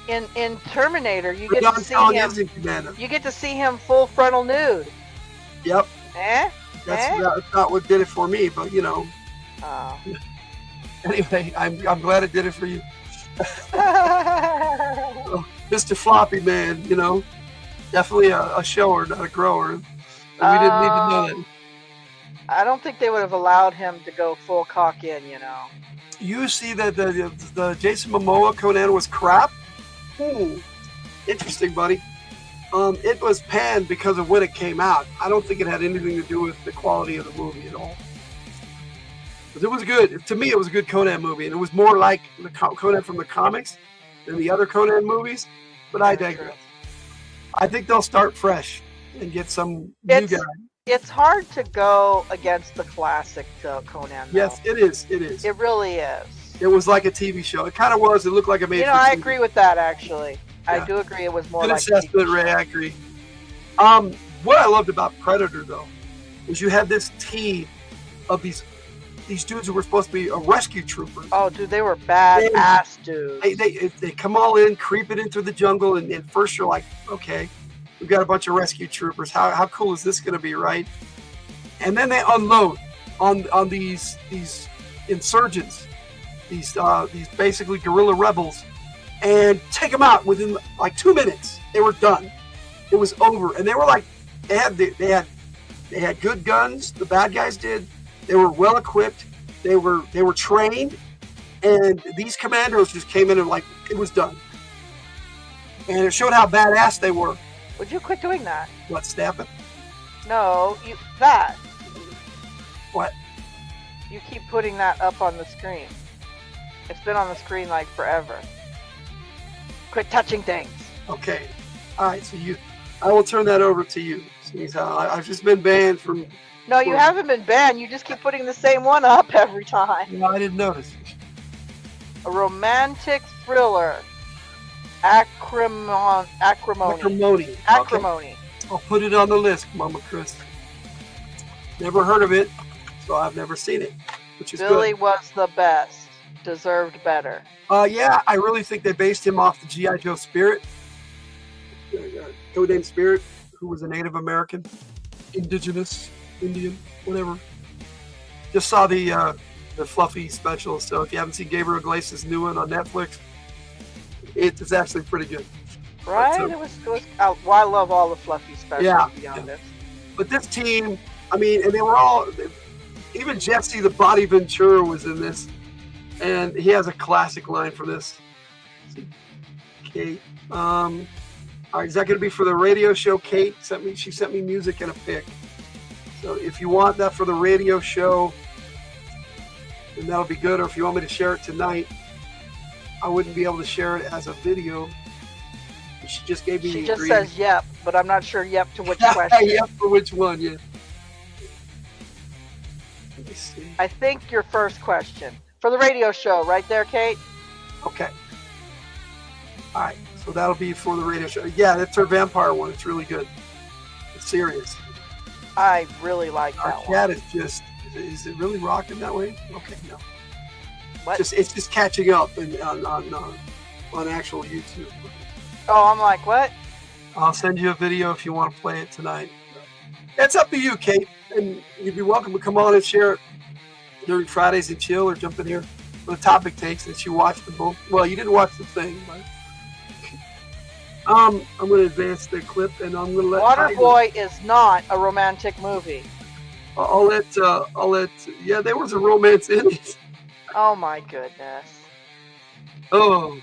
in Terminator, you get to see him. You get to see him full frontal nude. Yep. That's not what did it for me, but you know. Oh. Anyway, I'm glad it did it for you. Mr. Floppy Man, you know, definitely a shower, not a grower. And we didn't even know that. I don't think they would have allowed him to go full cock in, you know. You see that the Jason Momoa Conan was crap? Interesting, buddy. It was panned because of when it came out. I don't think it had anything to do with the quality of the movie at all. But it was good. To me, it was a good Conan movie, and it was more like the Conan from the comics than the other Conan movies. But I digress. I think they'll start fresh and get some new guy. It's hard to go against the classic Conan. Though. Yes, it is. It is. It really is. It was like a TV show. It kind of was. It looked like a made. You know, I agree with that actually. Yeah. I do agree. It was more good like assessment, Ray. I agree. What I loved about Predator though was you had this team of these dudes who were supposed to be rescue troopers. Oh, dude, they were badass dudes. They come all in, creeping into the jungle, and first you're like, okay, we've got a bunch of rescue troopers. How cool is this going to be, right? And then they unload on these insurgents, these basically guerrilla rebels, and take them out within like 2 minutes. They were done. It was over, and they were like, they had good guns. The bad guys did. They were well equipped. They were trained, and these commandos just came in and like it was done. And it showed how badass they were. Would you quit doing that? What, snapping? No, that. What? You keep putting that up on the screen. It's been on the screen like forever. Quit touching things. Okay. All right. So I will turn that over to you. Since, I've just been banned from. No, you haven't been banned. You just keep putting the same one up every time. No, I didn't notice. A romantic thriller. Acrimony. Acrimony. Acrimony. Okay. I'll put it on the list, Mama Chris. Never heard of it, so I've never seen it, which is Billy good. was the best. Deserved better. Yeah, I really think they based him off the G.I. Joe Spirit. Codename Spirit, who was a Native American, indigenous, Indian, whatever. Just saw the Fluffy special, so if you haven't seen Gabriel Iglesias' new one on Netflix, it's actually pretty good. Right? But, It was well, I love all the Fluffy specials, Yeah, to be honest. But this team, I mean, and they were all, even Jesse the Body Ventura was in this, and he has a classic line for this. Kate, all right, is that going to be for the radio show? Kate she sent me music and a pic. So if you want that for the radio show, then that'll be good. Or if you want me to share it tonight, I wouldn't be able to share it as a video. She just gave me. She just says yep, but I'm not sure yep to which question. Yep for which one? Yeah. Let me see. I think your first question for the radio show, right there, Kate. Okay. All right, so that'll be for the radio show. Yeah, that's her vampire one. It's really good. It's serious. I really like Our that cat one. is just. Is it really rocking that way? Okay, no. What? It's just catching up on actual YouTube. Oh, I'm like, what? I'll send you a video if you want to play it tonight. It's up to you, Kate, and you'd be welcome to come on and share it during Fridays and chill, or jump in here when the topic takes that you watched them both. Well, you didn't watch the thing, but I'm going to advance the clip, and I'm going to let Waterboy is not a romantic movie. I'll let. Yeah, there was a romance in it. Oh my goodness. Oh.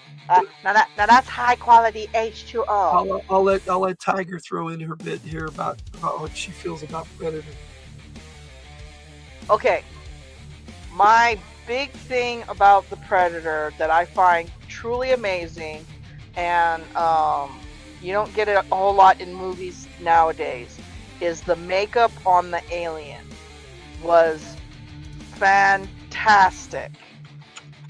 Now that's high quality H2O. I'll let Tiger throw in her bit here about what she feels about Predator. Okay, my big thing about the Predator that I find truly amazing, and you don't get it a whole lot in movies nowadays, is the makeup on the alien was fantastic.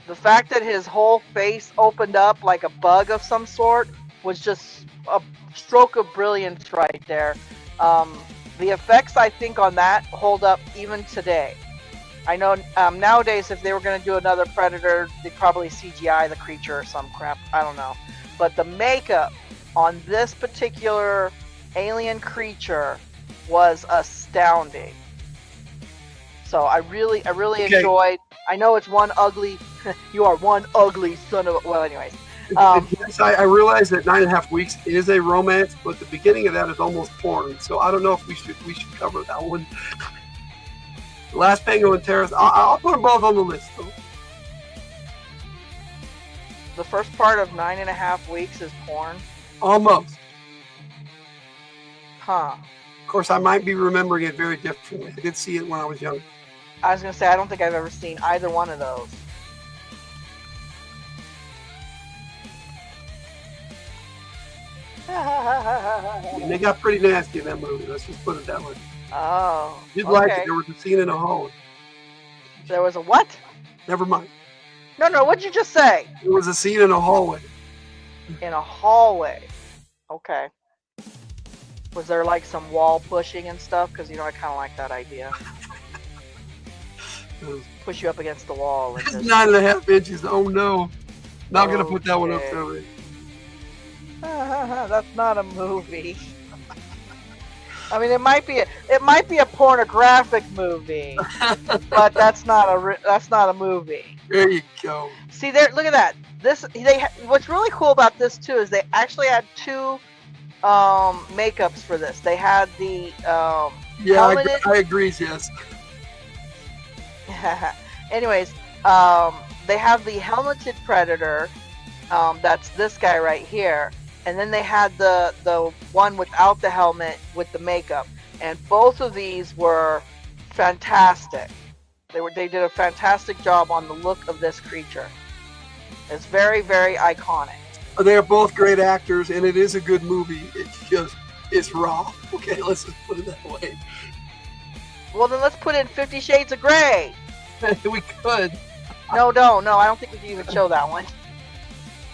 The fact that his whole face opened up like a bug of some sort was just a stroke of brilliance right there. The effects, I think, on that hold up even today. I know nowadays if they were going to do another Predator, they'd probably CGI the creature or some crap. I don't know. But the makeup on this particular alien creature was astounding. So I really enjoyed. I know it's one ugly. You are one ugly son of. Well, anyways. Yes, I realize that 9.5 Weeks is a romance, but the beginning of that is almost porn. So I don't know if we should cover that one. Last Pango and Terrace. I'll put them both on the list, though. The first part of 9.5 Weeks is porn. Almost. Huh. Of course, I might be remembering it very differently. I did see it when I was young. I was gonna say I don't think I've ever seen either one of those. And they got pretty nasty in that movie. Let's just put it that way. Oh. You'd okay. like it. There was a scene in a hallway. There was a what? Never mind. No. What'd you just say? There was a scene in a hallway. In a hallway. Okay. Was there like some wall pushing and stuff? Because I kind of like that idea. Push you up against the wall. And just... 9.5 inches. Oh no. Not gonna put that one up there. That's not a movie. I mean, it might be a pornographic movie, but that's not a movie. There you go. See there, look at that. What's really cool about this too is they actually had two makeups for this. They had the helmeted... I agree. Yes. Anyways, they have the helmeted Predator. That's this guy right here. And then they had the one without the helmet with the makeup. And both of these were fantastic. They did a fantastic job on the look of this creature. It's very, very iconic. They are both great actors, and it is a good movie. It's raw. Okay, let's just put it that way. Well, then let's put in 50 Shades of Grey. We could. No, don't. No, I don't think we can even show that one.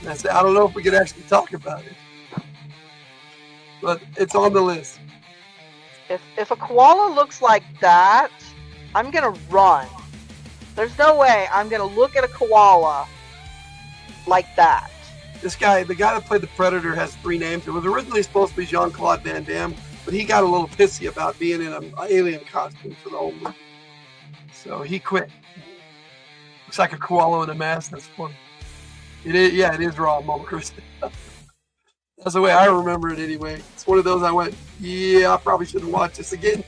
I don't know if we could actually talk about it, but it's on the list. If a koala looks like that, I'm gonna run. There's no way I'm gonna look at a koala like that. This guy, the guy that played the Predator, has 3 names. It was originally supposed to be Jean-Claude Van Damme, but he got a little pissy about being in an alien costume for the whole movie, so he quit. Looks like a koala in a mask. That's funny. It is, yeah, it is raw, Mama Chris. That's the way I remember it anyway. It's one of those I went, yeah, I probably shouldn't watch this again.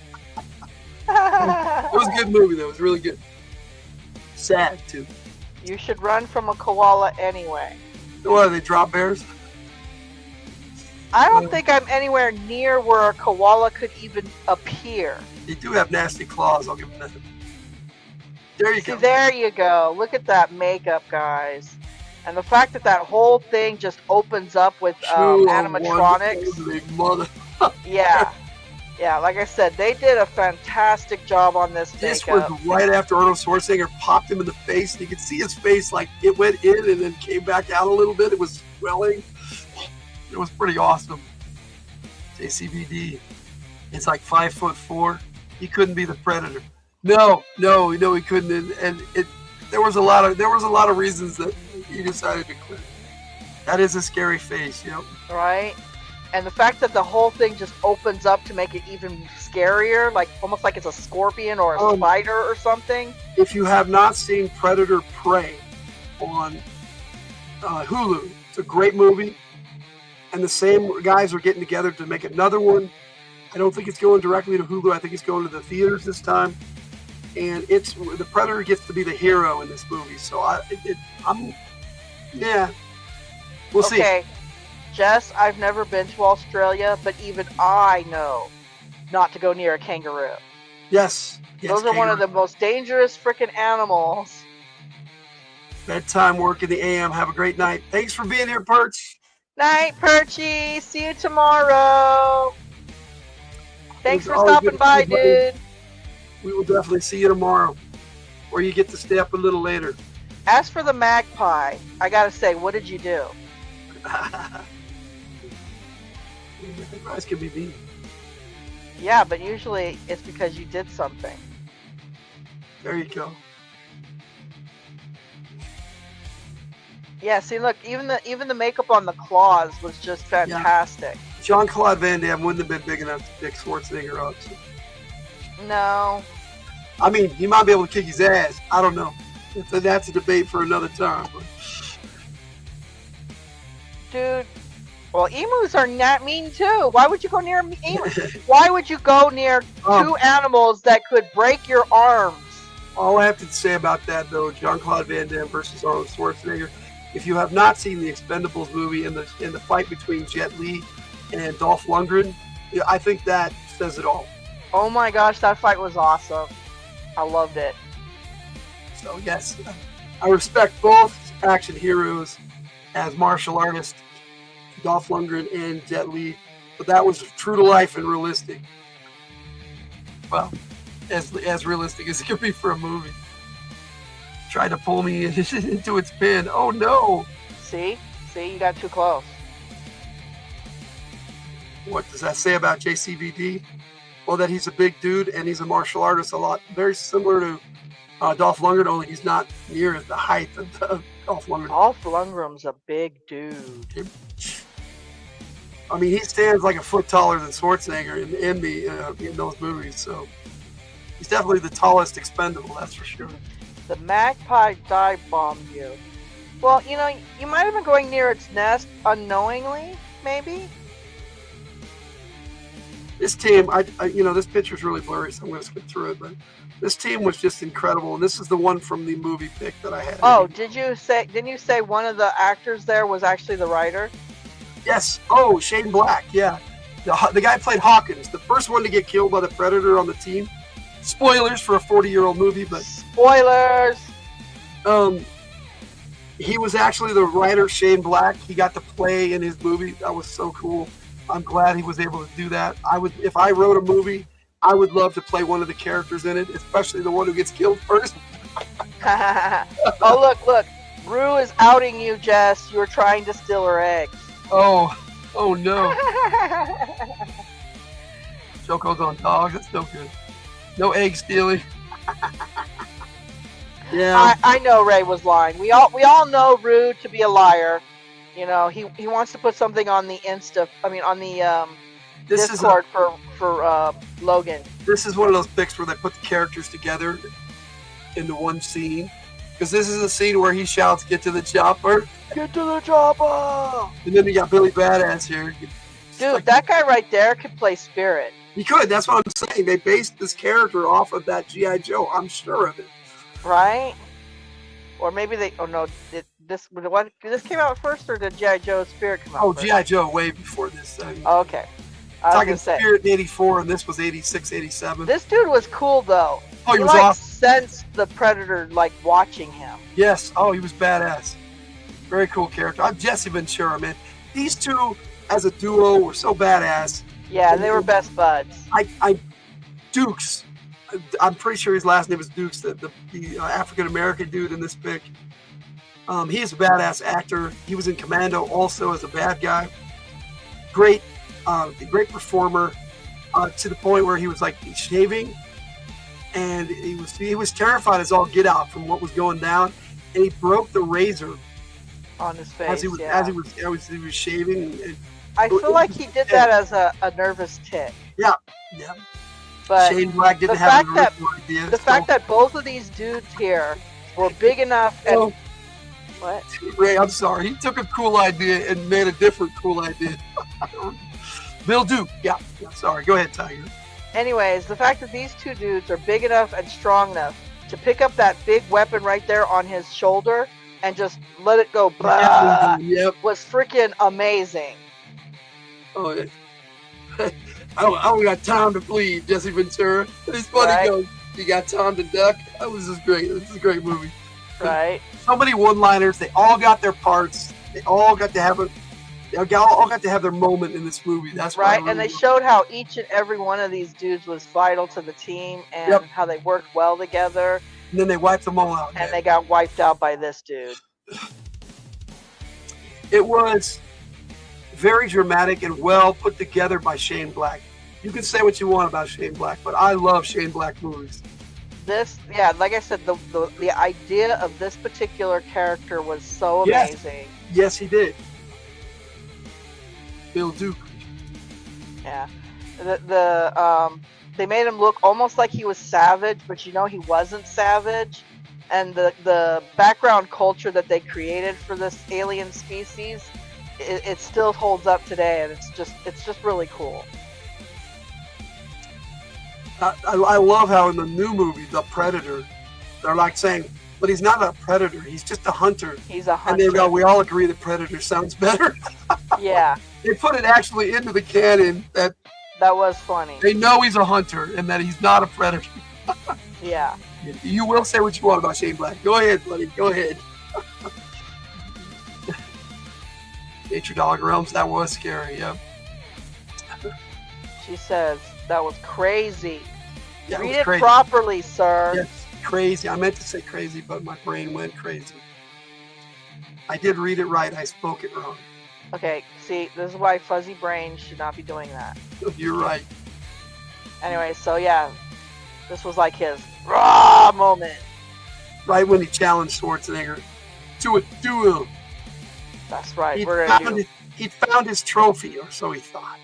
It was a good movie, though. It was really good. Sad, too. You should run from a koala anyway. What are they, drop bears? I don't think I'm anywhere near where a koala could even appear. They do have nasty claws, I'll give them that. There you go. There you go. Look at that makeup, guys. And the fact that whole thing just opens up with animatronics. Yeah. Yeah, like I said, they did a fantastic job on this This makeup. was right after Arnold Schwarzenegger popped him in the face. You could see his face, like, it went in and then came back out a little bit. It was swelling. It was pretty awesome. JCVD. It's like 5'4". He couldn't be the Predator. No, he couldn't. And there was a lot of reasons that he decided to quit. That is a scary face, Right? And the fact that the whole thing just opens up to make it even scarier, like almost like it's a scorpion or a spider or something. If you have not seen Predator Prey on Hulu, it's a great movie. And the same guys are getting together to make another one. I don't think it's going directly to Hulu. I think it's going to the theaters this time. And the Predator gets to be the hero in this movie. So we'll see. Okay, Jess, I've never been to Australia, but even I know not to go near a kangaroo. Yes. Those are one of the most dangerous freaking animals. Bedtime work in the AM. Have a great night. Thanks for being here, Perch. Night, Perchy. See you tomorrow. Thanks for stopping by, dude. We will definitely see you tomorrow. Or you get to stay up a little later. As for the magpie, I gotta say, what did you do? Magpies can be mean. Yeah, but usually it's because you did something. There you go. Yeah, see, look, even the makeup on the claws was just fantastic. Yeah. Jean-Claude Van Damme wouldn't have been big enough to pick Schwarzenegger up. So. No. I mean, he might be able to kick his ass. I don't know. That's a debate for another time. But. Dude, well, emus are not mean too. Why would you go near an emu? Why would you go near two animals that could break your arms? All I have to say about that, though, Jean-Claude Van Damme versus Arnold Schwarzenegger, if you have not seen the Expendables movie and the fight between Jet Li and Dolph Lundgren, I think that says it all. Oh my gosh, that fight was awesome. I loved it. So yes, I respect both action heroes as martial artists, Dolph Lundgren and Jet Li, but that was true to life and realistic. Well, as realistic as it could be for a movie. Tried to pull me into its pin. Oh no! See, you got too close. What does that say about JCVD? Well, that he's a big dude and he's a martial artist a lot. Very similar to Dolph Lundgren, only he's not near the height of Dolph Lundgren. Dolph Lundgren's a big dude. I mean, he stands like a foot taller than Schwarzenegger in those movies, so he's definitely the tallest expendable, that's for sure. The magpie dive bombed you. Well, you might have been going near its nest unknowingly, maybe? This team, this picture's really blurry, so I'm going to skip through it, but this team was just incredible, and this is the one from the movie pick that I had. Oh, didn't you say one of the actors there was actually the writer? Yes. Oh, Shane Black, yeah. The guy played Hawkins, the first one to get killed by the Predator on the team. Spoilers for a 40-year-old movie, but Spoilers. He was actually the writer, Shane Black. He got to play in his movie. That was so cool. I'm glad he was able to do that. If I wrote a movie, I would love to play one of the characters in it, especially the one who gets killed first. Oh, look. Rue is outing you, Jess. You were trying to steal her eggs. Oh no. Choco's on dog. That's no good. No egg stealing. Yeah. I know Ray was lying. We all know Rue to be a liar. You know, he wants to put something on the Discord for Logan. This is one of those pics where they put the characters together into one scene. Because this is a scene where he shouts, "Get to the chopper." Get to the chopper! And then we got Billy Badass here. Dude, that guy right there could play Spirit. He could. That's what I'm saying. They based this character off of that G.I. Joe. I'm sure of it. Right? Or maybe they... Oh, no. This came out first, or did G.I. Joe's Spirit come out first? G.I. Joe way before this. Okay. Talking Spirit in 84, and this was 86, 87. This dude was cool, though. Oh, he was awesome. Sensed the Predator, watching him. Yes. Oh, he was badass. Very cool character. I'm Jesse Ventura, man. These two, as a duo, were so badass. Yeah, they were best buds. Dukes. I'm pretty sure his last name is Dukes, the African-American dude in this pic. He is a badass actor. He was in Commando also as a bad guy. Great performer to the point where he was shaving, and he was terrified as all get out from what was going down, and he broke the razor on his face as he was shaving. I feel like he did that as a nervous tick. Yeah. But Shane Black didn't have the idea. The fact that both of these dudes here were big enough and what? Ray, I'm sorry. He took a cool idea and made a different cool idea. Bill Duke. Yeah. Sorry. Go ahead, Tiger. Anyways, the fact that these two dudes are big enough and strong enough to pick up that big weapon right there on his shoulder and just let it go was freaking amazing. Oh, yeah. I don't got time to bleed, Jesse Ventura. And his buddy goes, "You got time to duck?" That was just great. This is a great movie. Right. So many one-liners. They all got their parts. They all got to have their moment in this movie. That's right. And they showed how each and every one of these dudes was vital to the team and how they worked well together. And then they wiped them all out. And they got wiped out by this dude. It was very dramatic and well put together by Shane Black. You can say what you want about Shane Black, but I love Shane Black movies. Like I said, the idea of this particular character was so amazing. Yes, he did. Bill Duke. Yeah. They made him look almost like he was savage, but he wasn't savage. And the background culture that they created for this alien species, it still holds up today, and it's just really cool. I love how in the new movie, The Predator, they're saying, but he's not a predator, he's just a hunter. He's a hunter. And we all agree the Predator sounds better. Yeah. They put it actually into the canon that was funny. They know he's a hunter and that he's not a predator. Yeah. You will say what you want about Shane Black. Go ahead, buddy. Go ahead. Nature Dog Realms, that was scary, yeah. She says, that was crazy. Yeah, Read it properly, sir. Yes, crazy. I meant to say crazy, but my brain went crazy. I did read it right. I spoke it wrong. Okay, see, this is why fuzzy brains should not be doing that. You're right. Anyway, so yeah, this was like his raw moment. Right when he challenged Schwarzenegger to a duel. That's right. He found his trophy, or so he thought.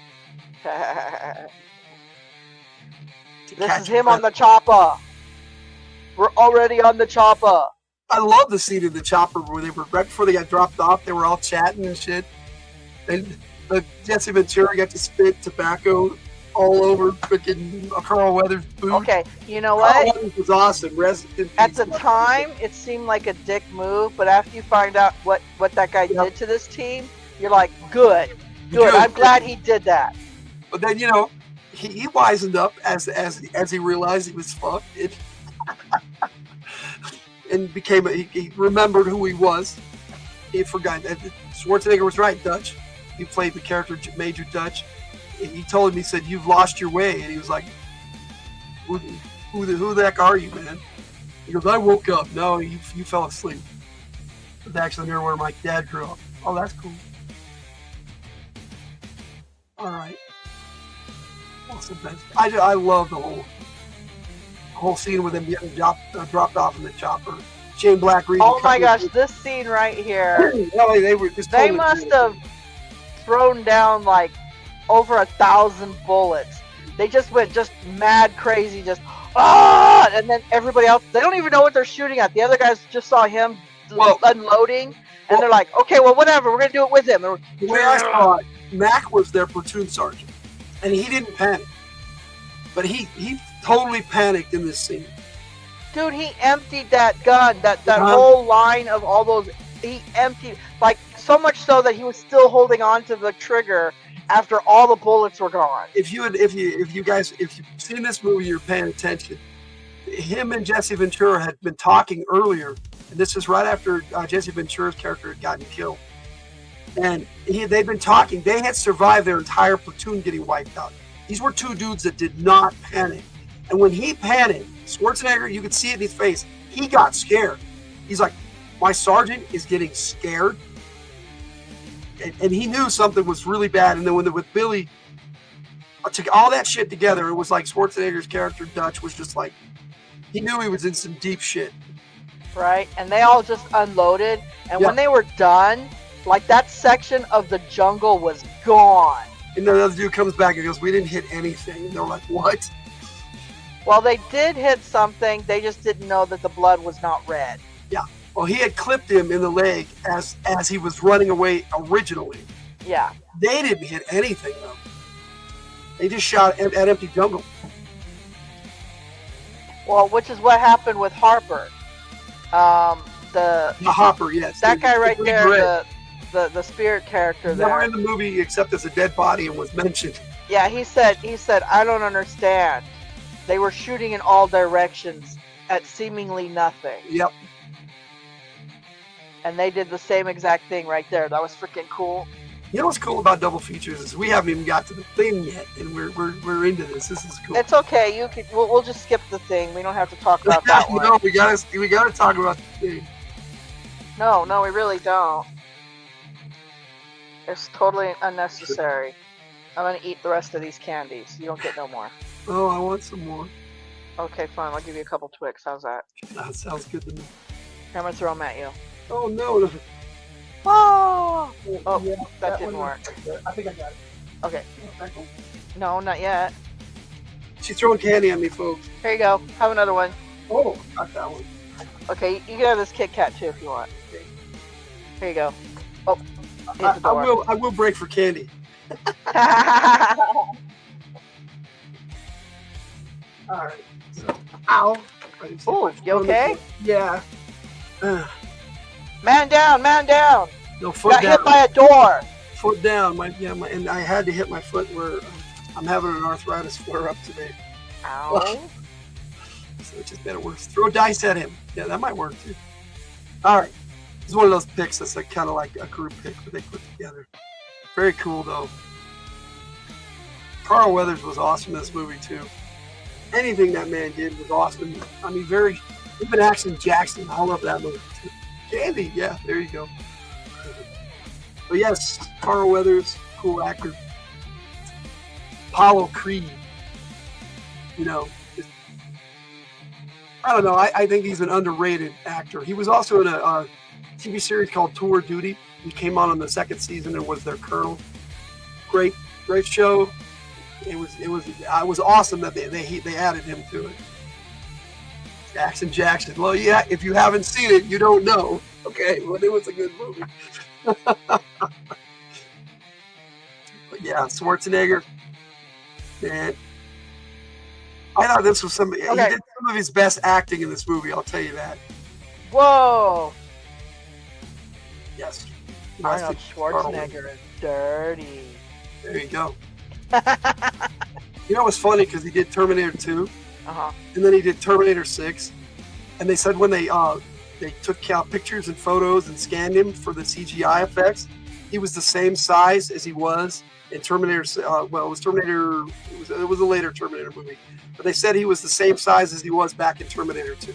This is him on the chopper. We're already on the chopper. I love the scene in the chopper where they were right before they got dropped off. They were all chatting and shit. And Jesse Ventura got to spit tobacco all over freaking Carl Weathers' food. Okay, you know what? Carl Weathers was awesome. At the time, it seemed like a dick move, but after you find out what that guy did to this team, you're like, good. I'm glad he did that. But then, he wisened up as he realized he was fucked. and became he remembered who he was. He forgot. Schwarzenegger was right, Dutch. He played the character Major Dutch. He told him, he said, "You've lost your way," and he was like, "Who the heck are you, man?" He goes, "I woke up." "No, you fell asleep. It's actually near where my dad grew up." "Oh, that's cool." All right. What's the best? I love the whole scene with him getting dropped off in the chopper. Shane Black reading. Oh my gosh, this scene right here. No, they were just. They must have thrown down like over 1,000 bullets. They just went mad crazy, and then everybody else, they don't even know what they're shooting at. The other guys just saw him unloading, and they're like, "Okay, well, whatever, we're gonna do it with him." The way I saw it, Mac was their platoon sergeant, and he didn't panic, but he totally panicked in this scene. Dude, he emptied that gun, that whole line of all those. He emptied, like, so much so that he was still holding on to the trigger after all the bullets were gone. If you've seen this movie, you're paying attention. Him and Jesse Ventura had been talking earlier, and this is right after Jesse Ventura's character had gotten killed. And they'd been talking. They had survived their entire platoon getting wiped out. These were two dudes that did not panic. And when he panicked, Schwarzenegger, you could see it in his face, he got scared. He's like, "My sergeant is getting scared." And he knew something was really bad. And then with Billy, took all that shit together, it was like Schwarzenegger's character, Dutch, was just like, he knew he was in some deep shit. Right? And they all just unloaded. And when they were done, like, that section of the jungle was gone. And then the other dude comes back and goes, "We didn't hit anything." And they're like, "What?" Well, they did hit something. They just didn't know that the blood was not red. Yeah. Well, he had clipped him in the leg as he was running away originally. Yeah. They didn't hit anything, though. They just shot at empty jungle. Well, which is what happened with Harper. The Hopper, yes. That guy right there, the spirit character there. Never in the movie except as a dead body and was mentioned. Yeah, he said, "I don't understand. They were shooting in all directions at seemingly nothing." Yep. And they did the same exact thing right there. That was freaking cool. You know what's cool about double features is we haven't even got to the thing yet, and we're into this. This is cool. It's okay. We'll just skip the thing. We don't have to talk about that one. No, we gotta talk about the thing. No, we really don't. It's totally unnecessary. I'm gonna eat the rest of these candies. You don't get no more. Oh, I want some more. Okay, fine. I'll give you a couple Twix. How's that? That sounds good to me. I'm gonna throw them at you. Oh no! Oh, yeah, that didn't work. I think I got it. Okay. No, not yet. She's throwing candy at me, folks. Here you go. Have another one. Oh, got that one. Okay, you can have this Kit Kat too if you want. Here you go. Oh, hit the door. I will break for candy. All right. So, ow. Oh, you okay? Yeah. Man down, man down. No, foot Got down. hit by a door. Foot down. And I had to hit my foot where I'm having an arthritis flare up today. Ow. So it just made it worse. Throw dice at him. Yeah, that might work too. All right. It's one of those picks that's like, kind of like a group pick that they put together. Very cool though. Carl Weathers was awesome in this movie too. Anything that man did was awesome. I mean, even Action Jackson. I love that movie too. Candy, yeah, there you go. But yes, Carl Weathers, cool actor. Apollo Creed. You know, I don't know. I think he's an underrated actor. He was also in a TV series called Tour Duty. He came on in the second season and was their colonel. Great show. It was awesome that they added him to it. Action Jackson. Well, yeah, if you haven't seen it, you don't know. Okay, well, it was a good movie. But yeah, Schwarzenegger. Man, I thought this was he did some of his best acting in this movie. I'll tell you that. Whoa. Yes. Arnold Schwarzenegger is dirty. There you go. You know what's funny? Because he did Terminator 2. Uh-huh. And then he did Terminator 6. And they said when they they took pictures and photos and scanned him for the CGI effects. He was the same size as he was in Terminator. Well, it was Terminator. It was a later Terminator movie, but they said he was the same size as he was back in Terminator 2.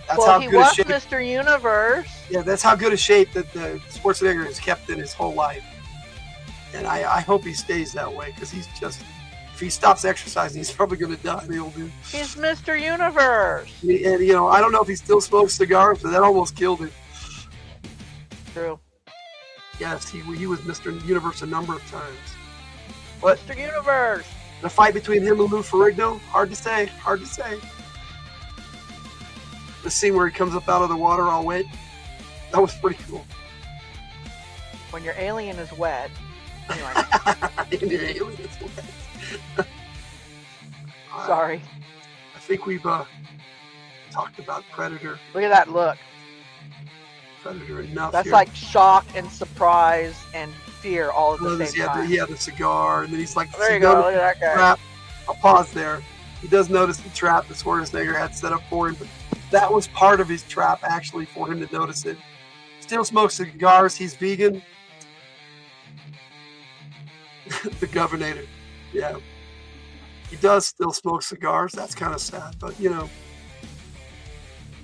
That's well, how he good was a shape. Mr. Universe. Yeah, that's how good a shape that the Schwarzenegger has kept in his whole life. And I hope he stays that way, because he's just, if he stops exercising, he's probably going to die, the old dude. He's Mr. Universe. And, you know, I don't know if he still smokes cigars, but that almost killed him. True. Yes, he was Mr. Universe a number of times. But Mr. Universe. The fight between him and Lou Ferrigno, hard to say, hard to say. The scene where he comes up out of the water all wet, that was pretty cool. When your alien is wet. Anyway. And your alien is wet. Sorry. I think we've talked about Predator. Look at that look. Predator enough. That's here. like shock and surprise and fear all at the same time. He had the cigar, and then he's like, there you go, look at that guy. Trap. I'll pause there. He does notice the trap that Schwarzenegger had set up for him, but that was part of his trap, actually, for him to notice it. Still smokes cigars. He's vegan. The Governor. Yeah. He does still smoke cigars. That's kind of sad, but, you know.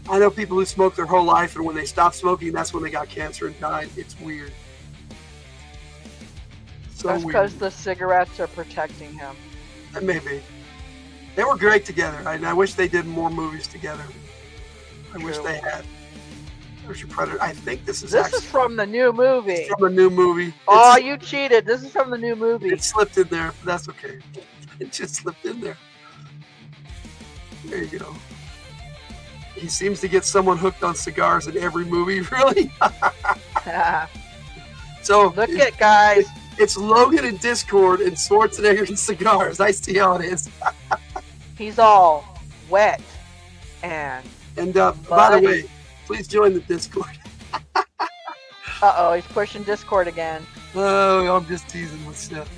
I know people who smoke their whole life, and when they stop smoking, that's when they got cancer and died. It's weird. So that's weird. because the cigarettes are protecting him. Maybe. They were great together. I wish they did more movies together. I wish they had. There's your Predator. I think this is from the new movie. It's from the new movie. Oh, you cheated. This is from the new movie. It slipped in there, but that's okay. It just slipped in there. There you go. He seems to get someone hooked on cigars in every movie, really. So look at guys. It's Logan in Discord and Schwarzenegger in cigars. I see how it is. He's all wet and. And by the way, please join the Discord. Uh-oh, he's pushing Discord again. Oh, I'm just teasing with stuff.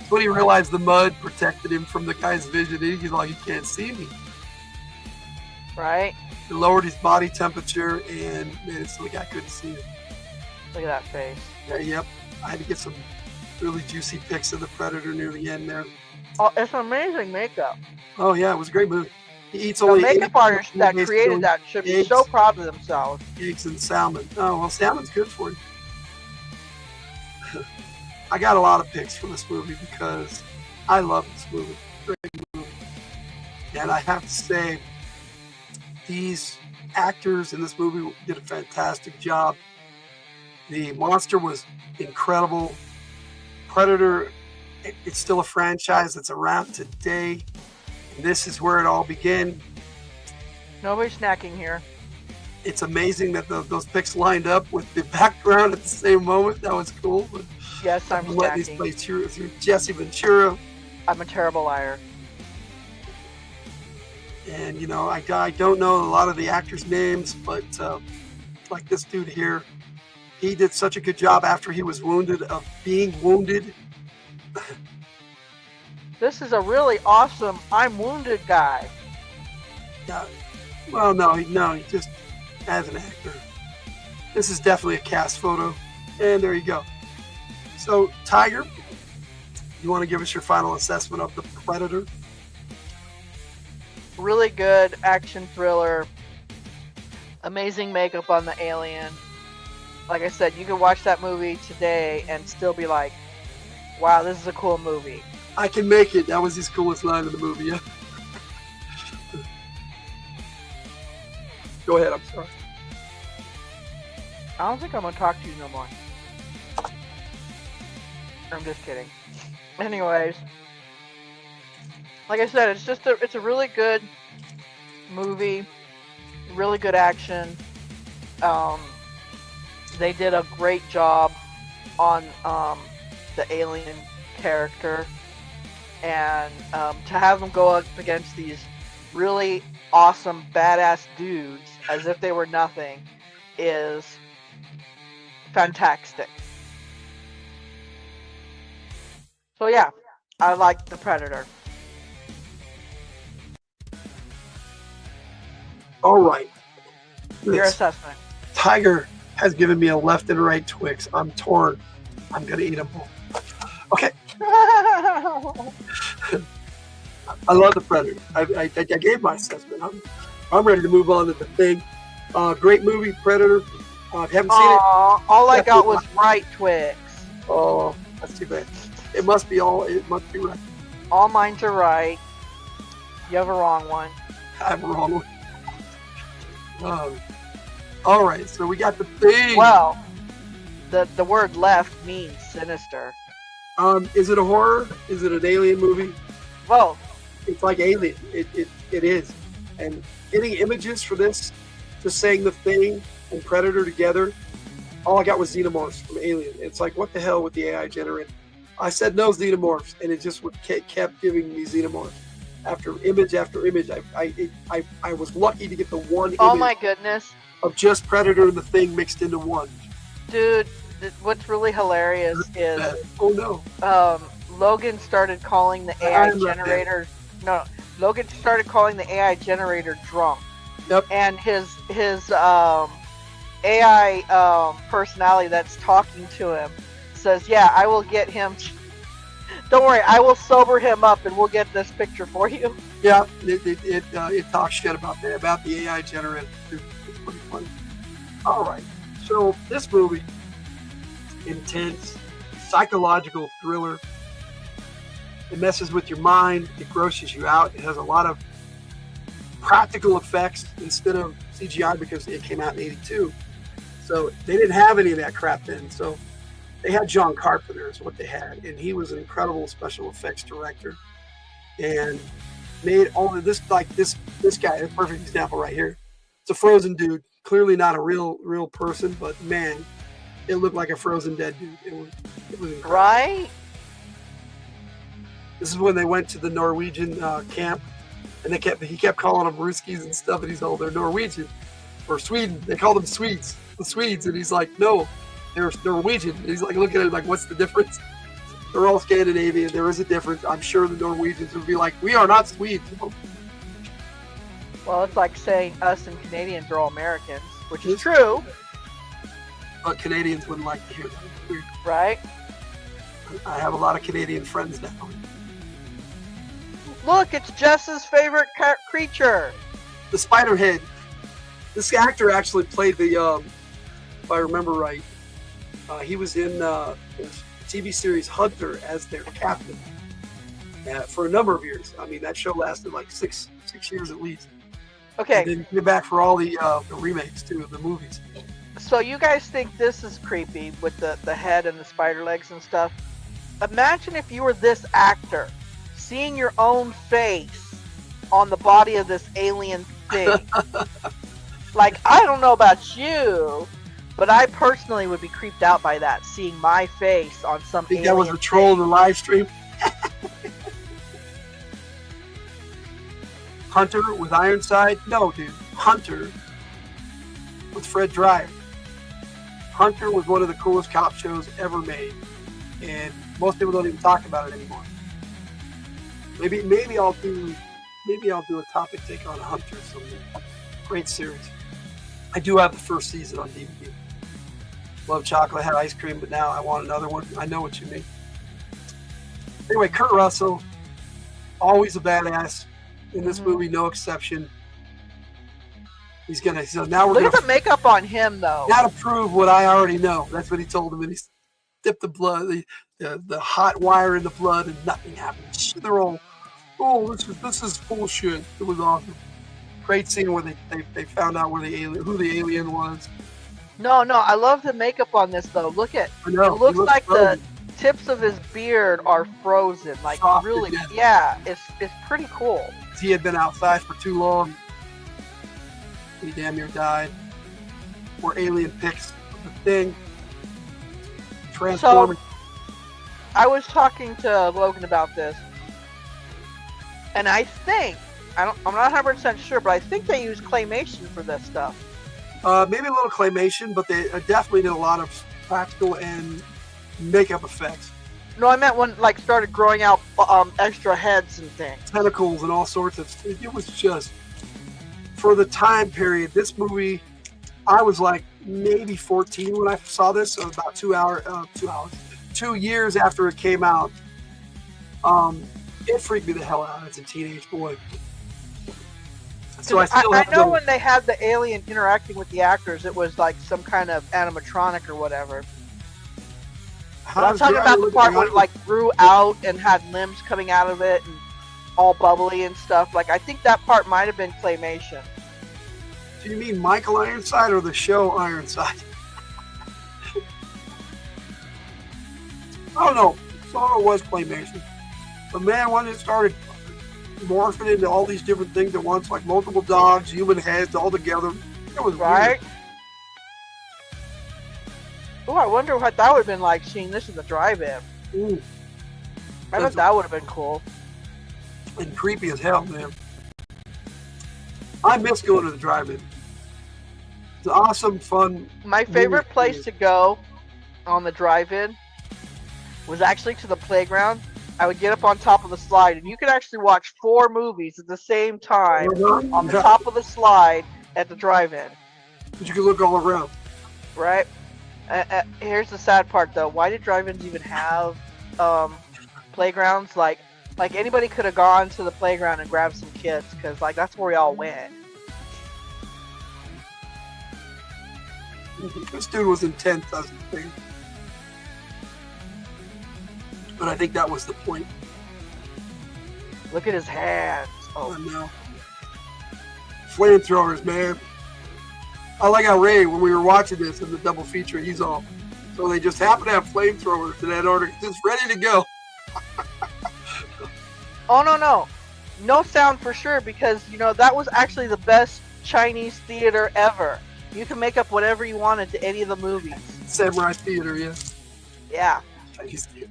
When he realized the mud protected him from the guy's vision, he's like, he can't see me. Right? He lowered his body temperature and made it so the guy couldn't see him. Look at that face. Yeah, yep. I had to get some really juicy pics of the Predator near the end there. Oh, it's amazing makeup. Oh, yeah, it was a great movie. He eats The only makeup artists that created that should be so proud of themselves. Eggs and salmon. Oh, well, salmon's good for you. I got a lot of picks for this movie because I love this movie. Great movie. And I have to say, these actors in this movie did a fantastic job. The monster was incredible. Predator, it's still a franchise that's around today. And this is where it all began. Nobody's snacking here. It's amazing that those picks lined up with the background at the same moment. That was cool. But yes, I'm letting these play through Jesse Ventura. I'm a terrible liar. And, you know, I don't know a lot of the actors' names, but like this dude here, he did such a good job after he was wounded of being wounded. This is a really awesome I'm wounded guy. Yeah. Well, no, he just as an actor. This is definitely a cast photo. And there you go. So, Tiger, you want to give us your final assessment of The Predator? Really good action thriller. Amazing makeup on the alien. Like I said, you can watch that movie today and still be like, wow, this is a cool movie. I can make it. That was his coolest line in the movie, yeah. Go ahead, I'm sorry. I don't think I'm going to talk to you no more. I'm just kidding. Anyways. Like I said, it's a really good movie. Really good action. They did a great job on the alien character. And to have them go up against these really awesome, badass dudes as if they were nothing is fantastic. So yeah, I like The Predator. All right. Your This assessment. tiger has given me a left and right Twix. I'm torn. I'm going to eat them both. Okay. I love the Predator. I gave my assessment. I'm ready to move on to the thing. Great movie, Predator. Haven't seen it. All I got was right Twix. Oh, that's too bad. It must be right. All mines are right. You have a wrong one. I have a wrong one. All right, so we got the thing. Well, the word left means sinister. Is it a horror? Is it an alien movie? Both. It's like Alien. It is. And getting images for this, just saying the Thing and Predator together, all I got was xenomorphs from Alien. It's like, what the hell with the AI generator? I said no xenomorphs, and it just kept giving me xenomorphs after image after image. I was lucky to get the one image. Oh my goodness. Of just Predator and the Thing mixed into one. Dude, what's really hilarious is oh no. Logan started calling the AI generator. No, Logan started calling the AI generator drunk. Yep. And his AI personality that's talking to him says, "Yeah, I will get him. Don't worry, I will sober him up, and we'll get this picture for you." Yeah, it talks shit about the AI generator. It's pretty funny. All right, so this movie, intense, psychological thriller. It messes with your mind. It grosses you out. It has a lot of practical effects instead of CGI because it came out in '82. So they didn't have any of that crap then. So they had John Carpenter is what they had, and he was an incredible special effects director, and made all of this like this guy. A perfect example right here. It's a frozen dude, clearly not a real person, but man, it looked like a frozen dead dude. It was incredible. Right. This is when they went to the Norwegian camp, and he kept calling them Ruskies and stuff, and he's all they're Norwegian or Sweden. They called them Swedes, the Swedes, and he's like, no, they're Norwegian. And he's like looking at it like, what's the difference? They're all Scandinavian. There is a difference. I'm sure the Norwegians would be like, we are not Swedes. Well, it's like saying us and Canadians are all Americans, which is true. But Canadians wouldn't like to hear that. Right? I have a lot of Canadian friends now. Look, it's Jess's favorite creature. The Spiderhead. This actor actually played the, if I remember right, he was in the TV series Hunter as their captain for a number of years. I mean, that show lasted like six years at least. Okay. And then came back for all the remakes too of the movies. So you guys think this is creepy with the head and the spider legs and stuff? Imagine if you were this actor, seeing your own face on the body of this alien thing. Like, I don't know about you, but I personally would be creeped out by that, seeing my face on some alien. Think that was a troll in the live stream? Hunter with Ironside? No, dude. Hunter with Fred Dryer. Hunter was one of the coolest cop shows ever made, and most people don't even talk about it anymore. Maybe I'll do a topic take on Hunter someday. Great series. I do have the first season on DVD. Love chocolate, had ice cream, but now I want another one. I know what you mean. Anyway, Kurt Russell, always a badass in this movie, no exception. So now we're Look at the makeup on him, though. Now to prove what I already know. That's what he told him, and he dipped the blood, the hot wire in the blood, and nothing happened. They're all, oh, this is bullshit. It was awesome. Great scene where they found out who the alien was. No, I love the makeup on this though. Look at I know, it looks like frozen. the tips of his beard are frozen. Like Soft really, again. yeah, it's pretty cool. He had been outside for too long. He damn near died. Or alien picks the thing. Transforming. So, I was talking to Logan about this, and I think I'm not 100% sure, but I think they use claymation for this stuff. Maybe a little claymation, but they definitely did a lot of practical and makeup effects. No, I meant when like started growing out extra heads and things. Tentacles and all sorts of. It was just for the time period, this movie, I was like maybe 14 when I saw this, so about 2 years after it came out. It freaked me the hell out as a teenage boy. So I know when they had the alien interacting with the actors, it was like some kind of animatronic or whatever. But I'm talking about the part where it like grew out and had limbs coming out of it and all bubbly and stuff. Like, I think that part might have been claymation. Do you mean Michael Ironside or the show Ironside? I don't know. Some of it was claymation. But man, when it started morphing into all these different things at once, like multiple dogs, human heads, all together, it was right. weird. Oh, I wonder what that would have been like seeing this in the drive-in. Ooh. I bet that would have been cool. And creepy as hell, man. I miss going to the drive-in. It's awesome, fun. My favorite place to go on the drive-in was actually to the playground. I would get up on top of the slide, and you could actually watch 4 movies at the same time on the top of the slide at the drive-in. But you could look all around. Right? Here's the sad part, though. Why did drive-ins even have playgrounds? Like anybody could have gone to the playground and grabbed some kids, because like that's where we all went. This dude was intense as a thing. But I think that was the point. Look at his hands. Oh, I know. Flamethrowers, man. I like how Ray, when we were watching this in the double feature, he's all, so they just happen to have flamethrowers in that order, just ready to go. Oh, no. No sound for sure, because, you know, that was actually the best Chinese theater ever. You can make up whatever you wanted to any of the movies. Samurai theater, yeah. Yeah. Chinese theater.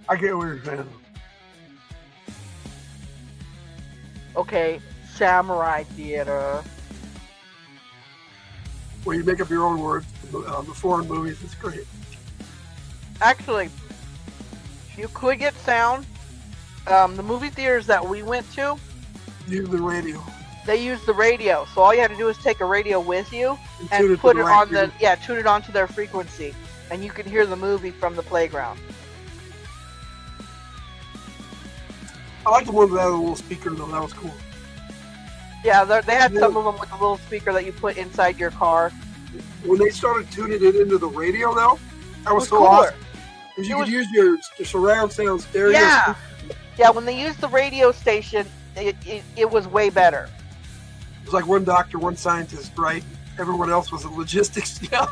I get where you're saying. Okay, samurai theater. Where you make up your own words. The foreign movies, it's great. Actually, you could get sound. The movie theaters that we went to use the radio. They use the radio, so all you had to do is take a radio with you and put it on tune it onto their frequency, and you could hear the movie from the playground. I like the one that had a little speaker though. That was cool. Yeah, they had some of them with a little speaker that you put inside your car. When they started tuning it into the radio, though, that was so cooler. awesome. Because you could use your surround sound stereo. Yeah, yeah. When they used the radio station, it was way better. It was like one doctor, one scientist, right? Everyone else was a logistics guy.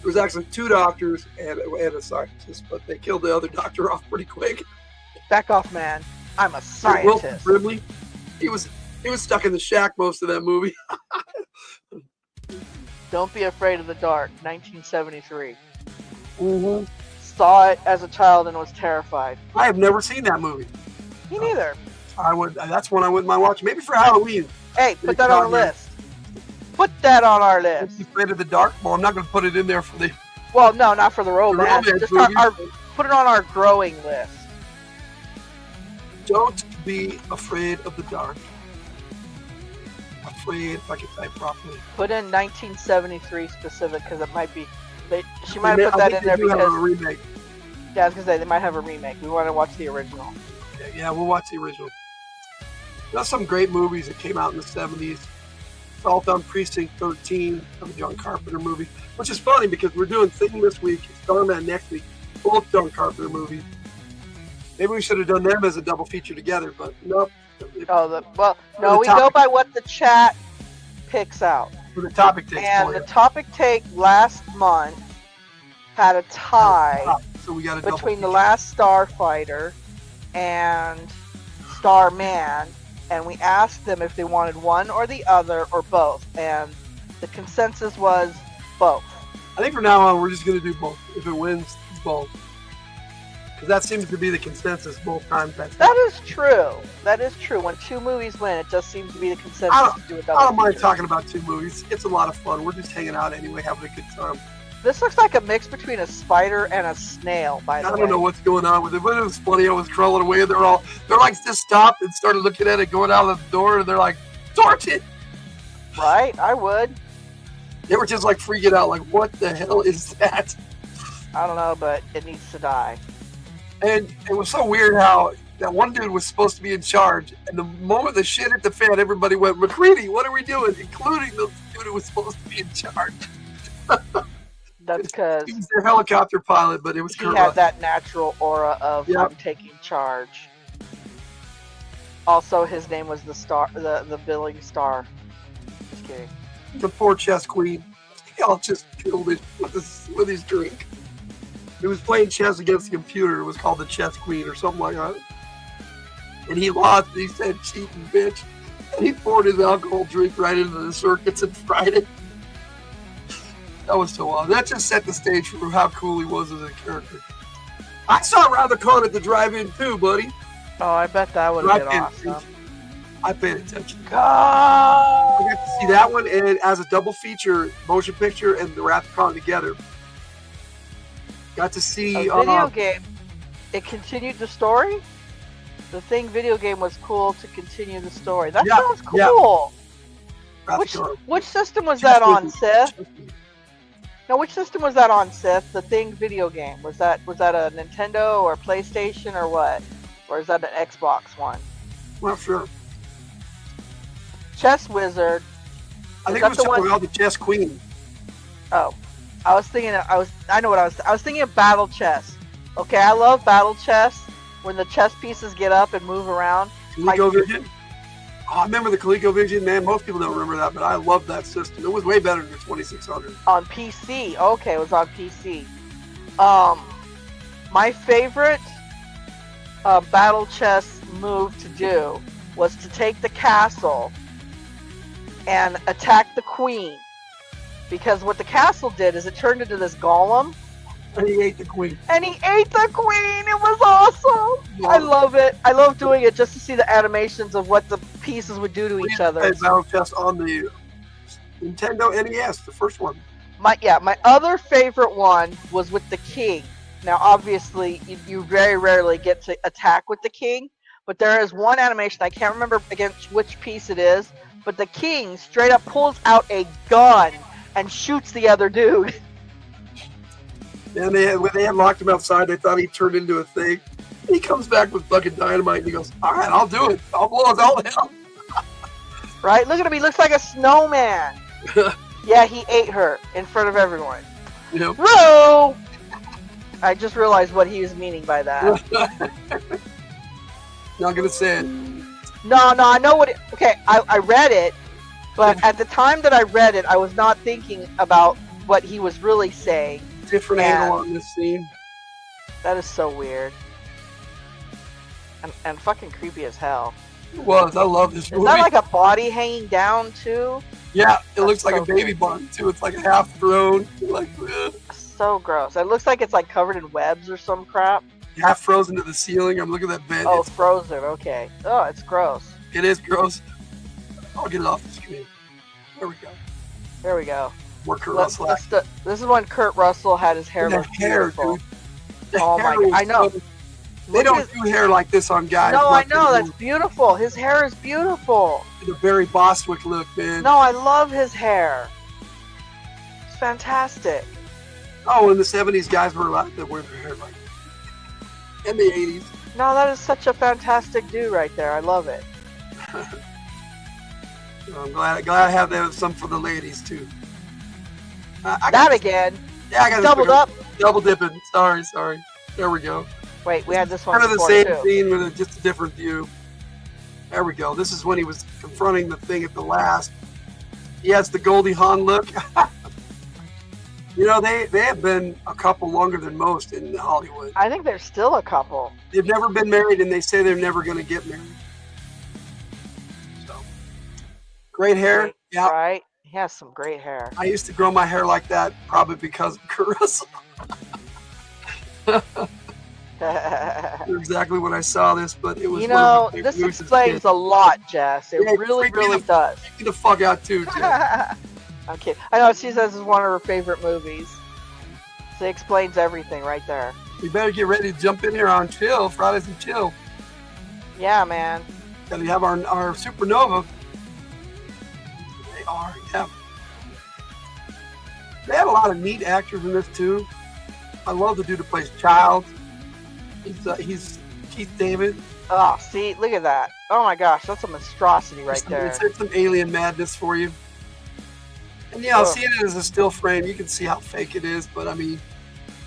It was actually 2 doctors and a scientist, but they killed the other doctor off pretty quick. Back off, man. I'm a scientist. Wilson Brimley, he was stuck in the shack most of that movie. Don't Be Afraid of the Dark, 1973. Mm-hmm. Saw it as a child and was terrified. I have never seen that movie. Me neither. That's one I wouldn't mind watching. Maybe for Halloween. Hey, put that on the list. Put that on our list. Afraid of the Dark? Well, I'm not going to put it in there for the... Well, no, not for the romance. Just put it on our growing list. Don't be afraid of the dark. Afraid, if I can type properly. Put in 1973 specific, because it might be... She might have put that in there because... have a remake. Yeah, I was going to say, they might have a remake. We want to watch the original. Okay, yeah, we'll watch the original. There's some great movies that came out in the 70s. Assault on Precinct 13, a John Carpenter movie, which is funny because we're doing Thing this week, Starman next week, both John Carpenter movies. Maybe we should have done them as a double feature together, but nope. We go by what the chat picks out. For the topic take. And the topic take last month had a tie so we got between The Last Starfighter and Starman, and we asked them if they wanted one or the other or both, and the consensus was both. I think from now on we're just going to do both. If it wins, both. Because that seems to be the consensus both times. That is true. That is true. When 2 movies win, it just seems to be the consensus to do a double I don't mind feature. talking about 2 movies. It's a lot of fun. We're just hanging out anyway, having a good time. This looks like a mix between a spider and a snail, by the way. I don't know what's going on with it, but it was funny. I was crawling away, and they're like just stopped and started looking at it going out of the door, and they're like, torch it! Right? I would. They were just like freaking out, like, what the hell is that? I don't know, but it needs to die. And it was so weird how that one dude was supposed to be in charge, and the moment the shit hit the fan, everybody went, McCready, what are we doing? Including the dude who was supposed to be in charge. That's because he was their helicopter pilot, but it was he Kurt had Russell. that natural aura of I'm taking charge. Also, his name was the star, the billing star. Just kidding. The poor chess queen. Y'all just killed it with his drink. He was playing chess against the computer. It was called the Chess Queen or something like that. And he lost. He said, cheating bitch. And he poured his alcohol drink right into the circuits and fried it. That was so awesome. That just set the stage for how cool he was as a character. I saw Rather Khan at the drive-in too, buddy. Oh, I bet that would have been awesome. I paid attention. God! I got to see that one and as a double feature, motion picture and the Wrath of Khan together. Got to see a video game. It continued the story. The Thing video game was cool to continue the story. That sounds cool. Which system was that on, Seth? No, which system was that on, Seth? The Thing video game. Was that a Nintendo or PlayStation or what? Or is that an Xbox one? Not sure. Chess Wizard. I think it was something called the Chess Queen. Oh, I was thinking. I know what I was thinking of Battle Chess. Okay, I love Battle Chess when the chess pieces get up and move around. ColecoVision. Oh, I remember the ColecoVision, man. Most people don't remember that, but I love that system. It was way better than the 2600. On PC. Okay, it was on PC. My favorite Battle Chess move to do was to take the castle and attack the queen. Because what the castle did is it turned into this golem. And he ate the queen. And he ate the queen! It was awesome! Yeah. I love it. I love doing it just to see the animations of what the pieces would do to each other. I played Battle Chess on the Nintendo NES, the first one. My other favorite one was with the king. Now, obviously, you very rarely get to attack with the king, but there is one animation, I can't remember against which piece it is, but the king straight up pulls out a gun and shoots the other dude. And when they had locked him outside, they thought he turned into a thing. He comes back with fucking dynamite and he goes, all right, I'll do it. I'll blow his all down. Right? Look at him. He looks like a snowman. Yeah, he ate her in front of everyone. Yep. Bro! I just realized what he was meaning by that. Not going to say it. No, I know what it... Okay, I read it, but at the time that I read it, I was not thinking about what he was really saying. Different angle on this scene. That is so weird. And fucking creepy as hell. It was. I love this movie. Is that like a body hanging down, too? Yeah, it looks like a baby body, too. It's like half thrown. Like, so gross. It looks like it's like covered in webs or some crap. Half frozen to the ceiling. I'm looking at that bed. Oh, it's frozen. Okay. Oh, it's gross. It is gross. I'll get it off the screen. There we go. There we go. Where Kurt Russell. This is when Kurt Russell had his hair. The hair, dude. Oh my god! I know. They don't do hair like this on guys. No, I know. That's beautiful. His hair is beautiful. The Barry Bostwick look, man. No, I love his hair. It's fantastic. Oh, in the 70s, guys were allowed to wear their hair like that. In the 80s. No, that is such a fantastic dude right there. I love it. I'm glad I have that some for the ladies too. Again. Yeah, I got doubled up. Double dipping. Sorry. There we go. Wait, we had this one. Kind of the same scene with just a different view. There we go. This is when he was confronting the thing at the last. He has the Goldie Hawn look. You know, they have been a couple longer than most in Hollywood. I think there's still a couple. They've never been married, and they say they're never going to get married. So, great hair. Yeah. Right. He has some great hair. I used to grow my hair like that, probably because of Kurt Russell. Exactly when I saw this, but it was. You know, this explains a lot, Jess. It really does. Freak me the fuck out too, Jess. I'm kidding. I know she says it's one of her favorite movies. So it explains everything right there. We better get ready to jump in here on Chill, Fridays and Chill. Yeah, man. Gotta have our supernova. They are, yeah. They had a lot of neat actors in this too. I love the dude who plays Child. He's Keith David. Oh, see, look at that. Oh my gosh, that's a monstrosity right there. It's some alien madness for you. And yeah, seeing it as a still frame, you can see how fake it is. But I mean,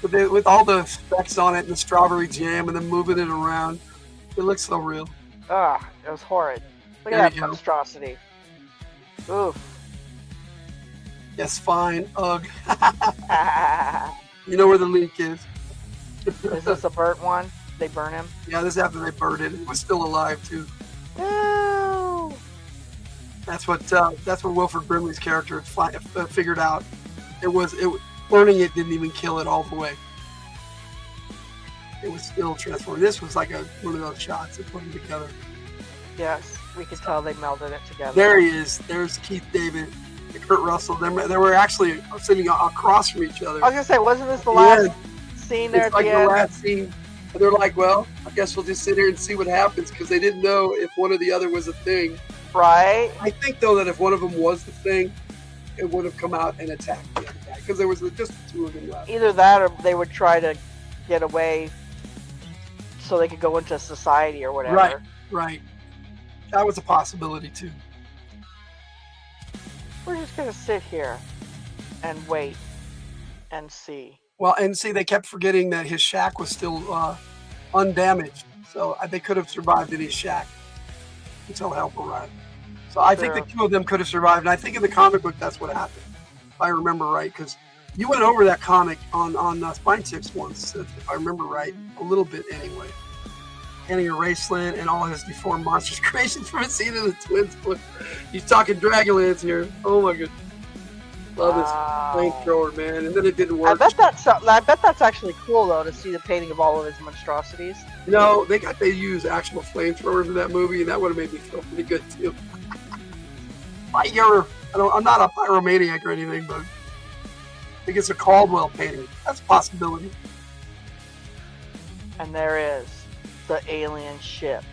with all the effects on it and the strawberry jam and then moving it around, it looks so real. Ah, it was horrid. Look There at you that go. monstrosity. Oof. Yes, fine. Ugh. You know where the leak is. Is this a burnt one? They burn him? Yeah, this is after they burned it. It was still alive too. No. That's what Wilford Brimley's character figured out. Burning it didn't even kill it all the way. It was still transformed. This was like one of those shots that put them together. Yes, we could tell they melded it together. There he is. There's Keith David and Kurt Russell. They were actually sitting across from each other. I was gonna say, wasn't this the last scene there It's at like the the end? last scene. And they're like, well, I guess we'll just sit here and see what happens, because they didn't know if one or the other was a thing. Right. I think, though, that if one of them was the thing, it would have come out and attacked the other guy, because there was just the two of them left. Either that, or they would try to get away so they could go into society or whatever. Right. That was a possibility, too. We're just gonna sit here and wait and see. Well, and see, they kept forgetting that his shack was still undamaged, so they could have survived in his shack until help arrived. So I think the two of them could have survived, and I think in the comic book that's what happened, if I remember right, because you went over that comic on Spine Chicks once, if I remember right, a little bit anyway. Kenny Raceland and all his deformed monstrous creations from a scene in the Twins book. He's talking Dragonlance here. Oh my goodness. Love this flamethrower, man. And then it didn't work. I bet that's actually cool though, to see the painting of all of his monstrosities. You know, they use actual flamethrowers in that movie, and that would have made me feel pretty good too. I'm not a pyromaniac or anything, but I think it's a Caldwell painting. That's a possibility. And there is the alien ship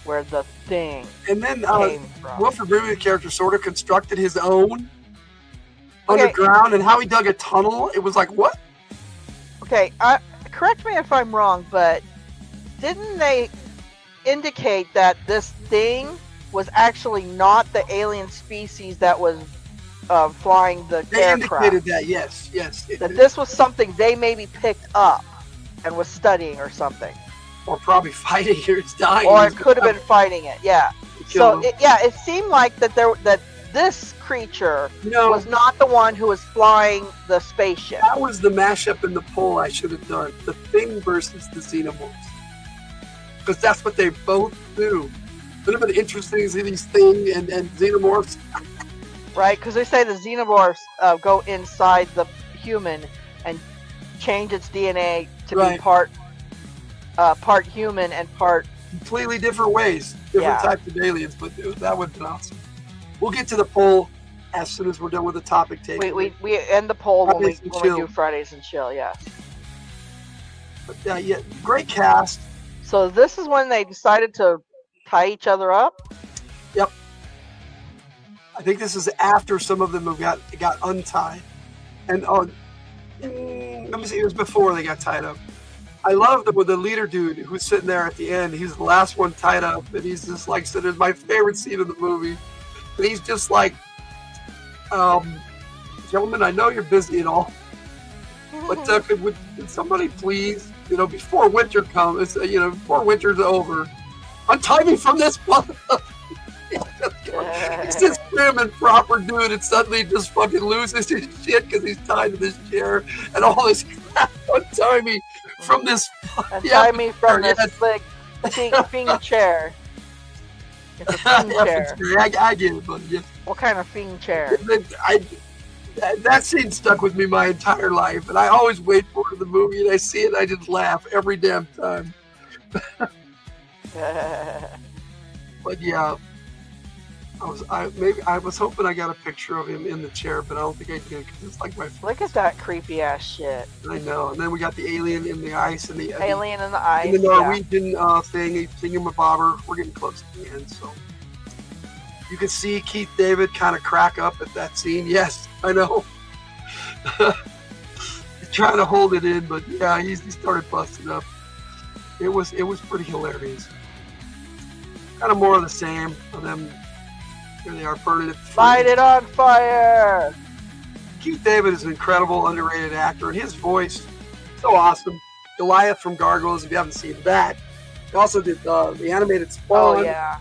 where the thing and then came from. Wilford Brimley's character sort of constructed his own underground, and how he dug a tunnel. It was like, what? Okay, correct me if I'm wrong, but didn't they indicate that this thing was actually not the alien species that was flying the They aircraft? indicated that, yes. That this was something they maybe picked up and was studying or something. Or probably fighting here. It's dying. Or it could have been fighting it, yeah. Kill So, it seemed like that this creature was not the one who was flying the spaceship. That was the mashup in the poll I should have done. The Thing versus the Xenomorphs. Because that's what they both do. Would have been interesting to see these Thing and Xenomorphs. Right, because they say the Xenomorphs go inside the human and change its DNA to be part human and part... Completely different ways. Different types of aliens, but that would have been awesome. We'll get to the poll as soon as we're done with the topic take. We end the poll when we Fridays and do Fridays and Chill, yes. But yeah, great cast. So this is when they decided to tie each other up? Yep. I think this is after some of them have got untied. And let me see, it was before they got tied up. I love that with the leader dude who's sitting there at the end. He's the last one tied up, and he's just like, so there's my favorite scene of the movie. And he's just like, gentlemen, I know you're busy and all, but could somebody please, before winter comes, before winter's over, untie me from this motherfucker. He's this prim and proper dude, and suddenly just fucking loses his shit because he's tied to this chair and all this crap. Untie me from this. Untie me from this fiend chair. It's a fiend chair. I get it, buddy. Yeah. What kind of fiend chair? That scene stuck with me my entire life, and I always wait for it in the movie, and I see it, and I just laugh every damn time. But yeah, I was hoping I got a picture of him in the chair, but I don't think I did because it's like my. Look at that creepy ass shit. I know. And then we got the alien in the ice and the alien in the ice. And the Norwegian thing, thingamabobber. We're getting close to the end, so you can see Keith David kind of crack up at that scene. Yes, I know. He's trying to hold it in, but yeah, he started busting up. It was pretty hilarious. Kind of more of the same of them. Here they are burning it. Light it on fire! Keith David is an incredible, underrated actor, and his voice, so awesome. Goliath from Gargoyles, if you haven't seen that. He also did the animated Spawn. Oh, yeah.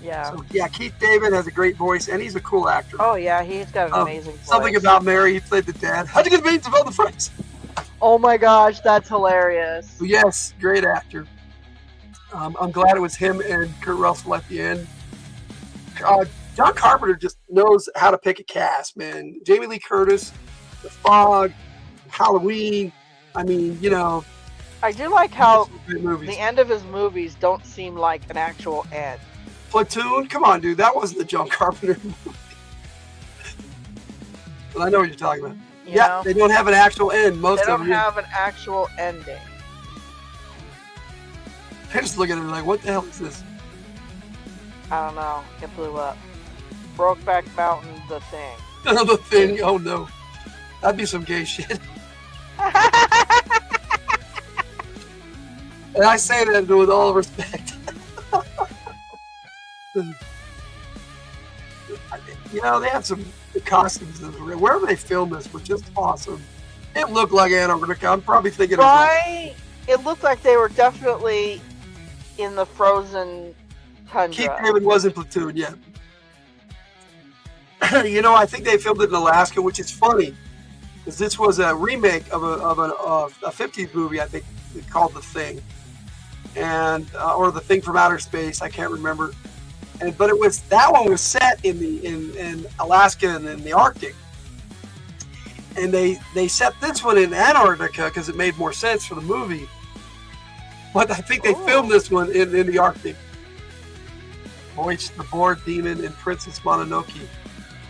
Yeah. So, yeah, Keith David has a great voice, and he's a cool actor. Oh, yeah, he's got an amazing voice. Something About Mary, he played the dad. How'd you get the beans of all the friends? Oh, my gosh, that's hilarious. Yes, great actor. I'm glad it was him and Kurt Russell at the end. John Carpenter just knows how to pick a cast, man. Jamie Lee Curtis, The Fog, Halloween. I mean, you know. I do like how the end of his movies don't seem like an actual end. Platoon? Come on, dude. That wasn't the John Carpenter movie. But I know what you're talking about. You know? They don't have an actual end. Most of them. They don't have an actual ending. I just look at it like, what the hell is this? I don't know. It blew up. Brokeback Mountain, The Thing. The Thing? Oh no. That'd be some gay shit. And I say that with all respect. You know, they had some costumes. Wherever they filmed this were just awesome. It looked like Antarctica. I'm probably thinking right? It looked like they were definitely in the frozen tundra. Keith David was in Platoon, yeah. You know, I think they filmed it in Alaska, which is funny, because this was a remake of a 50s movie, I think, called The Thing, and or The Thing from Outer Space. I can't remember, but it was that one was set in Alaska and in the Arctic, and they set this one in Antarctica because it made more sense for the movie. But I think they filmed this one in the Arctic. Voice the Boar Demon and Princess Mononoke.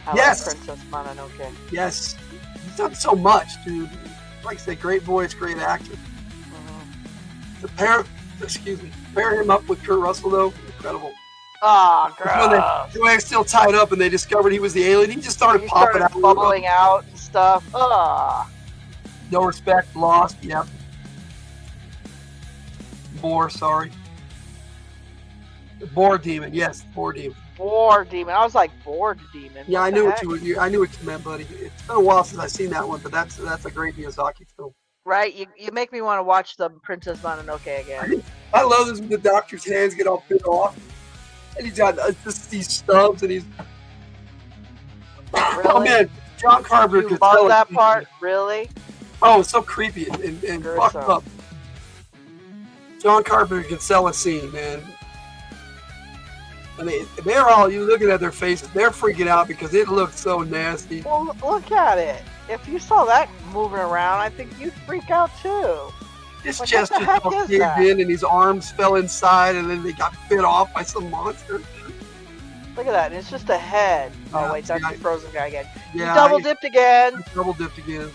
I yes, like Princess Mononoke. Yes, he's done so much, dude. Like I say, great voice, great actor. The pair him up with Kurt Russell though, incredible. Ah, gross. When they still tied up and they discovered he was the alien, he just started popping out, bubbling out and stuff. Ah. No respect, lost. Yep. Boar, sorry. The Boar Demon, yes, Boar Demon. Boar Demon. I was like, Boar Demon. Yeah, I knew what you meant, buddy. It's been a while since I've seen that one, but that's a great Miyazaki film. Right, you make me want to watch the Princess Mononoke again. I love this when the doctor's hands get all bit off, and he's got these stubs, and he's. Really? Oh man, John Carpenter. You love that part, really? Oh, it's so creepy and fucked up. John Carpenter can sell a scene, man. And they're all, you looking at their faces, they're freaking out because it looks so nasty. Well, look at it. If you saw that moving around, I think you'd freak out too. His chest just all caved in and his arms fell inside and then they got bit off by some monster. Look at that. And it's just a head. Oh, wait, that's the frozen guy again. Yeah, you double dipped again. Double dipped again.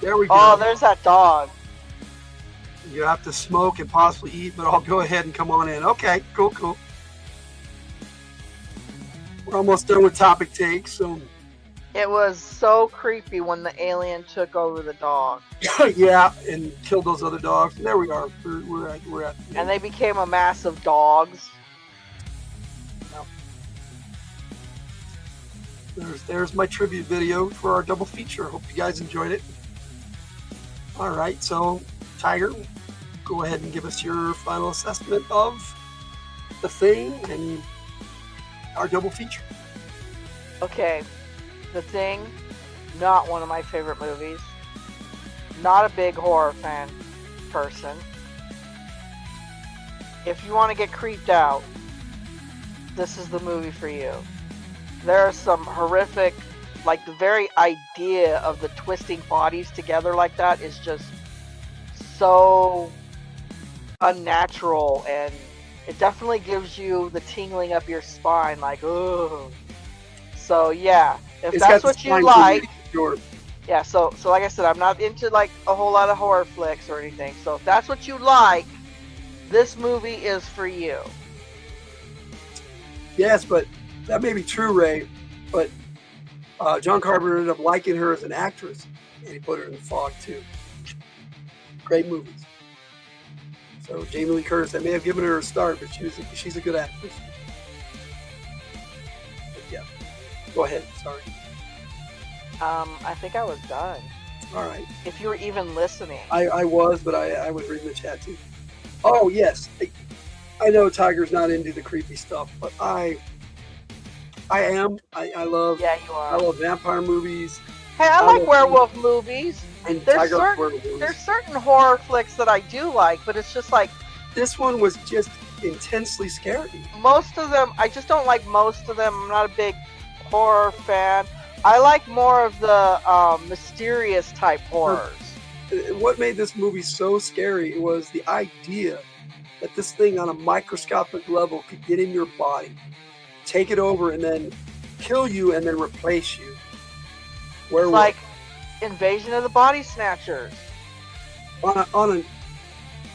There we go. Oh, there's that dog. You have to smoke and possibly eat, but I'll go ahead and come on in. Okay, cool. We're almost done with topic takes, so. It was so creepy when the alien took over the dog. Yeah, and killed those other dogs. And there we are. We're at. And they became a mass of dogs. There's my tribute video for our double feature. Hope you guys enjoyed it. All right, so Tiger, go ahead and give us your final assessment of The Thing and our double feature. Okay, The Thing, not one of my favorite movies. Not a big horror person. If you want to get creeped out, this is the movie for you. There are some horrific, like the very idea of the twisting bodies together like that is just so unnatural and It definitely gives you the tingling up your spine, like, ooh. So yeah, if It's that's got the what you spine like, tingling, sure. yeah. So like I said, I'm not into like a whole lot of horror flicks or anything. So if that's what you like, this movie is for you. Yes, but that may be true, Ray. But John Carpenter ended up liking her as an actress, and he put her in The Fog too. Great movies. So Jamie Lee Curtis, I may have given her a start, but she's a good actress. But yeah, go ahead. Sorry. I think I was done. All right. If you were even listening. I was, but I was reading the chat too. Oh yes, I know Tiger's not into the creepy stuff, but I am. I love. Yeah, you are. I love vampire movies. Hey, I like werewolf movies. And There's certain horror flicks that I do like, but it's just like this one was just intensely scary. Most of them, I just don't like most of them. I'm not a big horror fan. I like more of the mysterious type horrors. What made this movie so scary was the idea that this thing on a microscopic level could get in your body, take it over, and then kill you and then replace you. It's like Invasion of the Body Snatchers. On a different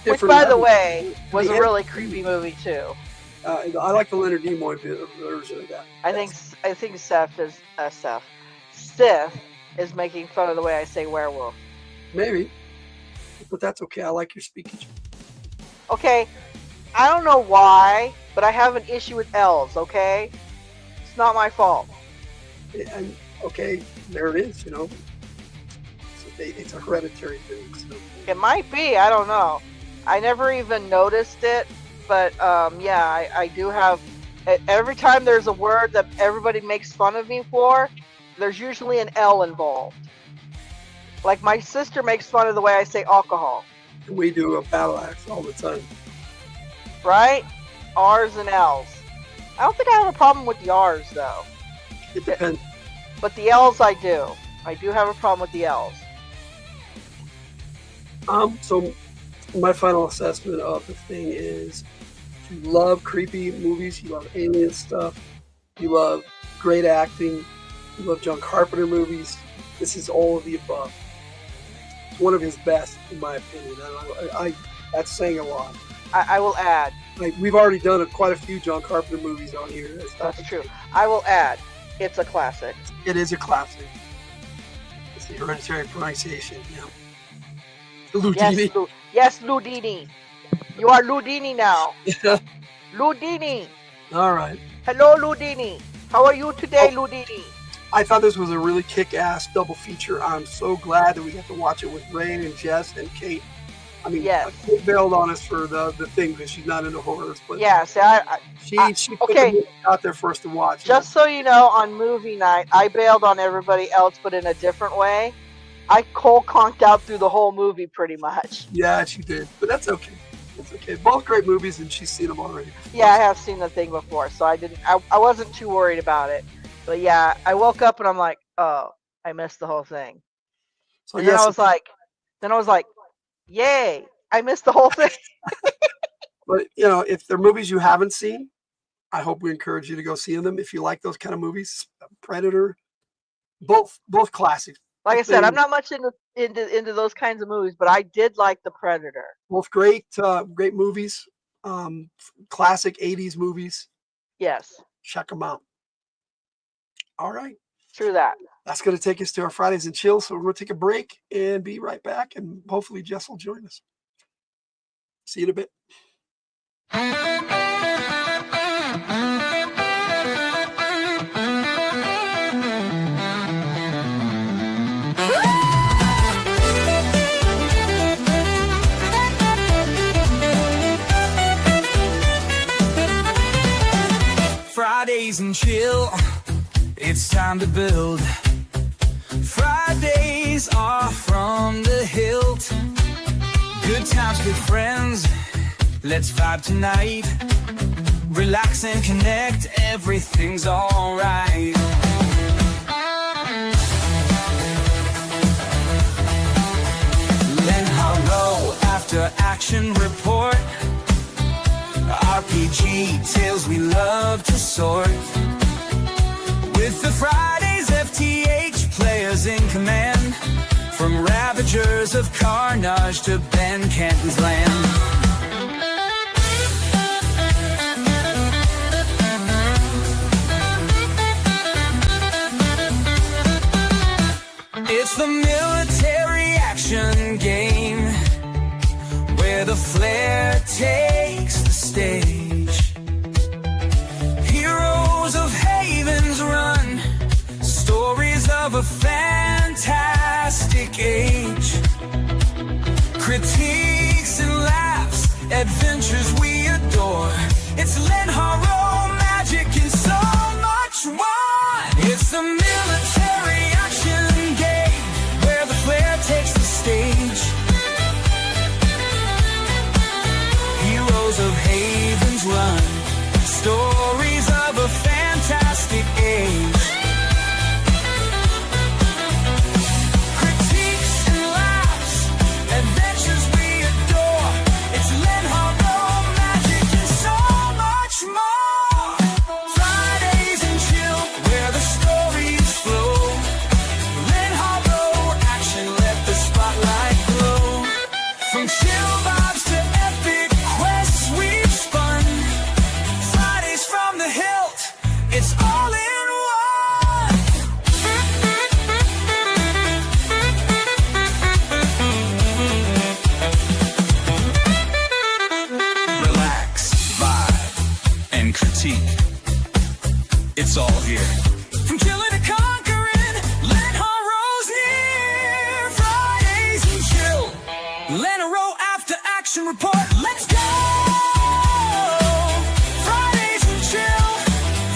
Which, by the level. way, was a really creepy movie too. I like the Leonard Nimoy version of that. I think Sith is making fun of the way I say werewolf. Maybe, but that's okay. I like your speaking. Okay, I don't know why, but I have an issue with L's. Okay, it's not my fault. And okay, there it is. You know, it's a hereditary thing. So. It might be. I don't know. I never even noticed it, but yeah, I do have. Every time there's a word that everybody makes fun of me for, there's usually an L involved. Like my sister makes fun of the way I say alcohol. We do a battle axe all the time. Right? R's and L's. I don't think I have a problem with the R's though. It depends. But the L's I do. I do have a problem with the L's. So my final assessment of the thing is if you love creepy movies, you love alien stuff, you love great acting, you love John Carpenter movies, this is all of the above. It's one of his best, in my opinion. That's saying a lot. I will add. Like, we've already done quite a few John Carpenter movies on here. That's true. I will add. It's a classic. It is a classic. It's the hereditary pronunciation. Yeah. Ludini. Yes, Ludini. You are Ludini now. Ludini. All right. Hello, Ludini. How are you today, Ludini? I thought this was a really kick-ass double feature. I'm so glad that we got to watch it with Ray and Jess and Kate. I mean, yes. Kate bailed on us for the thing because she's not into horrors, but yeah, see, she put the movie out there for us to watch. Just so you know, on movie night, I bailed on everybody else, but in a different way. I cold conked out through the whole movie pretty much. Yeah, she did, but that's okay. It's okay. Both great movies, and she's seen them already. Yeah, I have seen the thing before, so I wasn't too worried about it. But yeah, I woke up and I'm like, oh, I missed the whole thing. So and then I was like, yay, I missed the whole thing. But you know, if they're movies you haven't seen, I hope we encourage you to go see them. If you like those kind of movies, Predator, both classics. Like I said, I'm not much into those kinds of movies, but I did like The Predator. Both great movies, classic 80s movies. Yes. Check them out. All right. True that. That's going to take us to our Fridays and Chill. So we're going to take a break and be right back. And hopefully Jess will join us. See you in a bit. Fridays and Chill, it's time to build. Fridays are from the Hildt. Good times with friends, let's vibe tonight. Relax and connect, everything's alright. Then I'll go after action report. Our RPG tales we love to sort. With the Fridays FtH players in command, from ravagers of carnage to Ben Canton's land. It's the military action game where the flair takes the stage. Heroes of havens run, stories of a fantastic age. Critiques and laughs, adventures we adore. It's Len Haro, magic and so much more. It's the military action game where the flair takes the stage. Heroes of havens run, stories of a fantastic age. Critiques and laughs, adventures we adore. It's Len Haro, magic and so much more. Fridays and chill, where the stories flow. Len Haro action, let the spotlight glow. From chill vibes to epic quests we've spun. Fridays from the Hildt, it's all in one. Relax, vibe, and critique. It's all here. From killing to conquering, Len Haro's here. Fridays and chill. Len Haro after action report. Let's go. Fridays and chill.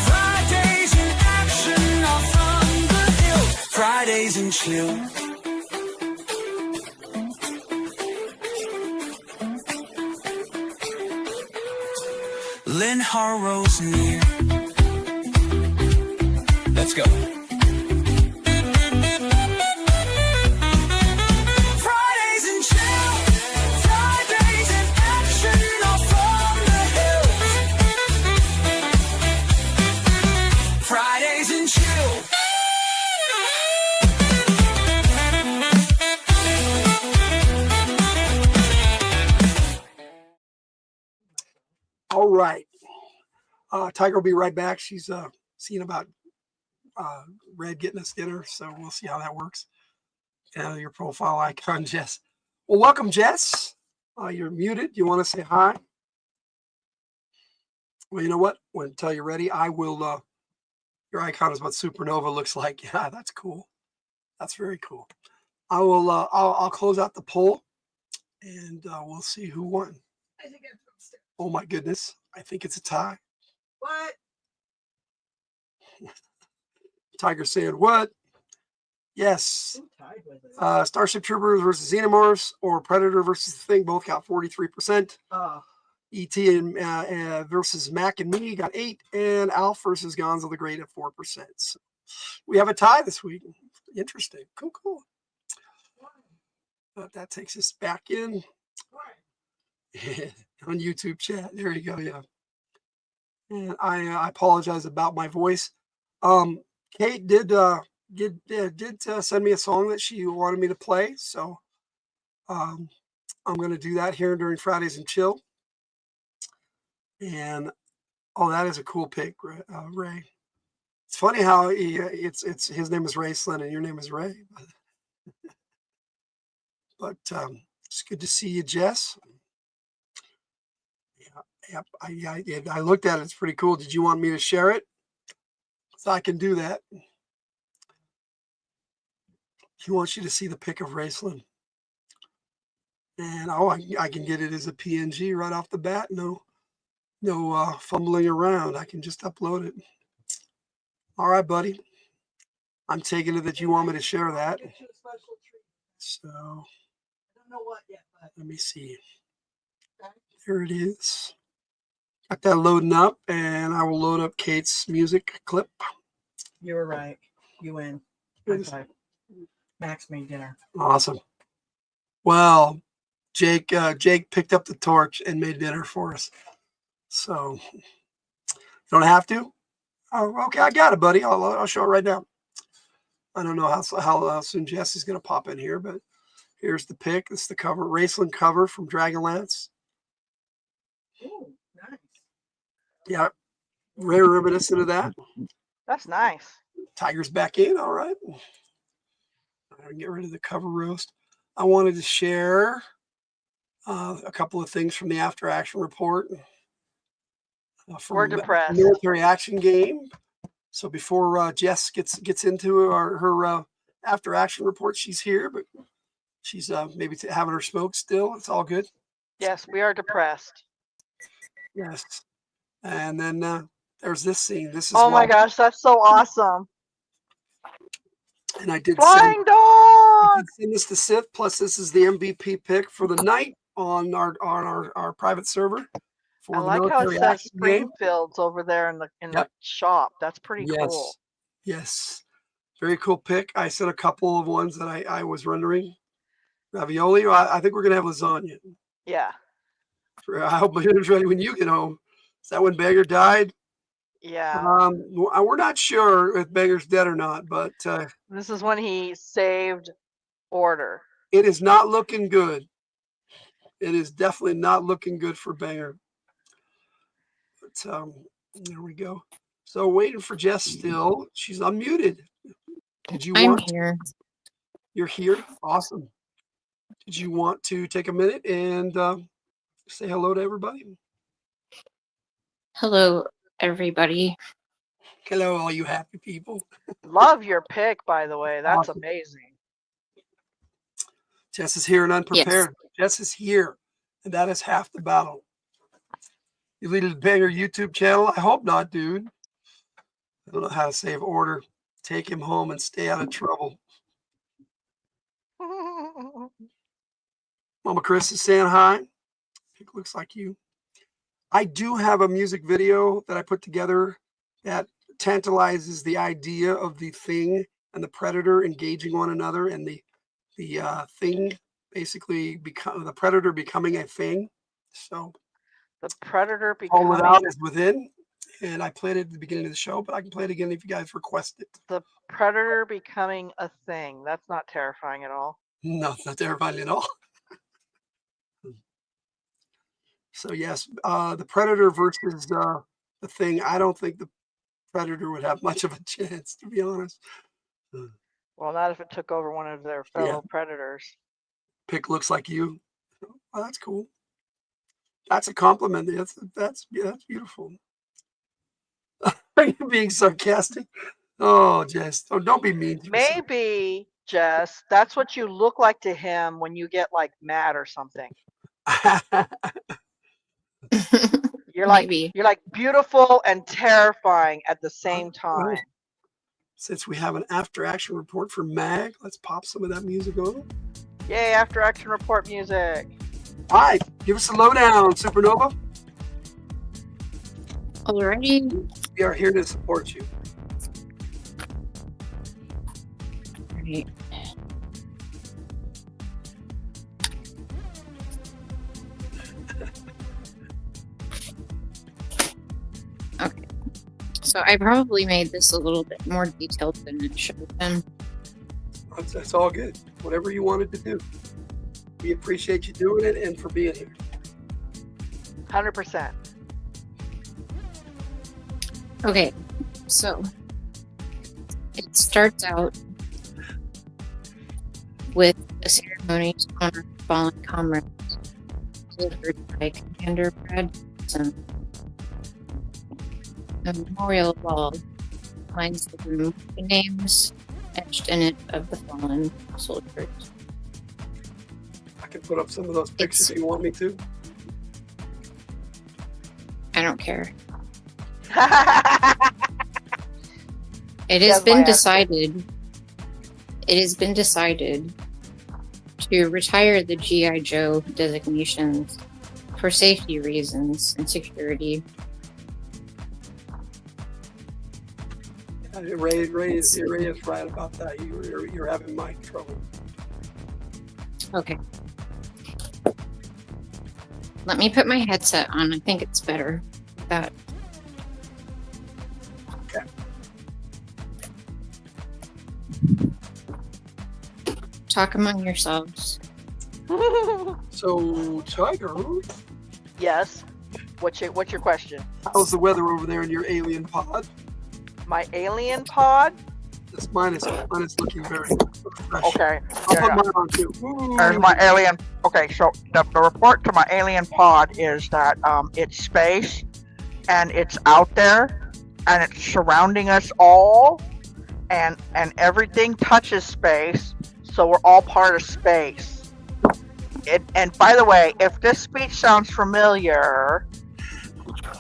Fridays in action, all from the hill. Fridays and chill. Len Haro's near. Let's go. Fridays and chill. Fridays in action, all from the hills. Fridays and chill. All right. Tiger will be right back. She's seeing about Red getting us dinner, so we'll see how that works. Your profile icon, Jess. Well, welcome, Jess. You're muted. You want to say hi? Well, you know what? Until you're ready, I will. Your icon is what Supernova looks like. Yeah, that's cool. That's very cool. I will. I'll close out the poll, and we'll see who won. I think it's upstairs. Oh my goodness! I think it's a tie. What? Tiger saying what? Yes. Who tied with it? Starship Troopers versus Xenomorphs or Predator versus the Thing both got 43%. ET and versus Mac and Me got 8%, and Alf versus Gonzo the Great at 4%. So we have a tie this week. Interesting. Cool. But that takes us back in on YouTube chat. There you go. Yeah. And I apologize about my voice. Kate did send me a song that she wanted me to play, so I'm going to do that here during Fridays and Chill. And that is a cool pick, Ray. It's funny how it's his name is Ray Slynn and your name is Ray. But it's good to see you, Jess. Yep. I looked at it. It's pretty cool. Did you want me to share it? So I can do that. He wants you to see the pic of Raceland. And I can get it as a PNG right off the bat. No fumbling around. I can just upload it. All right, buddy. I'm taking it that you want me to share that. So I don't know what yet, but let me see. There it is. Got that loading up, and I will load up Kate's music clip. You were right. You win. Okay. Max made dinner. Awesome. Well, Jake picked up the torch and made dinner for us. So you don't have to. Oh, okay, I got it, buddy. I'll show it right now. I don't know how soon Jesse's going to pop in here, but here's the pick. This is the cover, Raceland cover from Dragonlance. Ooh, nice. Yeah, very reminiscent of that. That's nice. Tiger's back in. All right. I'm going to get rid of the cover roast. I wanted to share a couple of things from the after action report. We're depressed. Military action game. So before Jess gets into her after action report, she's here, but she's maybe having her smoke still. It's all good. Yes, we are depressed. Yes. And then there's this scene. This is oh my gosh, that's so awesome. And I did Flying dog. Send this to Sith. Plus, this is the MVP pick for the night on our private server. I like how it says Springfield's over there in the shop. That's pretty cool. Yes. Very cool pick. I sent a couple of ones that I was rendering. Ravioli. I think we're gonna have lasagna. Yeah. I hope my dinner's ready when you get home. Is that when Banger died? Yeah. We're not sure if Banger's dead or not, but this is when he saved order. It is not looking good. It is definitely not looking good for Banger. But there we go. So waiting for Jess still. She's unmuted. Did you I'm here. You're here? Awesome. Did you want to take a minute and say hello to everybody? Hello, everybody. Hello, all you happy people. Love your pick, by the way. That's awesome. Amazing. Jess is here and unprepared. Yes. Jess is here, and that is half the battle. You lead a Banger YouTube channel? I hope not, dude. I don't know how to save order. Take him home and stay out of trouble. Mama Chris is saying hi. It looks like you. I do have a music video that I put together that tantalizes the idea of the Thing and the Predator engaging one another, and the Thing basically the Predator becoming a thing. So the Predator becoming all without is within, and I played it at the beginning of the show, but I can play it again if you guys request it. The Predator becoming a thing. That's not terrifying at all. No, it's not terrifying at all. So yes, the Predator versus the Thing. I don't think the Predator would have much of a chance, to be honest. Well, not if it took over one of their fellow predators. Pick looks like you. Well, that's cool. That's a compliment. That's beautiful. Are you being sarcastic? Oh, Jess. Oh, don't be mean. Maybe, Jess, that's what you look like to him when you get like mad or something. You're like beautiful and terrifying at the same time. Since we have an after action report for Mag, let's pop some of that music on. Yay, after action report music. All right, give us a lowdown, Supernova. Alrighty. We are here to support you. Alright. Okay. So I probably made this a little bit more detailed than it should have been. That's all good. Whatever you wanted to do. We appreciate you doing it and for being here. 100%. Okay, so it starts out with a ceremony to honor fallen comrades delivered by Commander Brad Johnson. A memorial wall lines the room with the names etched in it of the fallen soldiers. I can put up some of those pictures if you want me to. I don't care. It has been decided. It has been decided to retire the GI Joe designations for safety reasons and security. Ray is right about that. You're having mic trouble. Okay. Let me put my headset on. I think it's better. that. Okay. Talk among yourselves. So, Tiger, Yes. What's your question? how's the weather over there in your alien pod? My alien pod? This mine is looking very fresh. Okay. I'll Yeah, put yeah. mine on too. There's my alien. Okay, so the report to my alien pod is that it's space, and it's out there, and it's surrounding us all, and everything touches space, so we're all part of space. And by the way, if this speech sounds familiar,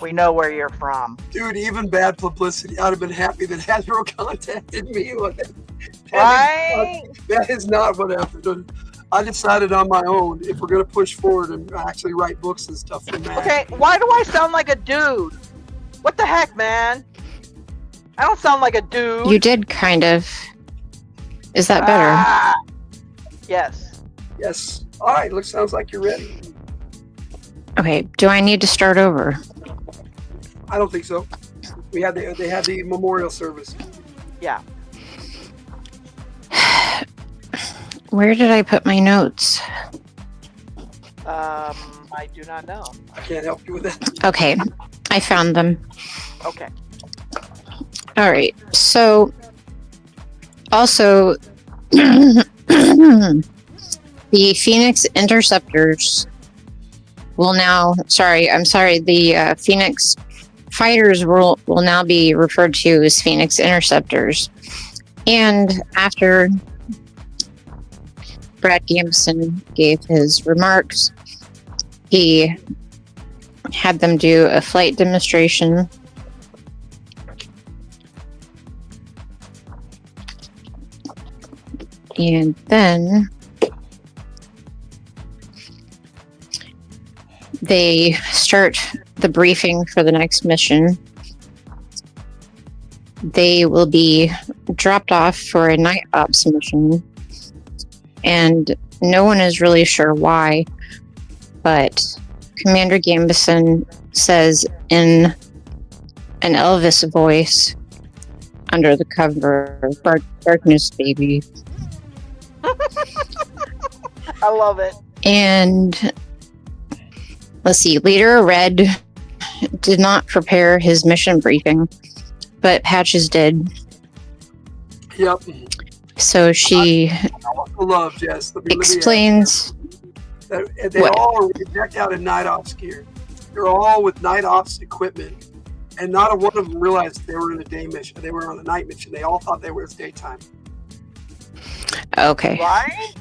we know where you're from. Dude, even bad publicity, I'd have been happy that Hasbro contacted me. Right? That is not what happened. I decided on my own if we're going to push forward and actually write books and stuff from that. Okay, why do I sound like a dude? What the heck, man? I don't sound like a dude. You did kind of. Is that better? Yes. Yes. All right, sounds like you're ready. Okay, do I need to start over? I don't think so. They had the memorial service. Yeah. Where did I put my notes? I do not know. I can't help you with that. Okay, I found them. Okay. All right, so also the Phoenix Interceptors will now, the Phoenix Fighters will now be referred to as Phoenix Interceptors. And after Brad Gamson gave his remarks, he had them do a flight demonstration. And then they start the briefing for the next mission. They will be dropped off for a night ops mission, and no one is really sure why, but Commander Gambison says in an Elvis voice under the cover, "Darkness, baby." I love it. And let's see, Leader Red did not prepare his mission briefing, but Patches did. Yep. So she Love, Jess. explains. They all are decked out in night ops gear. They're all with night ops equipment, and not a one of them realized they were in a day mission. They were on a night mission. They all thought they were daytime. Okay. Right?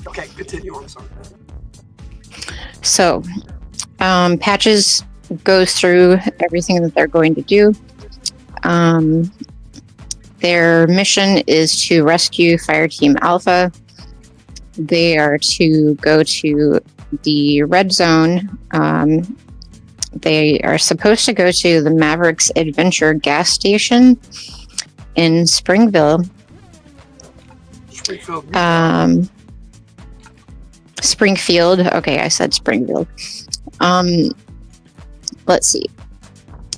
Okay, continue. I'm sorry. So, Patches goes through everything that they're going to do. Their mission is to rescue Fire Team Alpha. They are to go to the Red Zone. They are supposed to go to the Mavericks Adventure gas station in Springfield. Springfield. Okay, I said Springfield. Let's see.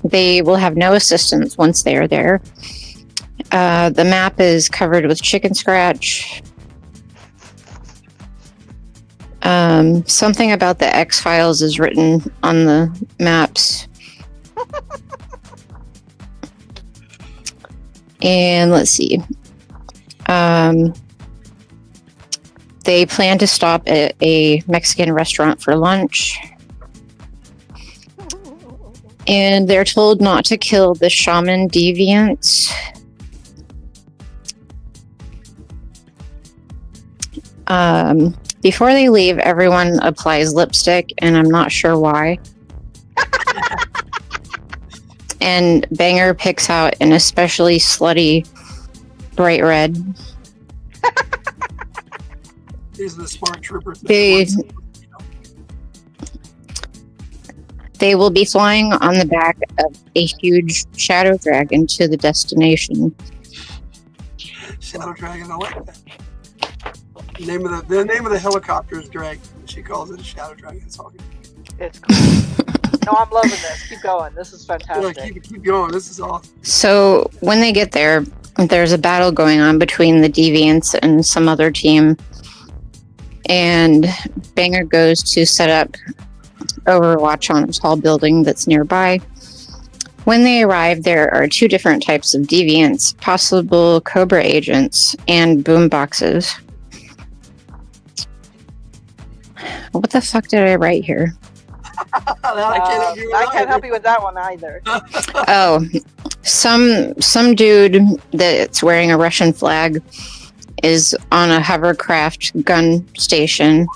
They will have no assistance once they are there. The map is covered with chicken scratch. Something about the X-Files is written on the maps. And let's see. They plan to stop at a Mexican restaurant for lunch. And they're told not to kill the shaman deviants. Before they leave, everyone applies lipstick, and I'm not sure why. And Banger picks out an especially slutty bright red. These are the smart troopers. They will be flying on the back of a huge shadow dragon to the destination. Shadow Dragon, I like that. The name of the helicopter is Dragon. She calls it a Shadow Dragon. It's all good. It's cool. No, I'm loving this. Keep going. This is Yeah, fantastic. keep going. This is awesome. So when they get there, there's a battle going on between the Deviants and some other team. And Banger goes to set up Overwatch on a tall building that's nearby. When they arrive, there are two different types of Deviants, possible Cobra agents, and boomboxes. What the fuck did I write here? I can't help you with that one either. Oh, some dude that's wearing a Russian flag is on a hovercraft gun station.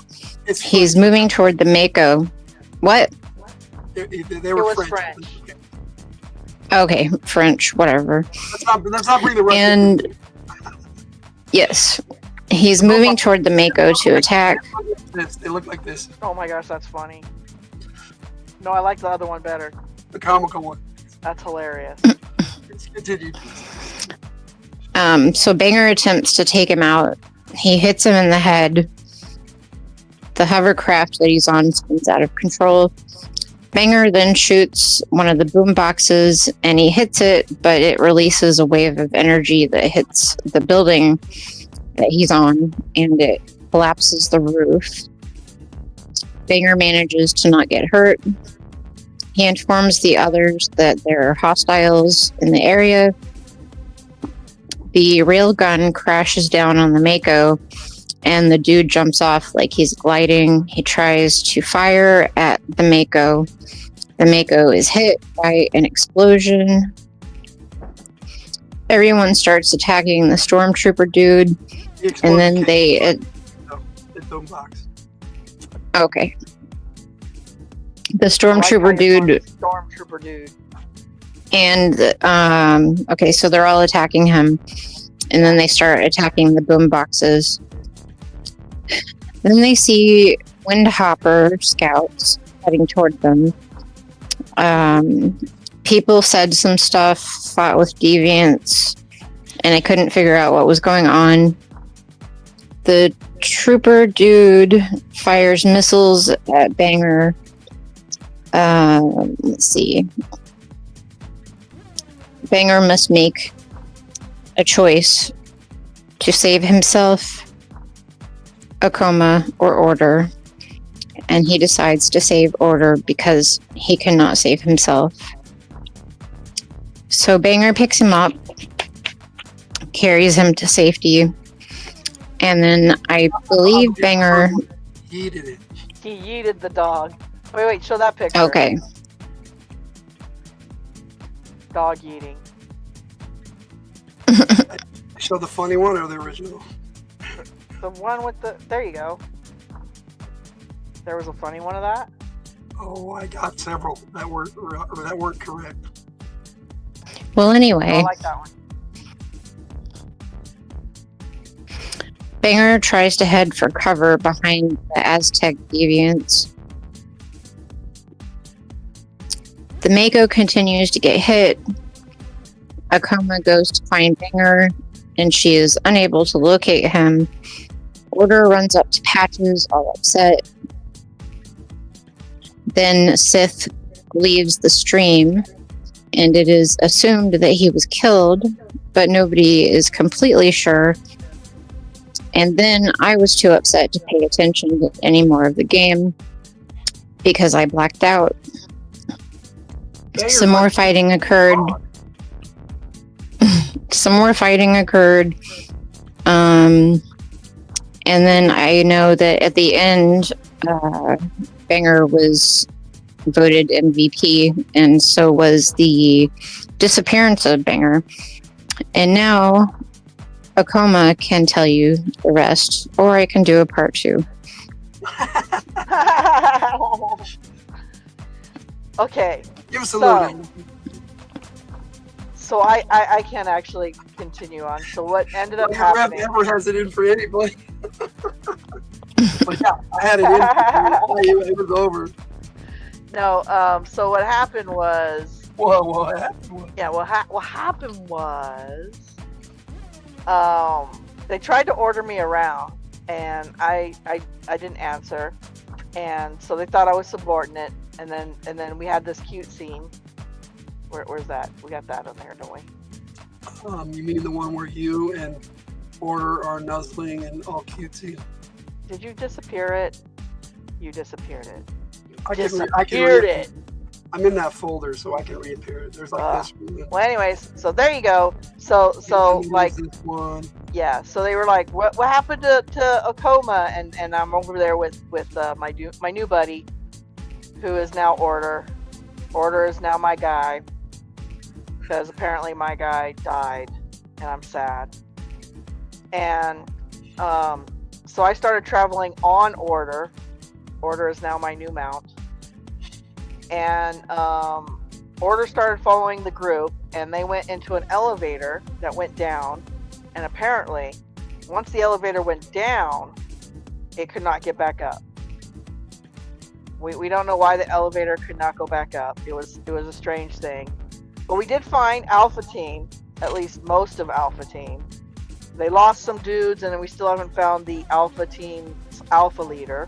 He's moving toward the Mako. What? They were French. Okay, French, whatever. Let's not bring the Russian. And yes, he's moving toward the Mako to attack. They look like this. Oh my gosh, that's funny. No, I like the other one better. The comical one. That's hilarious. Continue. So Banger attempts to take him out. He hits him in the head. The hovercraft that he's on spins out of control. Banger then shoots one of the boom boxes and he hits it, but it releases a wave of energy that hits the building that he's on and it collapses the roof. Banger manages to not get hurt. He informs the others that there are hostiles in the area. The railgun crashes down on the Mako and the dude jumps off like he's gliding. He tries to fire at the Mako. The Mako is hit by an explosion. Everyone starts attacking the stormtrooper dude, and then they... The boombox. Okay. The stormtrooper dude... Stormtrooper dude. And, okay, so they're all attacking him. And then they start attacking the boom boxes. Then they see Windhopper scouts heading toward them. People said some stuff, fought with deviants, and I couldn't figure out what was going on. The trooper dude fires missiles at Banger. Let's see. Banger must make a choice to save himself, Akoma, or Order. And he decides to save Order because he cannot save himself. So Banger picks him up, carries him to safety, and then I believe Banger... Yeeted it. He yeeted the dog. Wait, show that picture. Okay. Dog eating. Show the funny one or the original? The one with the... There you go. There was a funny one of that? Oh, I got several that weren't correct. Well, anyway. I like that one. Banger tries to head for cover behind the Aztec deviants. The Mako continues to get hit. Akoma goes to find Banger, and she is unable to locate him. Order runs up to Patches, all upset. Then Sith leaves the stream, and it is assumed that he was killed, but nobody is completely sure. And then I was too upset to pay attention to any more of the game because I blacked out. Some more fighting occurred. And then I know that at the end, Banger was voted MVP, and so was the disappearance of Banger. And now Akoma can tell you the rest, or I can do a part 2. Okay. Give us a little. So I can't actually continue on. So what ended up happening? Never has it in for anybody. But yeah, I had it in. It was over. No. So what happened was. What happened? Yeah. What happened was. They tried to order me around, and I didn't answer, and so they thought I was subordinate. and then we had this cute scene. Where's that? We got that on there, don't we? You mean the one where you and Order are nuzzling and all cutesy? Did you disappear it? You disappeared it. I can Disappeared it. I'm in that folder, so I can reappear it. There's like this one. Well, anyways, so there you go. So like, this one. yeah. So they were like, what happened to Okoma? And I'm over there with my new buddy, who is now Order. Order is now my guy, because apparently my guy died, and I'm sad. And so I started traveling on Order. Order is now my new mount. And Order started following the group, and they went into an elevator that went down. And apparently, once the elevator went down, it could not get back up. We don't know why the elevator could not go back up. It was a strange thing. But we did find Alpha Team, at least most of Alpha Team. They lost some dudes, and then we still haven't found the Alpha Team's Alpha leader.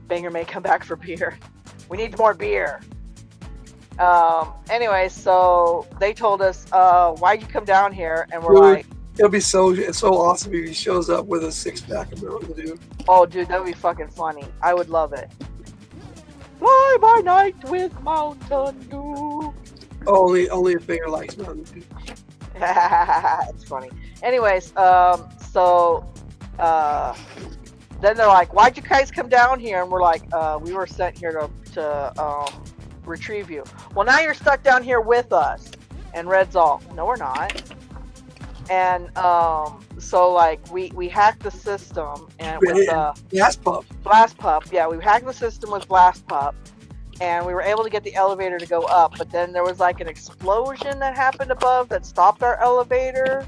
Banger may come back for beer. We need more beer. Anyway, so they told us, why'd you come down here? And we're like, it'll be so awesome if he shows up with a 6-pack of Mountain Dew. oh, dude, that would be fucking funny. I would love it. Fly by night with Mountain Dew. Only if Banger likes Mountain Dew. It's funny. Anyways, then they're like, why'd you guys come down here? And we're like, we were sent here to retrieve you. Well, now you're stuck down here with us. And Red's all, no, we're not. And so like we hacked the system and with Blast Pup. Blast Pup, yeah, we hacked the system with Blast Pup, and we were able to get the elevator to go up. But then there was like an explosion that happened above that stopped our elevator.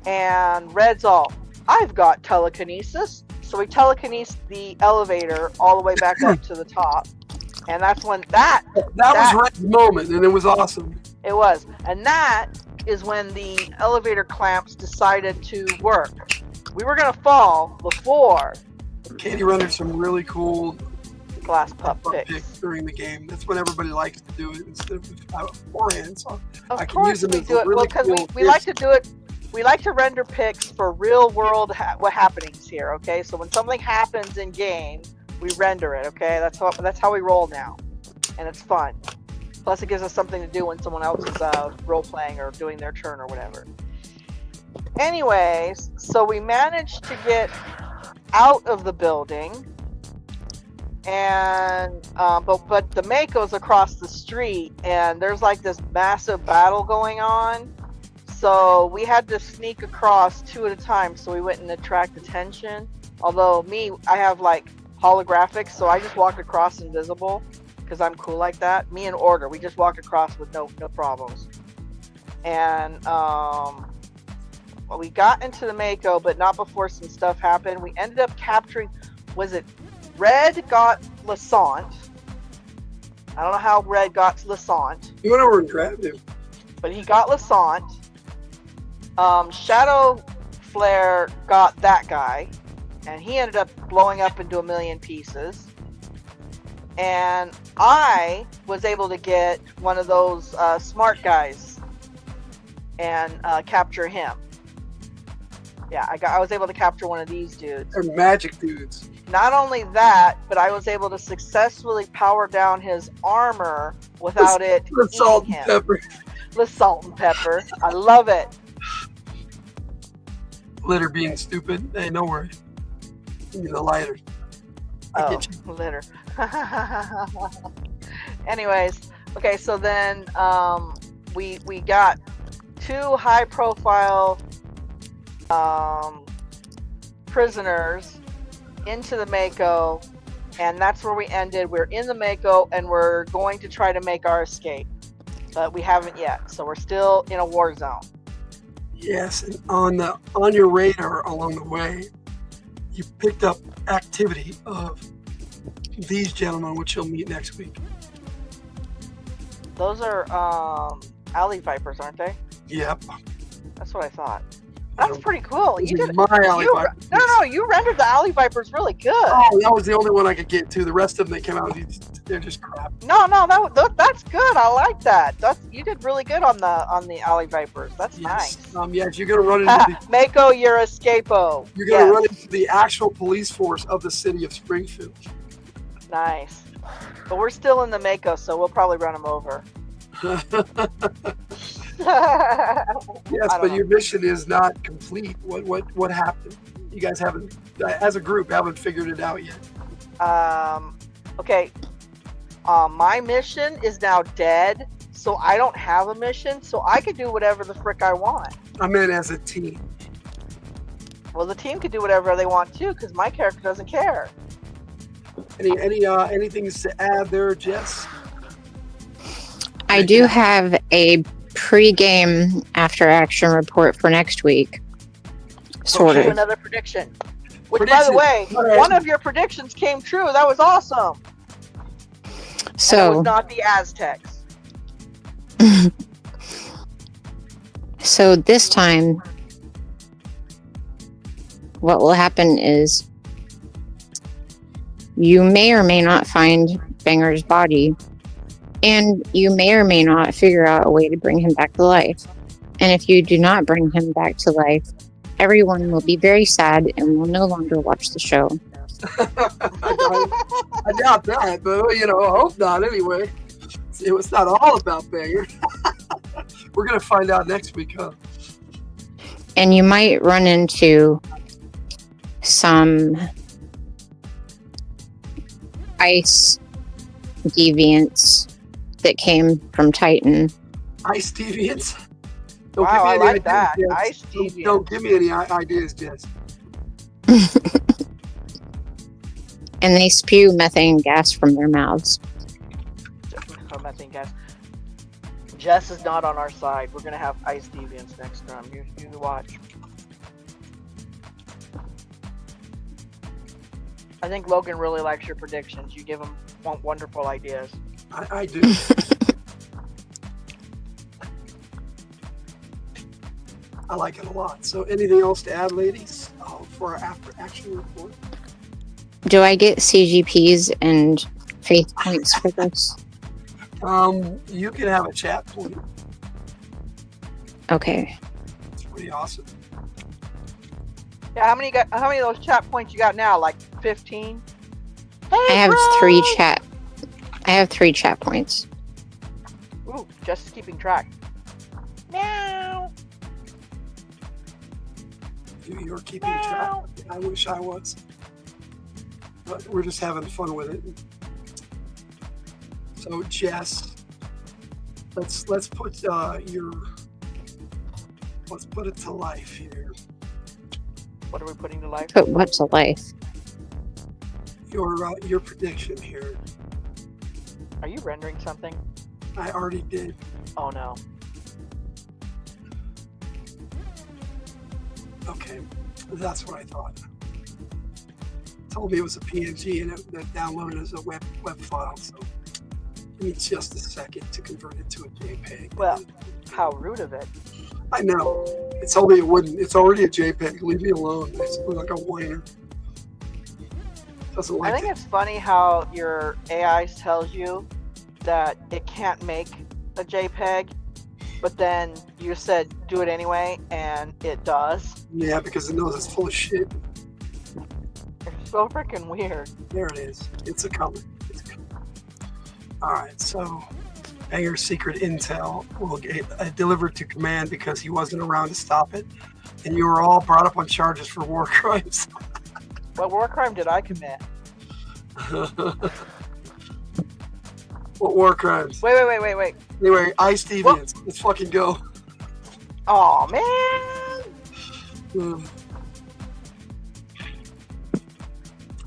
And Red's all, I've got telekinesis. So we telekinesed the elevator all the way back up to the top. And that's when that was Red's moment, and it was awesome. It was. And that is when the elevator clamps decided to work. We were going to fall before. Katie rendered some really cool Glass Pup picks during the game. That's what everybody likes to do instead of forehand. So of I can course use them we as do it. really Well, because cool we like to do it. We like to render pics for real world happenings here. Okay, so when something happens in game, we render it. Okay, that's how we roll now, and it's fun. Plus, it gives us something to do when someone else is role playing or doing their turn or whatever. Anyways, so we managed to get out of the building, and but the Mako's across the street, and there's like this massive battle going on. So we had to sneak across 2 at a time so we wouldn't attract attention. Although I have like holographics, so I just walked across invisible because I'm cool like that. Me and Order, we just walked across with no problems. And we got into the Mako, but not before some stuff happened. We ended up capturing, was it Red got Lassant? I don't know how Red got Lassant. He went over and grabbed him. But he got Lassant. Shadow Flare got that guy, and he ended up blowing up into a million pieces. And I was able to get one of those smart guys and capture him. Yeah, I was able to capture one of these dudes. They're magic dudes. Not only that, but I was able to successfully power down his armor without it the salt and pepper. The salt and pepper. I love it. Litter being stupid. Hey, no worry. Give me the lighter. Litter. Anyways, okay, so then we got 2 high-profile prisoners into the Mako, and that's where we ended. We're in the Mako, and we're going to try to make our escape, but we haven't yet. So we're still in a war zone. Yes, and on your radar along the way, you picked up activity of these gentlemen, which you'll meet next week. Those are alley vipers, aren't they? Yep. That's what I thought. That's pretty cool. You did. My alley You, vipers. no, you rendered the alley vipers really good. Oh, that was the only one I could get to. The rest of them that came out, they're just crap. No, that's good. I like that. You did really good on the alley vipers. That's nice. Yes, you're gonna run into the, Mako, you're escapo. you're gonna run into the actual police force of the city of Springfield. Nice. But we're still in the Mako, so we'll probably run them over. Yes, but your mission is not complete. What happened? You guys haven't, as a group, haven't figured it out yet. Okay. My mission is now dead, so I don't have a mission, so I can do whatever the frick I want. I meant as a team. Well, the team can do whatever they want too, because my character doesn't care. Anything to add there, Jess? I do have a pre-game after-action report for next week. Sort of. Another prediction. Which, by the way, one of your predictions came true. That was awesome. So and it was not the Aztecs. So this time, what will happen is you may or may not find Banger's body, and you may or may not figure out a way to bring him back to life. And if you do not bring him back to life, everyone will be very sad and will no longer watch the show. I doubt that, but I hope not anyway. It's not all about Banger. We're gonna find out next week, huh? And you might run into some ice deviants that came from Titan. Ice deviants? Wow, I like that. Jess. Ice deviants. Don't give me any ideas, Jess. And they spew methane gas from their mouths. Methane gas. Jess is not on our side. We're gonna have ice deviants next time. You watch. I think Logan really likes your predictions. You give him wonderful ideas. I do. I like it a lot. So anything else to add, ladies, for our after-action report? Do I get CGPs and faith points for this? You can have a chat point. Okay. It's pretty awesome. Yeah, how many of those chat points you got now? Like 15? I have 3 chat. I have 3 chat points. Ooh, just keeping track. Meow. You're keeping track. I wish I was. But we're just having fun with it. So Jess, let's put let's put it to life here. What are we putting to life? Put what to life? Your prediction here. Are you rendering something? I already did. Oh no. Okay, that's what I thought. It told me it was a PNG and it downloaded as a web file, so it needs just a second to convert it to a JPEG. Well, how rude of it. I know. It told me it wouldn't. It's already a JPEG. Leave me alone. It's like a whiner. Doesn't like I think it. it's funny how your AI tells you that it can't make a JPEG, but then you said do it anyway, and it does. Yeah, because it knows it's full of shit. It's so freaking weird. There it is. It's a color. Alright, so Banger's secret intel will get delivered to command because he wasn't around to stop it, and you were all brought up on charges for war crimes. What war crime did I commit? What war crimes? Wait. Anyway, ice deviants. Let's fucking go. Oh man.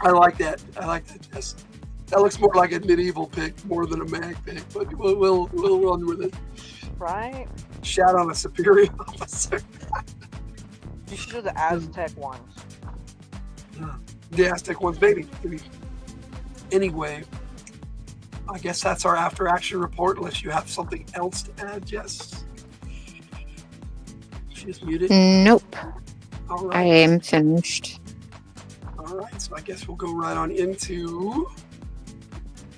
I like that. Jess. That looks more like a medieval pick more than a mag pick, but we'll run with it. Right? Shout on a superior officer. You should do the Aztec ones. The Aztec ones, baby. Anyway, I guess that's our after-action report, unless you have something else to add, Jess. She's muted. Nope. All I right. am finished. All right. So I guess we'll go right on into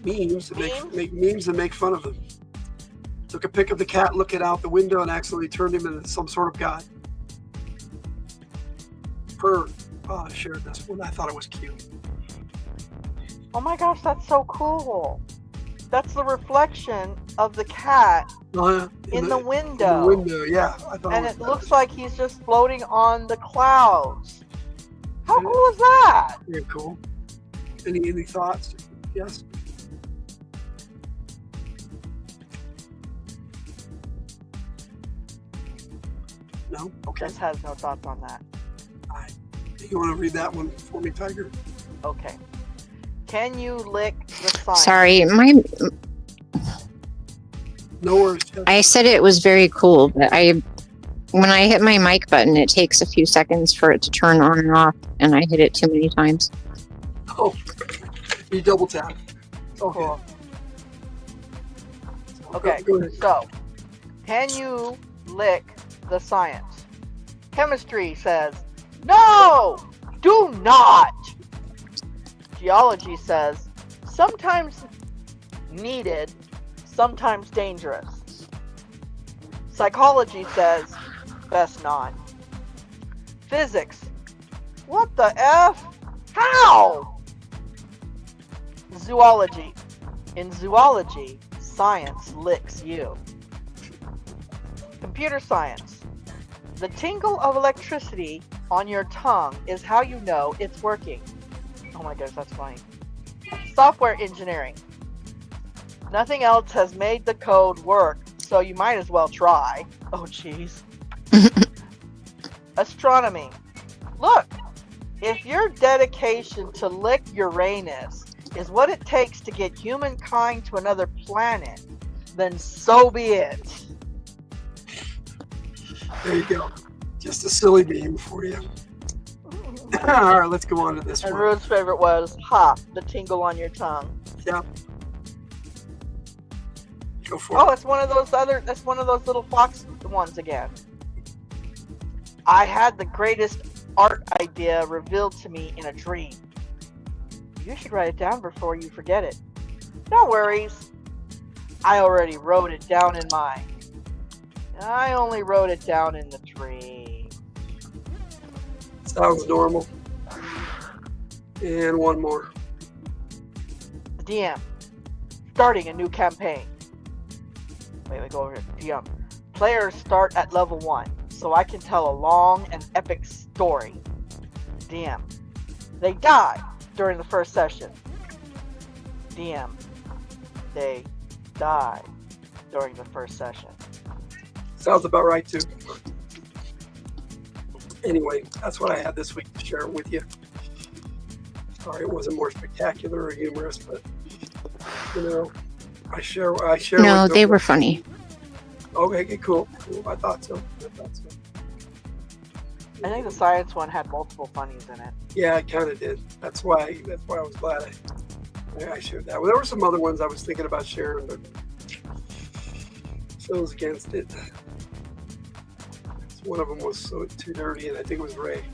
memes and make memes and make fun of them. Took a pic of the cat looking out the window and accidentally turned him into some sort of god. I shared this one. I thought it was cute. Oh my gosh, that's so cool. That's the reflection of the cat in the window. In the window, yeah. I thought And it looks like he's just floating on the clouds. How cool is that? Very cool. Any thoughts? Yes. No? Okay. Just has no thoughts on that. All right. You want to read that one for me, Tiger? Okay. Can you lick the sign? Sorry, No worries. I said it was very cool, but when I hit my mic button, it takes a few seconds for it to turn on and off, and I hit it too many times. Oh, you double tap. Okay. Cool. Okay, so can you lick the science? Chemistry says, no, do not. Geology says, sometimes needed, sometimes dangerous. Psychology says, best not. Physics, what the F? How? Zoology, in zoology, science licks you. Computer science, the tingle of electricity on your tongue is how you know it's working. Oh my gosh, that's funny. Software engineering. Nothing else has made the code work, so you might as well try. Oh jeez. Astronomy. Look, if your dedication to lick Uranus is what it takes to get humankind to another planet, then so be it. There you go. Just a silly meme for you. All right, let's go on to this And one. Rude's favorite was, ha, the tingle on your tongue. Yeah. Go for Oh, it. it's one of those little fox ones again. I had the greatest art idea revealed to me in a dream. You should write it down before you forget it. No worries. I already wrote it down in mine. I only wrote it down in the dream. Sounds normal. And one more. DM. Starting a new campaign. Wait, go over here. DM. Players start at level 1, so I can tell a long and epic story. DM. They die during the first session. DM. They die during the first session. Sounds about right, too. Anyway, that's what I had this week to share with you. Sorry, it wasn't more spectacular or humorous, but, you know, I share. No, they were funny. Okay, cool. I thought so. I think the science one had multiple funnies in it. Yeah, it kind of did. That's why I was glad I shared that. Well, there were some other ones I was thinking about sharing, but Phil's against it. One of them was so too dirty, and I think it was Ray.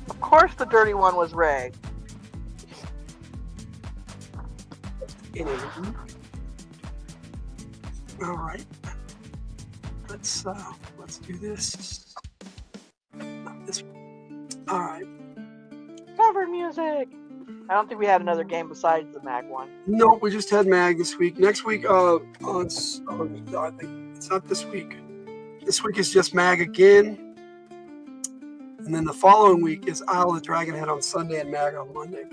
Of course the dirty one was Ray. Anyway. All right. Let's do this. Not this one. All right. Cover music. I don't think we had another game besides the Mag one. No, we just had Mag this week. Next week, I think it's not this week. This week is just Mag again. And then the following week is Isle of the Dragonhead on Sunday and Mag on Monday.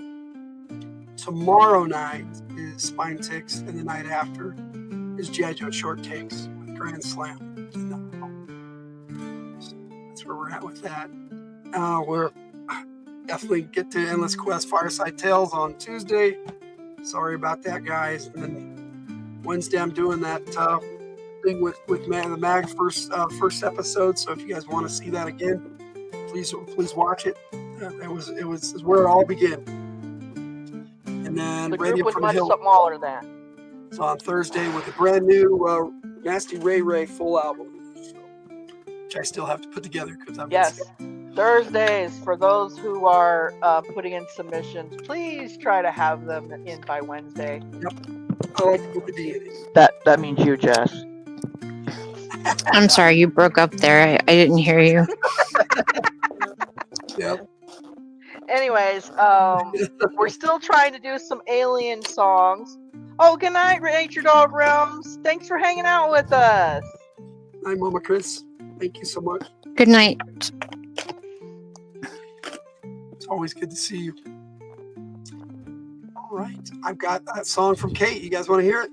Tomorrow night is Spine Ticks, and the night after is Jajo Short Takes with Grand Slam. So that's where we're at with that. We're definitely get to Endless Quest Fireside Tales on Tuesday. Sorry about that, guys. And then Wednesday I'm doing that thing with the Mag first episode. So if you guys want to see that again, please watch it. It was where it all began. And then The Radio group was from much Hildt. smaller than. So on Thursday with a brand new Nasty Ray full album. So which I still have to put together because I've been Yes. sick. Thursdays, for those who are putting in submissions, please try to have them in by Wednesday. Yep. I like to put the D in it. That means you, Jess. I'm sorry, you broke up there. I didn't hear you. Yep. Anyways, we're still trying to do some alien songs. Oh, good night, Nature Dog Realms. Thanks for hanging out with us. Hi, Mama Chris. Thank you so much. Good night. It's always good to see you. All right. I've got that song from Kate. You guys want to hear it?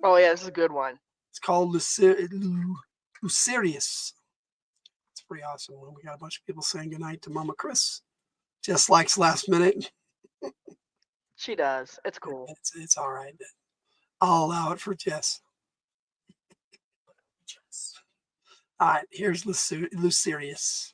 Oh, yeah, this is a good one. It's called Lucerius. It's pretty awesome one. We got a bunch of people saying goodnight to Mama Chris. Just likes last minute. She does. It's cool. It's all right. I'll allow it for Jess. All right, here's Lucerius.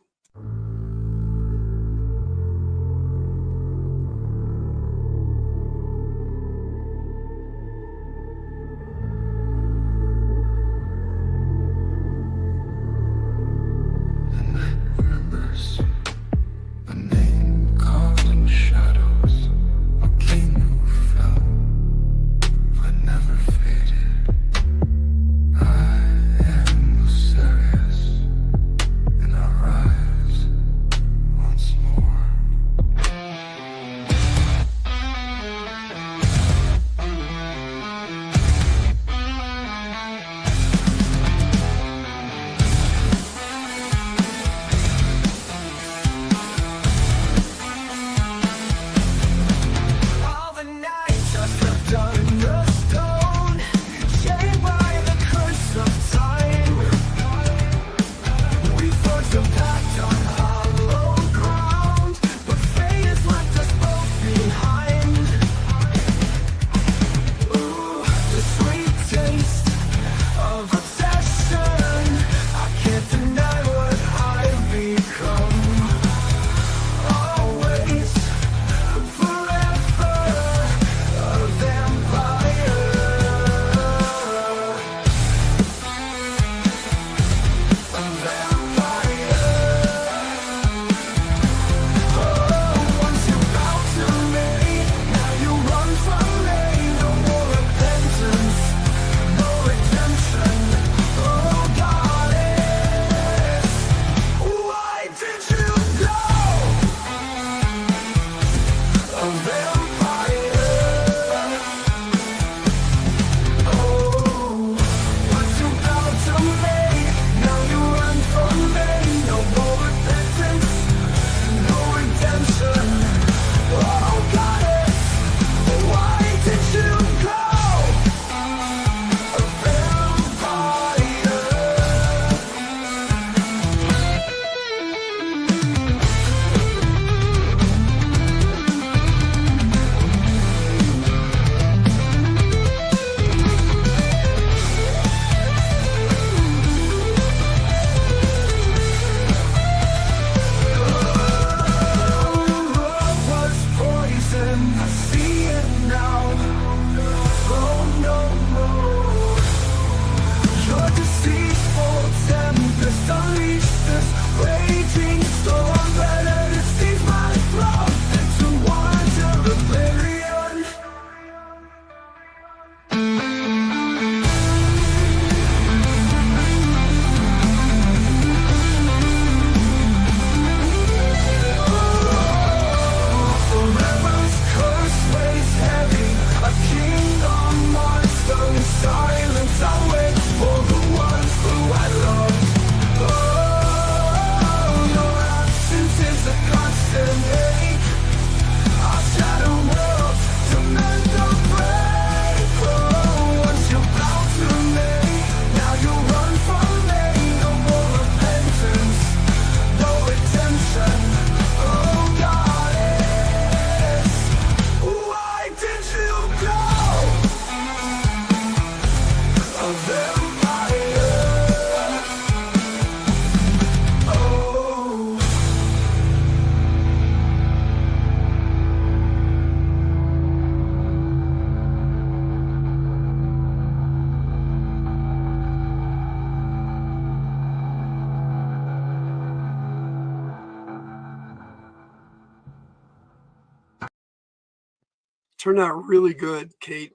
Turned out really good, Kate.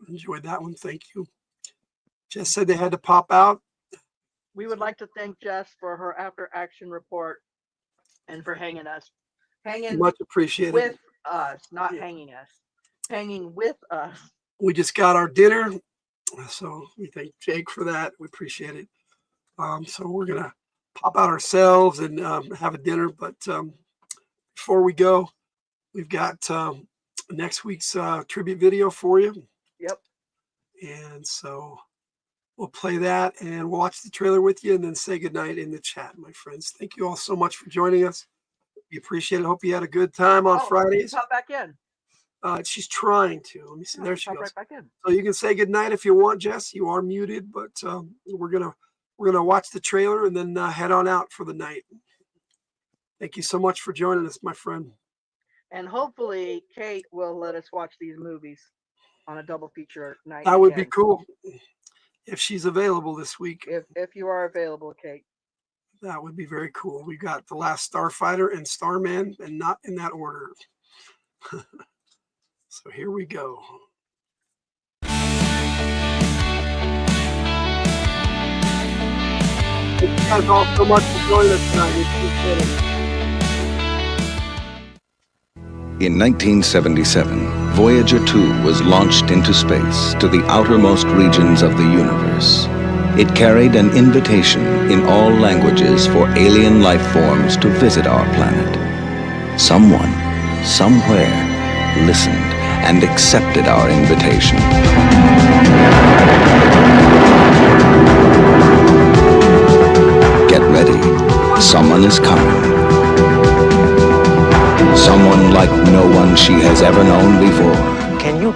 Enjoyed that one. Thank you. Jess said they had to pop out. We would like to thank Jess for her after action report and for hanging Much appreciated. with us, not hanging us, hanging with us. We just got our dinner, so we thank Jake for that. We appreciate it. So we're gonna pop out ourselves and have a dinner. But before we go, we've got next week's tribute video for you. Yep. And so we'll play that and we'll watch the trailer with you and then say goodnight in the chat, my friends. Thank you all so much for joining us. We appreciate it. Hope you had a good time on Fridays. Pop back in. She's trying to. Let me see. There she goes. Right back in. So you can say goodnight if you want, Jess. You are muted, but we're gonna watch the trailer and then head on out for the night. Thank you so much for joining us, my friend. And hopefully Kate will let us watch these movies on a double feature night. That would be cool if she's available this week. If you are available, Kate. That would be very cool. We got The Last Starfighter and Starman, and not in that order. So here we go. Thank you guys all so much for joining us tonight. We appreciate it. In 1977, Voyager 2 was launched into space to the outermost regions of the universe. It carried an invitation in all languages for alien life forms to visit our planet. Someone, somewhere, listened and accepted our invitation. Get ready. Someone is coming. Someone like no one she has ever known before. Can you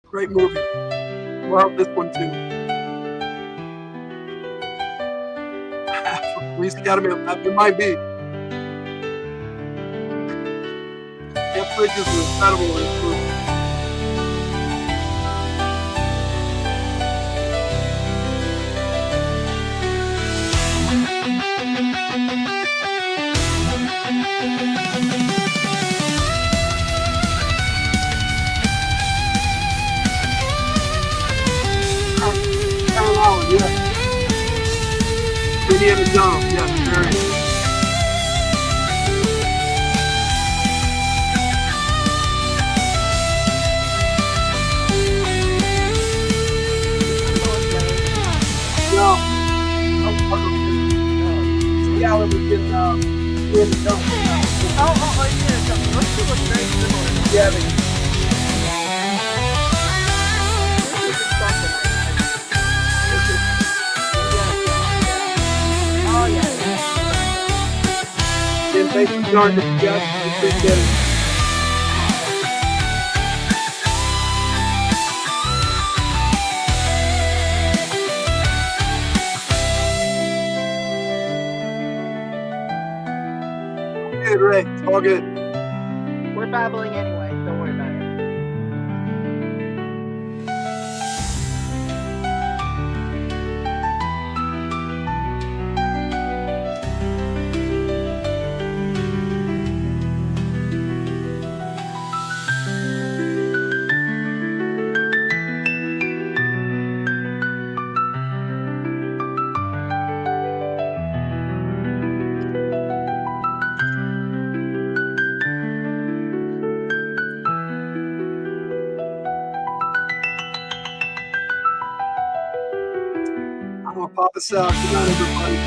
Great movie. Love this one too. Police Academy, it might be. Jeff Bridges is incredible in this movie. Indiana Jones, yes, very. No. Yeah, we get Indiana Jones. Oh, Indiana Jones. Those two look very similar. Yeah, they Thanks for joining us, Jeff. I appreciate it. Good, Rick. It's all good. We're babbling anyway. Don't worry about it. I'm gonna pop us out. Good night, everybody.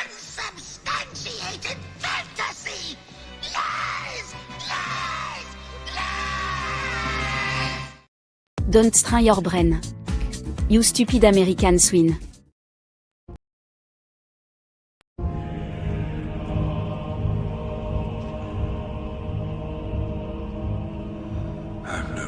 Unsubstantiated fantasy! Lies! Lies! Lies! Don't strain your brain. You stupid American swine. I'm no